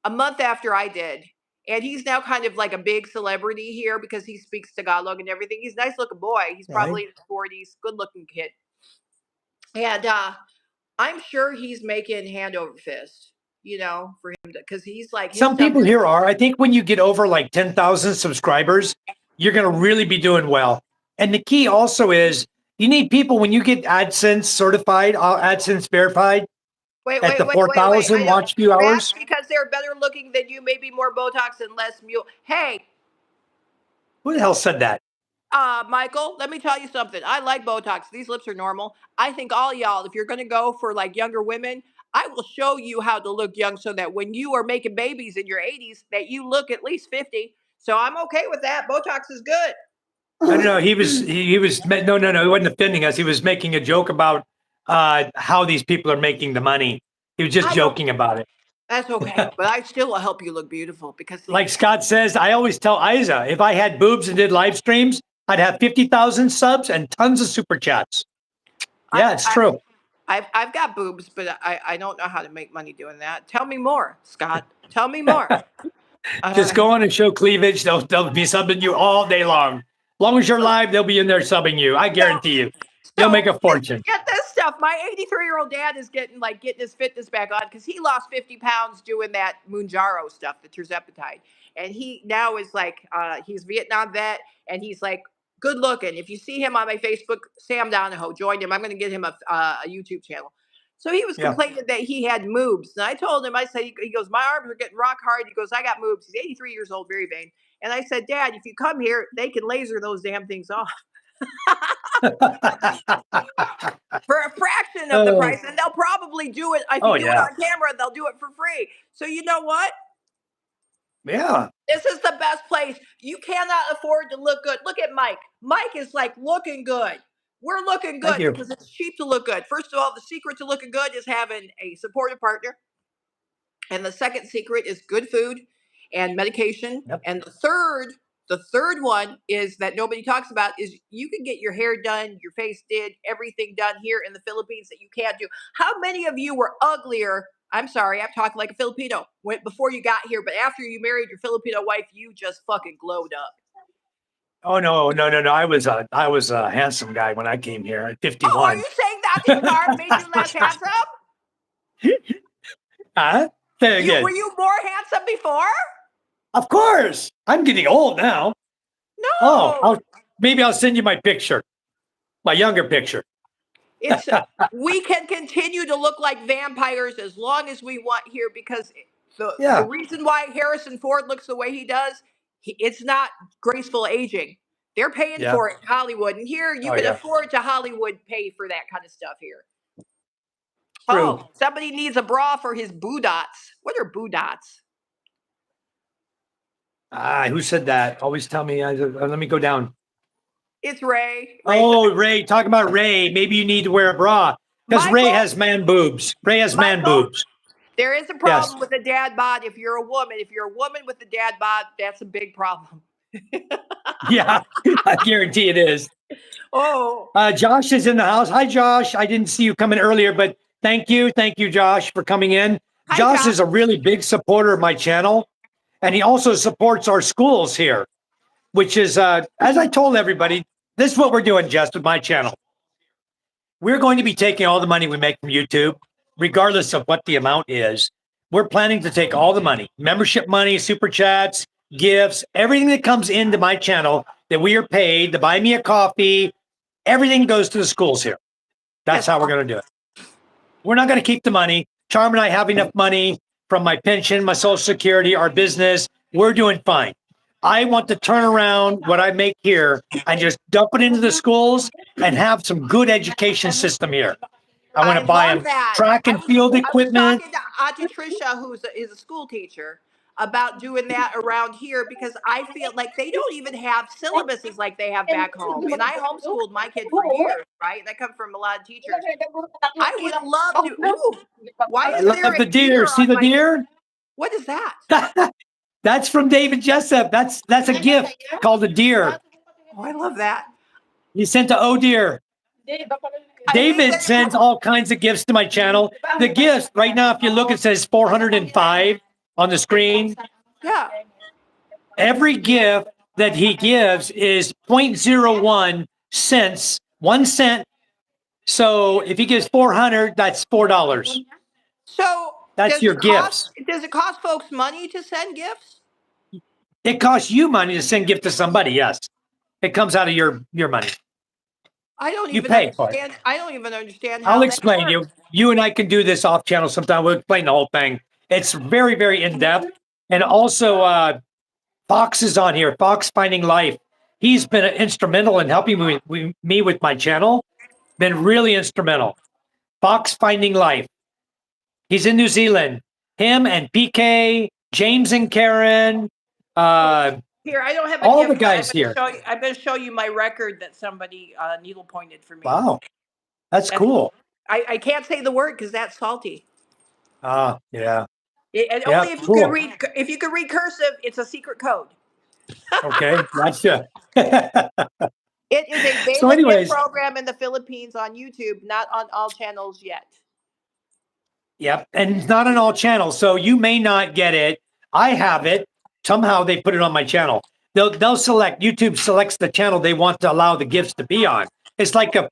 a month after I did. And he's now kind of like a big celebrity here because he speaks Tagalog and everything. He's a nice looking boy. He's Right. probably in his 40s, good looking kid. And I'm sure he's making hand over fist, for him to, because he's like, his Some stuff people is, here are. I think when you get over like 10,000 subscribers, you're going to really be doing well. And the key also is you need people when you get AdSense certified, AdSense verified at the wait. 4,000 I know watch view that's hours. because they're better looking than you, maybe more Botox and less mule. Hey, Who the hell said that? Michael, let me tell you something. I like Botox. These lips are normal. I think all y'all, if you're going to go for like younger women, I will show you how to look young so that when you are making babies in your 80s, that you look at least 50. So I'm okay with that. Botox is good. No. He was no. He wasn't offending us. He was making a joke about how these people are making the money. He was just I don't. joking about it. That's okay. But I still will help you look beautiful because Like Scott says, I always tell Isa, if I had boobs and did live streams, I'd have 50,000 subs and tons of super chats. Yeah, it's true. I've got boobs, but I don't know how to make money doing that. Tell me more, Scott. Tell me more. Just go on and show cleavage. They'll be subbing you all day long. Long as you're live, they'll be in there subbing you. I guarantee you. You'll make a fortune. Get this stuff. My 83-year-old dad is getting his fitness back on because he lost 50 pounds doing that Mounjaro stuff, the terzepatide, and he now is like he's Vietnam vet, and he's like good looking. If you see him on my Facebook, Sam Donahoe, join him. I'm going to get him a YouTube channel. So he was Yeah. complaining that he had moobs, and I told him, I said, he goes, my arms are getting rock hard. He goes, I got moobs. He's 83 years old, very vain. And I said, Dad, if you come here, they can laser those damn things off for a fraction of the price, and they'll probably do it. If you do it on camera, they'll do it for free. So you know what? Yeah. This is the best place. You cannot afford to look good. Look at Mike. Mike is like looking good. we're looking Thank good you. because it's cheap to look good. First of all, the secret to looking good is having a supportive partner. And the second secret is good food and medication. Yep. And the third one is that nobody talks about is you can get your hair done, your face did, everything done here in the Philippines that you can't do. How many of you were uglier? I'm sorry, I'm talking like a Filipino before you got here, but after you married your Filipino wife, you just fucking glowed up. Oh no. I was a handsome guy when I came here at Oh, are 51. you saying that the scar made you less handsome? Huh? Say Were again. you more handsome before? Of course. I'm getting old now. No. Maybe I'll send you my picture, my younger picture. It's we can continue to look like vampires as long as we want here because the Yeah. reason why Harrison Ford looks the way he does, it's not graceful aging. They're paying Yeah. for it in Hollywood, and here you Oh can yeah. afford to Hollywood pay for that kind of stuff here. True. Oh, somebody needs a bra for his boo dots. What are boo dots? Who said that? Always tell me. Let me go down. It's Ray. Oh, Ray, talk about Ray. Maybe you need to wear a bra because Ray Michael. has man boobs. Ray has man Michael. boobs. There is a Yes. problem with a dad bod if you're a woman. If you're a woman with a dad bod, that's a big problem. Yeah, I guarantee it is. Oh. Josh is in the house. Hi, Josh. I didn't see you coming earlier, but thank you. Thank you, Josh, for coming in. Hi, Josh Josh. is a really big supporter of my channel, and he also supports our schools here, which is, as I told everybody, this is what we're doing, Jess, with my channel. We're going to be taking all the money we make from YouTube, regardless of what the amount is. We're planning to take all the money, membership money, super chats, gifts, everything that comes into my channel that we are paid to buy me a coffee, everything goes to the schools here. That's how we're going to do it. We're not going to keep the money. Charm and I have enough money from my pension, my Social Security, our business. We're doing fine. I want to turn around what I make here and just dump it into the schools and have some good education system here. I want to buy them track and field equipment. I was talking to Auntie Trisha, is a school teacher, about doing that around here because I feel like they don't even have syllabuses like they have back home. And I homeschooled my kid for years, right? And I come from a lot of teachers. I would love to. Ooh, why I is there love a the deer. See on the my- deer? What is that? That's from David Jessup. That's a gift called a deer. Oh, I love that. He sent to Oh Dear. David sends all kinds of gifts to my channel. The gifts right now, if you look, it says 405 on the screen. Yeah. Every gift that he gives is 0.01 cents, 1 cent. So if he gives 400, that's $4. So That's your gifts. Does it cost folks money to send gifts? It costs you money to send gift to somebody. Yes, it comes out of your money. I don't You even pay for it. understand. I don't even understand how I'll that explain you. works. You and I can do this off channel sometime. We'll explain the whole thing. It's very, very in depth. And also, Fox is on here. Fox Finding Life. He's been instrumental in helping me with my channel. Been really instrumental. Fox Finding Life. He's in New Zealand. Him and PK, James and Karen. Here, I don't have a all gift. the guys here. I'm going to show you my record that somebody needle pointed for me. Wow, that's cool. I can't say the word because that's salty. Yeah. And Yeah, only if you cool. can read. If you can read cursive, it's a secret code. Okay, gotcha. It is a beta So anyways, gift program in the Philippines on YouTube, not on all channels yet. Yep, and it's not on all channels, so you may not get it. I have it. Somehow they put it on my channel. They'll select, YouTube selects the channel they want to allow the gifts to be on. It's like a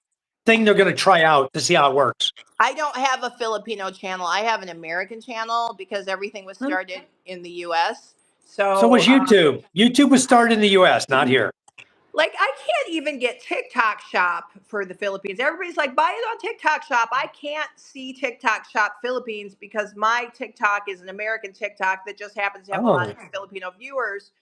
thing they're going to try out to see how it works. I don't have a Filipino channel. I have an American channel because everything was started in the U.S. So was YouTube. YouTube was started in the U.S., not here. Like, I can't even get TikTok Shop for the Philippines. Everybody's like, buy it on TikTok Shop. I can't see TikTok Shop Philippines because my TikTok is an American TikTok that just happens to have a lot of Filipino viewers.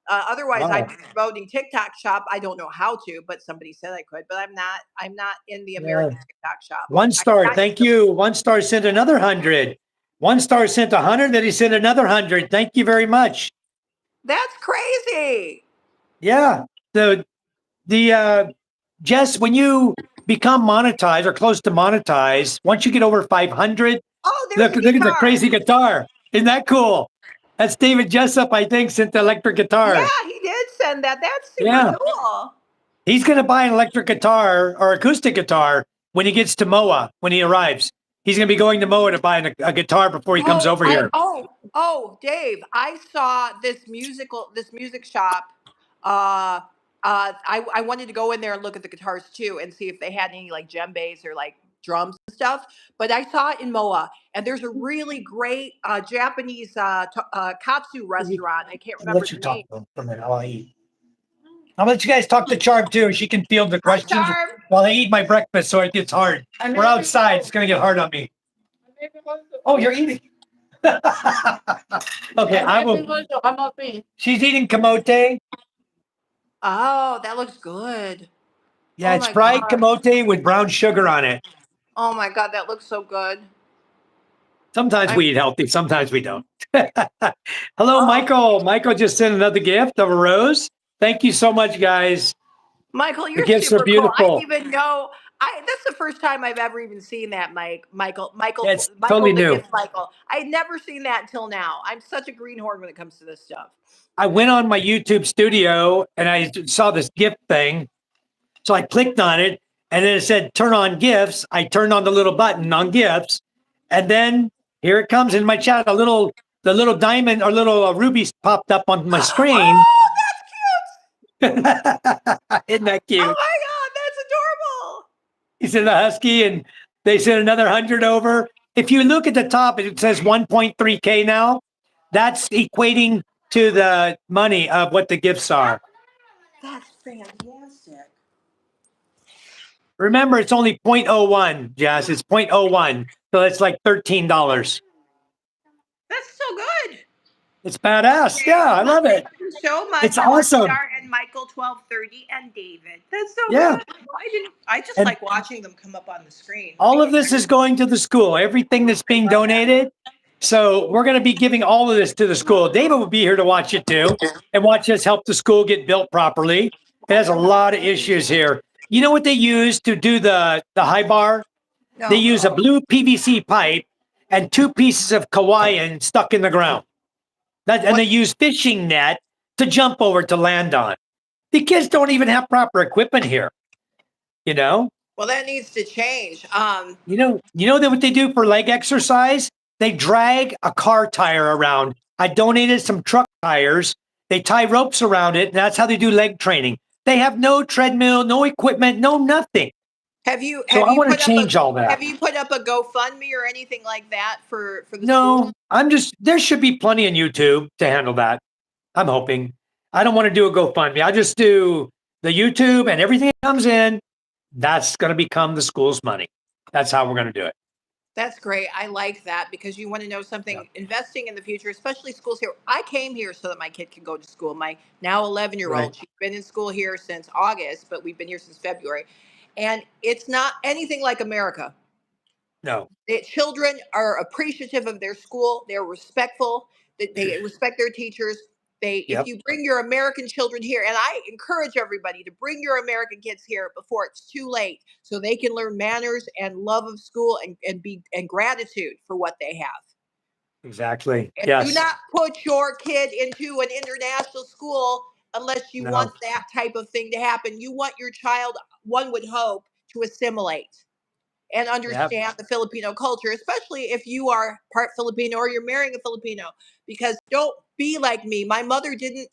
Otherwise, I'd be promoting TikTok Shop. I don't know how to, but somebody said I could. But I'm not in the American TikTok Shop. 1 star, thank you. 1 star sent another 100. 1 star sent 100, then he sent another 100. Thank you very much. That's crazy. Yeah. The Jess, when you become monetized or close to monetized. Once you get over 500, Oh, there's a look at the guitar. crazy guitar. Isn't that cool? That's David Jessup, I think, sent the electric guitar. Yeah, he did send that. That's super cool. He's going to buy an electric guitar or acoustic guitar when he gets to MOA, when he arrives. He's going to be going to MOA to buy a guitar before he comes over here. Dave, I saw this music shop. I wanted to go in there and look at the guitars too and see if they had any like djembes or like drums and stuff. But I saw it in MOA, and there's a really great Japanese katsu restaurant. I can't remember the name. For a minute. I'll eat. I'll let you guys talk to Charm too. She can field the questions Charm. while I eat my breakfast, so it gets hard. We're outside. It's going to get hard on me. Oh, you're eating. Okay, I will. She's eating kamote. Oh, that looks good. Yeah, it's fried kamote with brown sugar on it. Oh my God, that looks so good. Sometimes we eat healthy, sometimes we don't. Hello, Michael. Michael just sent another gift of a rose. Thank you so much, guys. Michael, you're the gifts super are beautiful. Cool. I didn't even know. That's the first time I've ever even seen that, Michael. Yeah, it's totally new. Michael. I'd never seen that until now. I'm such a greenhorn when it comes to this stuff. I went on my YouTube studio and I saw this gift thing. So I clicked on it and then it said, turn on gifts. I turned on the little button on gifts. And then here it comes in my chat. The little diamond or little ruby popped up on my screen. Oh, that's cute. Isn't that cute? Oh my God, that's adorable. He said a husky and they sent another 100 over. If you look at the top, it says 1.3K now. That's equating to the money of what the gifts are. That's fantastic. Remember, it's only 0.01, Jess. It's 0.01. So it's like $13. That's so good. It's badass. Yeah, I love it. So much. It's awesome. And Michael 1230 and David. That's so good. I just like watching them come up on the screen. All of this is going to the school. Everything that's being donated. So we're going to be giving all of this to the school. David will be here to watch it too and watch us help the school get built properly. It has a lot of issues here. You know what they use to do the high bar? No. They use a blue PVC pipe and 2 pieces of Hawaiian stuck in the ground. And they use fishing net to jump over to land on. The kids don't even have proper equipment here. You know? Well, that needs to change. You know that what they do for leg exercise? They drag a car tire around. I donated some truck tires. They tie ropes around it, and that's how they do leg training. They have no treadmill, no equipment, no nothing. I want to change all that. Have you put up a GoFundMe or anything like that for the school? There should be plenty on YouTube to handle that. I'm hoping. I don't want to do a GoFundMe. I just do the YouTube and everything that comes in. That's going to become the school's money. That's how we're going to do it. That's great. I like that because you want to know something, investing in the future, especially schools here. I came here so that my kid can go to school. My now 11-year-old, she's been in school here since August, but we've been here since February. And it's not anything like America. No. Children are appreciative of their school. They're respectful. They respect their teachers. If you bring your American children here, and I encourage everybody to bring your American kids here before it's too late, so they can learn manners and love of school and gratitude for what they have. Exactly. And do not put your kid into an international school unless you want that type of thing to happen. You want your child, one would hope, to assimilate and understand the Filipino culture, especially if you are part Filipino or you're marrying a Filipino, because don't be like me. My mother didn't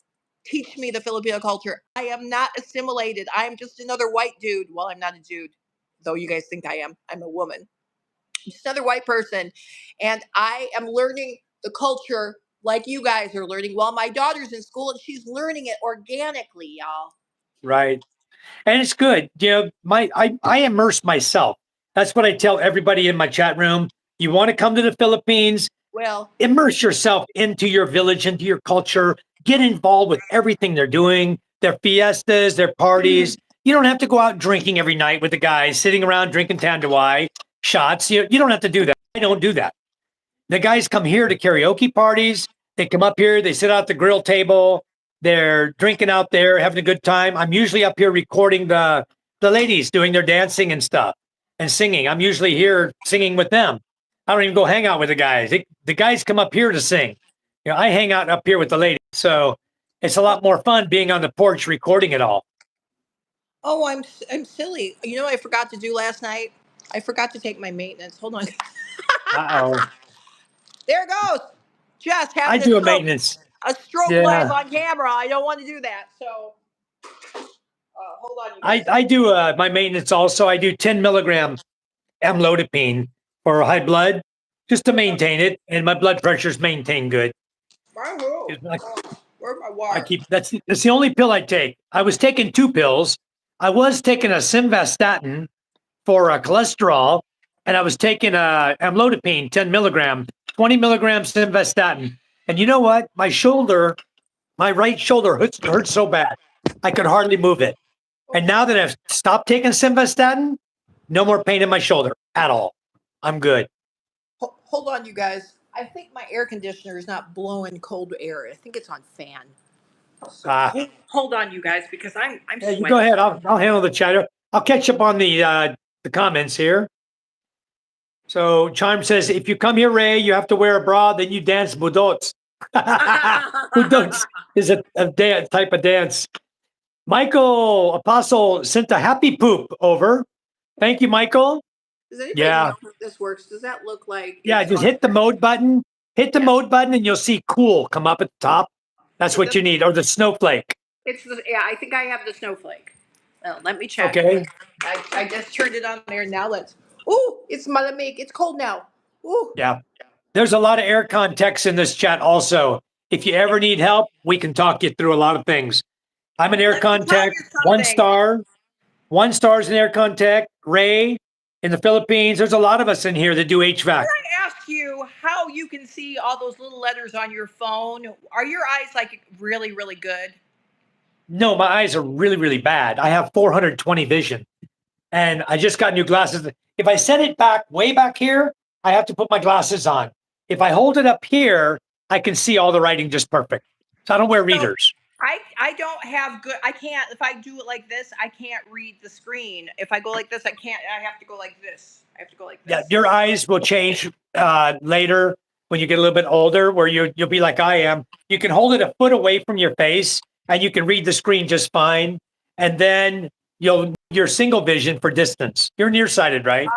teach me the Filipino culture. I am not assimilated. I am just another white dude. Well, I'm not a dude, though you guys think I am. I'm a woman. I'm just another white person. And I am learning the culture like you guys are learning while my daughter's in school and she's learning it organically, y'all. Right. And it's good. You know, I immerse myself. That's what I tell everybody in my chat room. You want to come to the Philippines? Well, immerse yourself into your village, into your culture. Get involved with everything they're doing, their fiestas, their parties. You don't have to go out drinking every night with the guys, sitting around drinking Tanduay shots. You don't have to do that. I don't do that. The guys come here to karaoke parties. They come up here. They sit out at the grill table. They're drinking out there, having a good time. I'm usually up here recording the the ladies doing their dancing and stuff and singing. I'm usually here singing with them. I don't even go hang out with the guys. The guys come up here to sing. I hang out up here with the ladies. So it's a lot more fun being on the porch recording it all. Oh, I'm silly. You know what I forgot to do last night? I forgot to take my maintenance. Hold on. Uh-oh. There it goes. Just I having do a maintenance. a stroke live Yeah. on camera. I don't want to do that. So hold on, you guys. I do my maintenance also. I do 10 milligram amlodipine for high blood just to maintain it. And my blood pressure's maintained good. Where's my water? That's the only pill I take. I was taking 2 pills. I was taking a simvastatin for cholesterol, and I was taking amlodipine, 10 milligram, 20 milligrams simvastatin. And you know what? My right shoulder hurts so bad. I could hardly move it. And now that I've stopped taking simvastatin, no more pain in my shoulder at all. I'm good. Hold on, you guys. I think my air conditioner is not blowing cold air. I think it's on fan. So hold on, you guys, because I'm Yeah, sweating. you go ahead. I'll handle the chatter. I'll catch up on the comments here. So Charm says, if you come here, Ray, you have to wear a bra, then you dance budots. Budots is a type of dance. Michael Apostle sent a happy poop over. Thank you, Michael. Does anybody know if this works? Does that look like? Yeah, just hit the mode button. Hit the mode button, and you'll see cool come up at the top. That's what you need, or the snowflake. I think I have the snowflake. Well, let me check. Okay. I just turned it on there. Now let's. Ooh, it's malamig. It's cold now. Ooh. Yeah. There's a lot of air contacts in this chat also. If you ever need help, we can talk you through a lot of things. I'm an air contact, 1 star. 1 star is an air contact. Ray in the Philippines. There's a lot of us in here that do HVAC. Can I ask you how you can see all those little letters on your phone? Are your eyes like really, really good? No, my eyes are really, really bad. I have 420 vision. And I just got new glasses. If I set it back, way back here, I have to put my glasses on. If I hold it up here, I can see all the writing just perfect. So I don't wear readers. I don't have good, I can't, if I do it like this, I can't read the screen. If I go like this, I have to go like this. I have to go like this. Yeah, your eyes will change later when you get a little bit older, where you'll be like I am. You can hold it a foot away from your face and you can read the screen just fine. And then you're single vision for distance. You're nearsighted, right?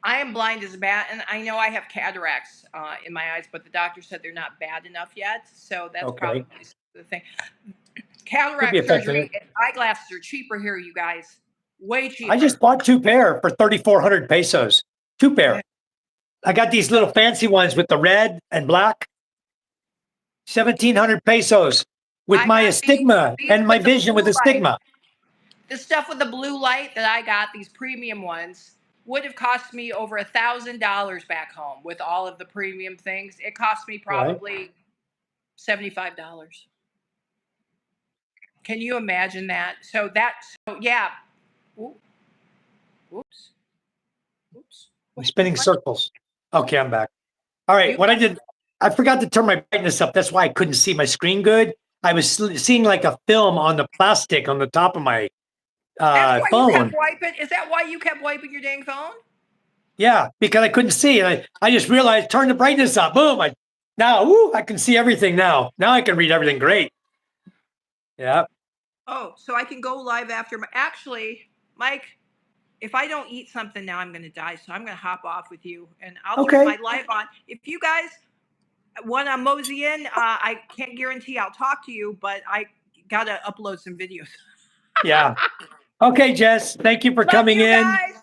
I am blind as a bat, and I know I have cataracts in my eyes, but the doctor said they're not bad enough yet. So that's probably the thing. Cataract surgery and eyeglasses are cheaper here, you guys. Way cheaper. I just bought 2 pair for 3,400 pesos. 2 pair. I got these little fancy ones with the red and black. 1,700 pesos with my astigma and my vision with astigma. The stuff with the blue light that I got, these premium ones, would have cost me over $1,000 back home with all of the premium things. It cost me probably $75. Can you imagine that? So yeah. Ooh. Oops. I'm spinning circles. Okay, I'm back. All right, what I did, I forgot to turn my brightness up. That's why I couldn't see my screen good. I was seeing like a film on the plastic on the top of my phone. Is that why you kept wiping your dang phone? Yeah, because I couldn't see. And I just realized, turn the brightness up. Boom. I can see everything now. Now I can read everything great. Yeah. Oh, so I can go live after actually, Mike, if I don't eat something now, I'm going to die. So I'm going to hop off with you and I'll turn my live on. If you guys want to mosey in, I can't guarantee I'll talk to you, but I got to upload some videos. Yeah. Okay, Jess. Thank you for coming in. Guys.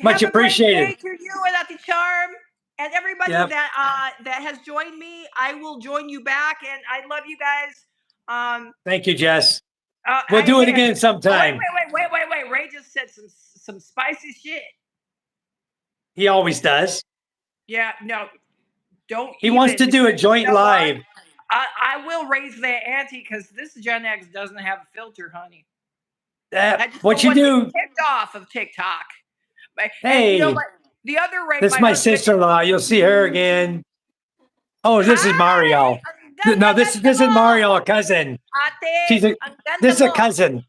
Much appreciated. To you and Auntie Charm and everybody that has joined me. I will join you back, and I love you guys. Thank you, Jess. We'll do it again sometime. Wait. Ray just said some spicy shit. He always does. Yeah, no, don't. He wants to do a joint live. I will raise the ante because this Gen X doesn't have a filter, honey. What you do? Kicked off of TikTok. Hey, you know what? The other Ray. This is my sister-in-law. You'll see her again. Oh, this is Mario. No, this is Mario, a cousin. This is a cousin.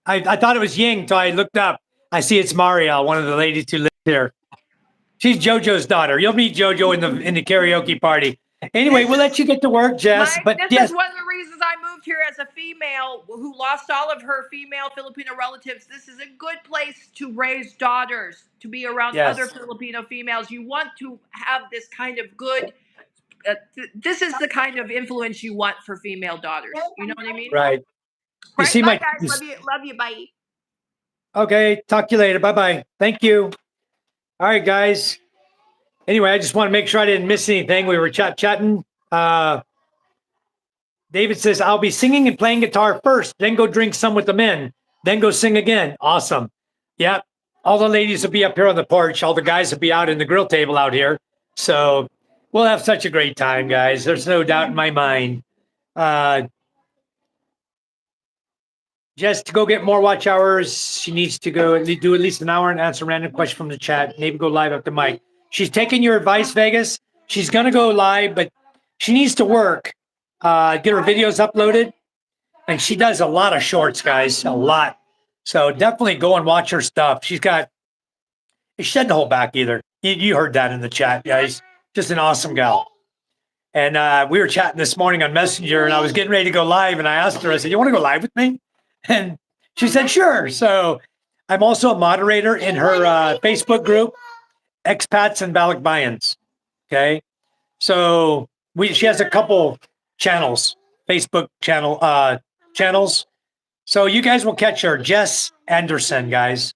I thought it was Ying until I looked up. I see it's Marielle, one of the ladies who lives here. She's JoJo's daughter. You'll meet JoJo in the karaoke party. Anyway, we'll let you get to work, Jess. Mike, But this yes, is one of the reasons I moved here as a female who lost all of her female Filipino relatives. This is a good place to raise daughters, to be around other Filipino females. You want to have this kind of good, this is the kind of influence you want for female daughters. You know what I mean? right. You Right? see Bye, my. guys. Love you. Bye. Okay, talk to you later. Bye bye. Thank you. All right, guys. Anyway, I just want to make sure I didn't miss anything. We were chatting. David says, I'll be singing and playing guitar first, then go drink some with the men, then go sing again. Awesome. Yep. All the ladies will be up here on the porch. All the guys will be out in the grill table out here. So we'll have such a great time, guys. There's no doubt in my mind. Just to go get more watch hours, she needs to go do at least an hour and answer random question from the chat. Maybe go live up to Mike. She's taking your advice, Vegas. She's going to go live, but she needs to work, get her videos uploaded. And she does a lot of shorts, guys, a lot. So definitely go and watch her stuff. She doesn't hold back either. You heard that in the chat, guys. Just an awesome gal. And we were chatting this morning on Messenger, and I was getting ready to go live. And I asked her, I said, you want to go live with me? And she said, sure. So I'm also a moderator in her Facebook group, Expats and Balikbayans. Okay. So she has a couple channels, Facebook channels. So you guys will catch her, Jess Anderson, guys.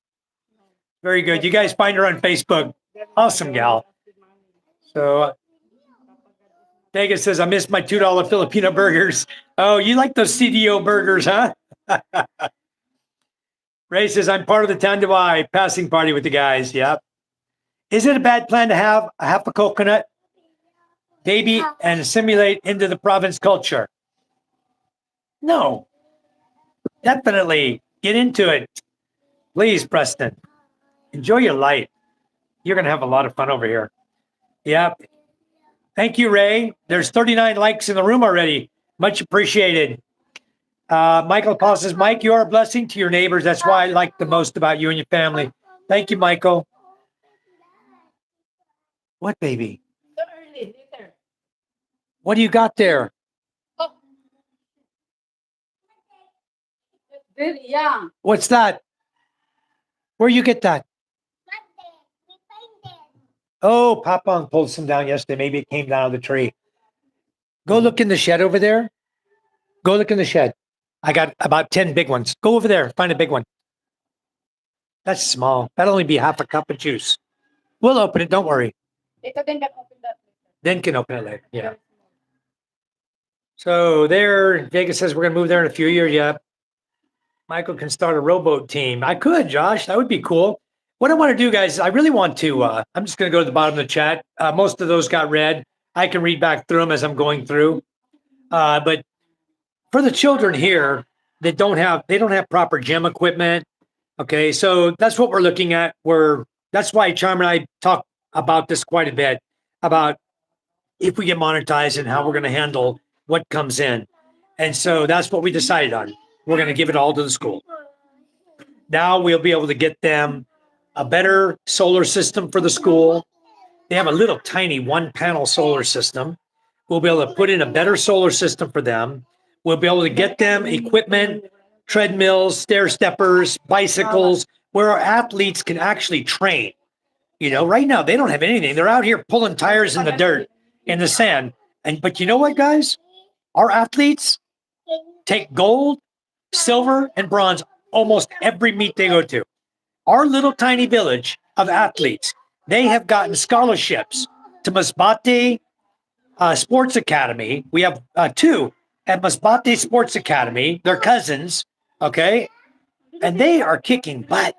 Very good. You guys find her on Facebook. Awesome gal. So Vegas says, I missed my $2 Filipino burgers. Oh, you like those CDO burgers, huh? Ray says, I'm part of the Tanduay passing party with the guys. Yep. Is it a bad plan to have a half a coconut baby and assimilate into the province culture? No. Definitely get into it. Please, Preston. Enjoy your life. You're going to have a lot of fun over here. Yep. Thank you, Ray. There's 39 likes in the room already. Much appreciated. Michael Paul says, Mike, you are a blessing to your neighbors. That's why I like the most about you and your family. Thank you, Michael. What, baby? What do you got there? Very young. What's that? Where you get that? Oh, Papa pulled some down yesterday. Maybe it came down of the tree. Go look in the shed over there. Go look in the shed. I got about 10 big ones. Go over there. Find a big one. That's small. That'll only be half a cup of juice. We'll open it. Don't worry. Then can open it later. Yeah. So there, Vegas says we're going to move there in a few years. Yeah. Michael can start a rowboat team. I could, Josh. That would be cool. What I want to do, guys, I really want to, I'm just going to go to the bottom of the chat. Most of those got read. I can read back through them as I'm going through. But for the children here that they don't have proper gym equipment. Okay. So that's what we're looking at. That's why Charm and I talk about this quite a bit, about if we get monetized and how we're going to handle what comes in. And so that's what we decided on. We're going to give it all to the school. Now we'll be able to get them a better solar system for the school. They have a little tiny 1-panel solar system. We'll be able to put in a better solar system for them. We'll be able to get them equipment, treadmills, stair steppers, bicycles, where our athletes can actually train. You know, right now they don't have anything. They're out here pulling tires in the dirt, in the sand. But you know what, guys? Our athletes take gold, silver, and bronze almost every meet they go to. Our little tiny village of athletes, they have gotten scholarships to Masbate Sports Academy. We have 2 at Masbate Sports Academy. They're cousins, okay? And they are kicking butt.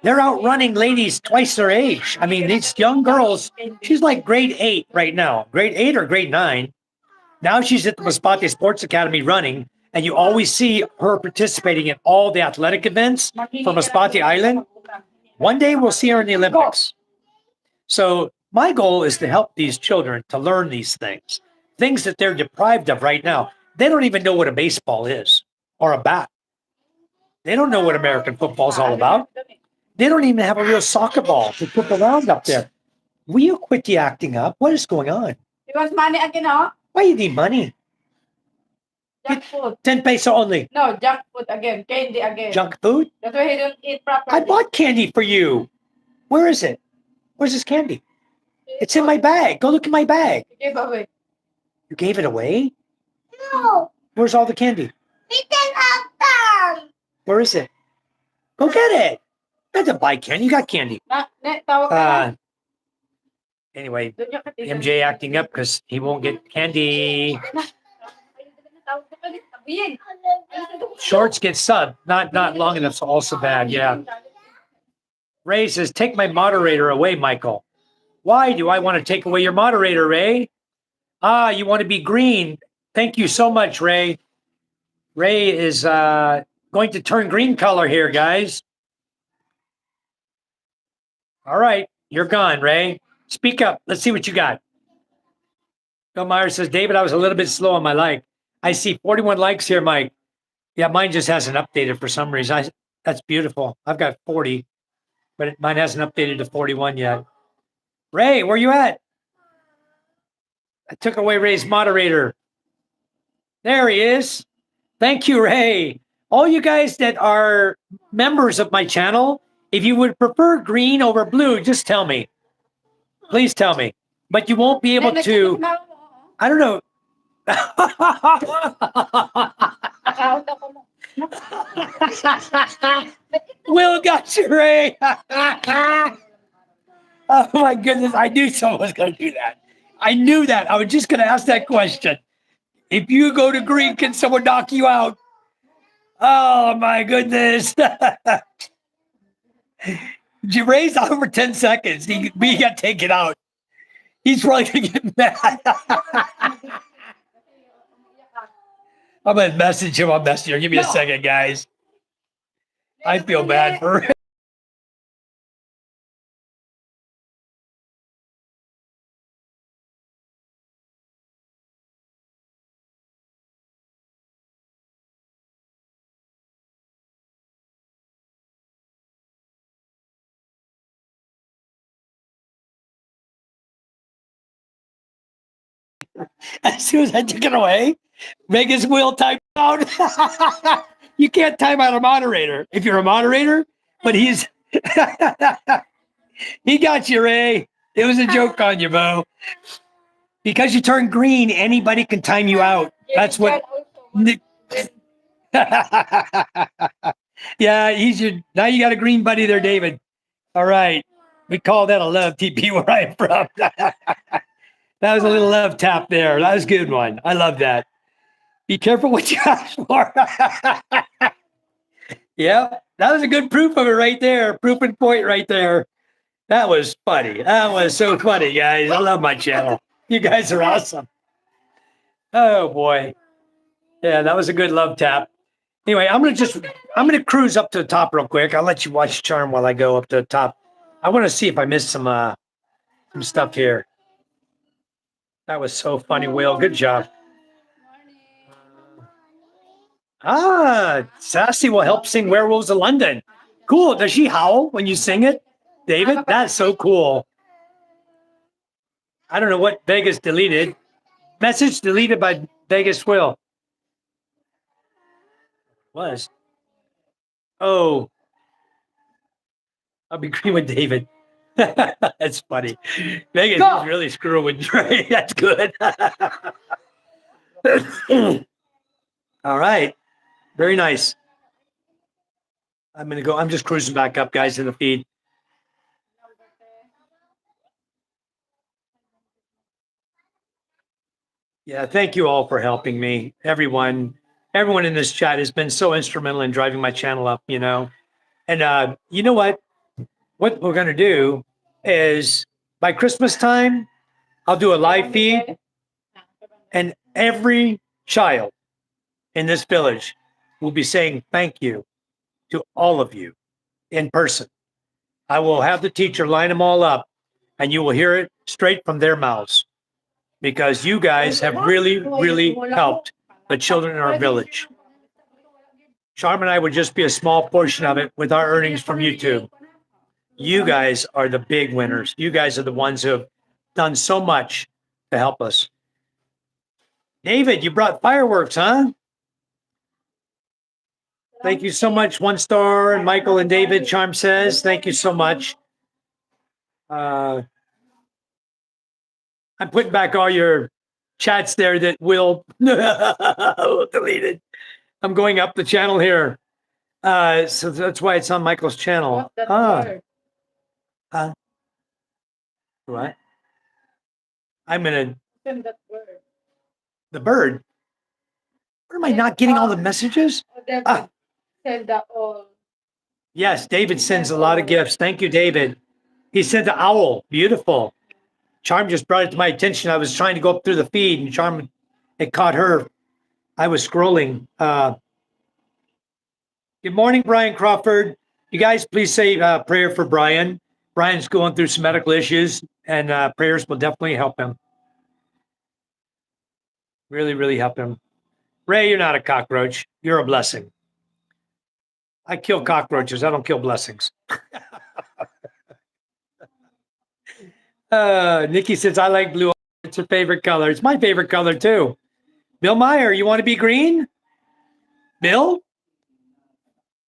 They're outrunning ladies twice their age. I mean, these young girls, she's like grade 8 right now. Grade 8 or grade 9. Now she's at the Masbate Sports Academy running, and you always see her participating in all the athletic events for Masbate Island. One day we'll see her in the Olympics. So my goal is to help these children to learn these things that they're deprived of right now. They don't even know what a baseball is or a bat. They don't know what American football's all about. They don't even have a real soccer ball to put around up there. Will you quit the acting up? What is going on? It was money again, huh? Why you need money? Junk food. 10 peso only. No, junk food again. Candy again. Junk food? That's why he don't eat properly. I bought candy for you. Where is it? Where's this candy? It's in my bag. Go look in my bag. Give away. You gave it away? No. Where's all the candy? We can have them. Where is it? Go get it. You have to buy candy. You got candy. Tawag ka na. Anyway, Doon niya katigan. MJ acting up because he won't get candy. Tawag ka ulit. Sabihin. Shorts get subbed. Not long enough, so also bad. Yeah. Ray says, take my moderator away, Michael. Why do I want to take away your moderator, Ray? Ah, you want to be green. Thank you so much, Ray. Ray is going to turn green color here, guys. All right, you're gone, Ray. Speak up. Let's see what you got. Bill Myers says, David, I was a little bit slow on my like. I see 41 likes here, Mike. Yeah, mine just hasn't updated for some reason. That's beautiful. I've got 40, but mine hasn't updated to 41 yet. Ray, where you at? I took away Ray's moderator. There he is. Thank you, Ray. All you guys that are members of my channel, if you would prefer green over blue, just tell me. Please tell me. But you won't be able to, I don't know. Will got you, Ray. Oh my goodness. I knew someone was going to do that. I knew that. I was just going to ask that question. If you go to green, can someone knock you out? Oh my goodness. Ray's out for 10 seconds. We got taken out. He's probably going to get mad. I'm going to message him on Messenger. Give me a second, guys. I feel bad for Ray. As soon as I took it away, Vegas will time out. You can't time out a moderator if you're a moderator, but he's he got you, Ray. It was a joke on you, Bo. Because you turn green, anybody can time you out. That's what. Yeah, he's your. Now you got a green buddy there, David. All right, we call that a love TP where I'm from. That was a little love tap there. That was a good one. I love that. Be careful what you ask for. Yeah, that was a good proof of it right there. Proof and point right there. That was funny. That was so funny, guys. I love my channel. You guys are awesome. Oh boy. Yeah, that was a good love tap. Anyway, I'm gonna cruise up to the top real quick. I'll let you watch Charm while I go up to the top. I want to see if I missed some stuff here. That was so funny, Will. Good job. Sassy will help sing Werewolves of London. Cool. Does she howl when you sing it, David? That's so cool. I don't know what Vegas deleted. Message deleted by Vegas Will. Was. Oh. I'll be agreeing with David. That's funny. Vegas is really screwing with Trey. That's good. All right. Very nice. I'm just cruising back up, guys, in the feed. Yeah, thank you all for helping me. Everyone in this chat has been so instrumental in driving my channel up, you know. And you know what? What we're going to do is by Christmas time, I'll do a live feed, and every child in this village will be saying thank you to all of you in person. I will have the teacher line them all up, and you will hear it straight from their mouths, because you guys have really, really helped the children in our village. Charm and I would just be a small portion of it with our earnings from YouTube. You guys are the big winners. You guys are the ones who have done so much to help us. David, you brought fireworks, huh? Thank you so much. 1 star. And Michael and David, Charm says, thank you so much. I'm putting back all your chats there that will deleted. I'm going up the channel here. So that's why it's on Michael's channel. What? I'm gonna Send that word. the bird. Where am I not getting all the messages? Ah, Send that all. yes, David sends a lot of gifts. Thank you, David. He sent the owl. Beautiful. Charm just brought it to my attention. I was trying to go up through the feed, and Charm, it caught her. I was scrolling. Good morning, Brian Crawford. You guys, please say prayer for Brian. Brian's going through some medical issues, and prayers will definitely help him. Really, really help him. Ray, you're not a cockroach. You're a blessing. I kill cockroaches. I don't kill blessings. Nikki says, I like blue. It's her favorite color. It's my favorite color, too. Bill Meyer, you want to be green? Bill?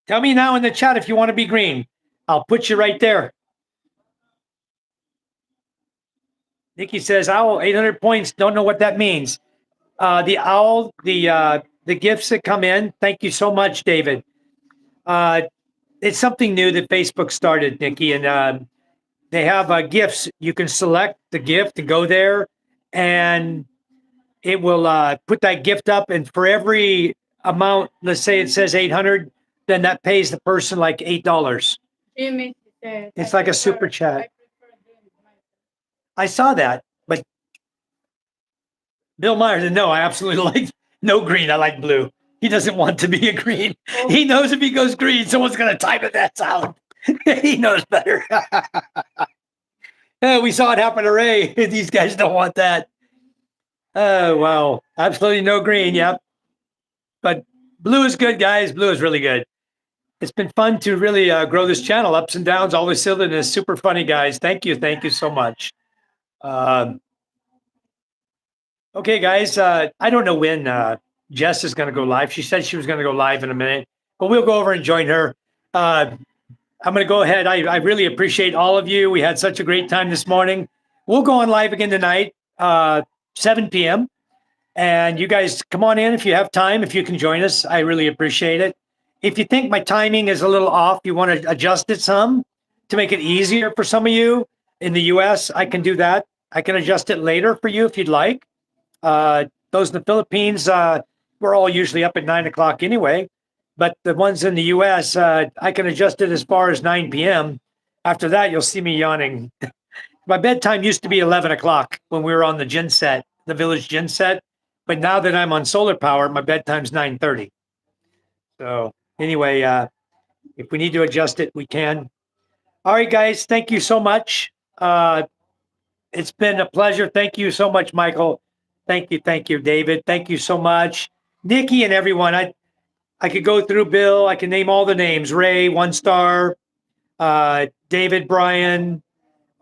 Tell me now in the chat if you want to be green. I'll put you right there. Nikki says, owl, 800 points. Don't know what that means. The owl, the gifts that come in. Thank you so much, David. It's something new that Facebook started, Nikki, and they have gifts. You can select the gift and go there, and it will put that gift up. And for every amount, let's say it says 800, then that pays the person like $8. Jimmy said, It's like a super chat. I saw that, but Bill Myers said, no, I absolutely like no green. I like blue. He doesn't want to be a green. He knows if he goes green, someone's going to type it that out. He knows better. We saw it happen to Ray. These guys don't want that. Oh, wow. Absolutely no green. Yep. But blue is good, guys. Blue is really good. It's been fun to really grow this channel. Ups and downs, always silliness. Super funny, guys. Thank you. Thank you so much. Okay, guys. I don't know when Jess is going to go live. She said she was going to go live in a minute, but we'll go over and join her. I'm going to go ahead. I really appreciate all of you. We had such a great time this morning. We'll go on live again tonight, 7 p.m. And you guys come on in if you have time, if you can join us. I really appreciate it. If you think my timing is a little off, you want to adjust it some to make it easier for some of you in the U.S., I can do that. I can adjust it later for you if you'd like. Those in the Philippines, we're all usually up at 9 o'clock anyway. But the ones in the U.S., I can adjust it as far as 9 p.m. After that, you'll see me yawning. My bedtime used to be 11 o'clock when we were on the gen set, the village gen set. But now that I'm on solar power, my bedtime's 9:30. So anyway, if we need to adjust it, we can. All right, guys, thank you so much. It's been a pleasure. Thank you so much, Michael. Thank you, David. Thank you so much. Nikki and everyone. I could go through Bill. I can name all the names. Ray, 1 star. David, Brian,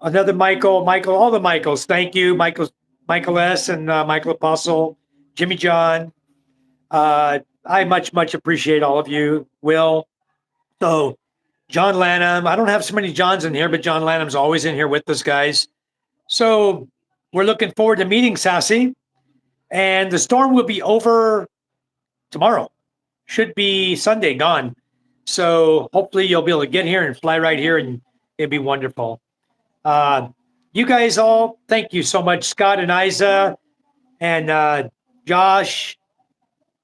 another Michael, all the Michaels. Thank you, Michael S. and Michael Apostle, Jimmy John. I much appreciate all of you. Will. So John Lanham. I don't have so many Johns in here, but John Lanham's always in here with us, guys. So we're looking forward to meeting Sassy. And the storm will be over tomorrow. Should be Sunday gone. So hopefully you'll be able to get here and fly right here, and it'd be wonderful. You guys all, thank you so much. Scott and Isa and Josh,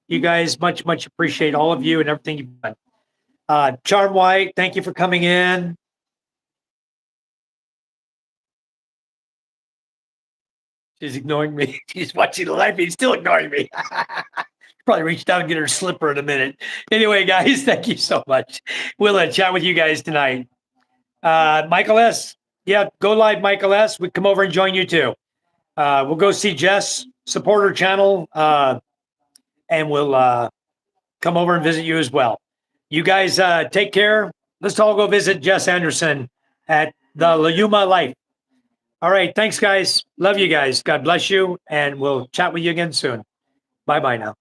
you guys much appreciate all of you and everything you've done. Charm White, thank you for coming in. She's ignoring me. She's watching the live feed, still ignoring me. Probably reach down and get her slipper in a minute. Anyway, guys, thank you so much. We'll chat with you guys tonight. Michael S. Yeah, go live, Michael S. We come over and join you too. We'll go see Jess, support her channel, and we'll come over and visit you as well. You guys take care. Let's all go visit Jess Anderson at the Layuma Life. All right. Thanks, guys. Love you guys. God bless you. And we'll chat with you again soon. Bye-bye now.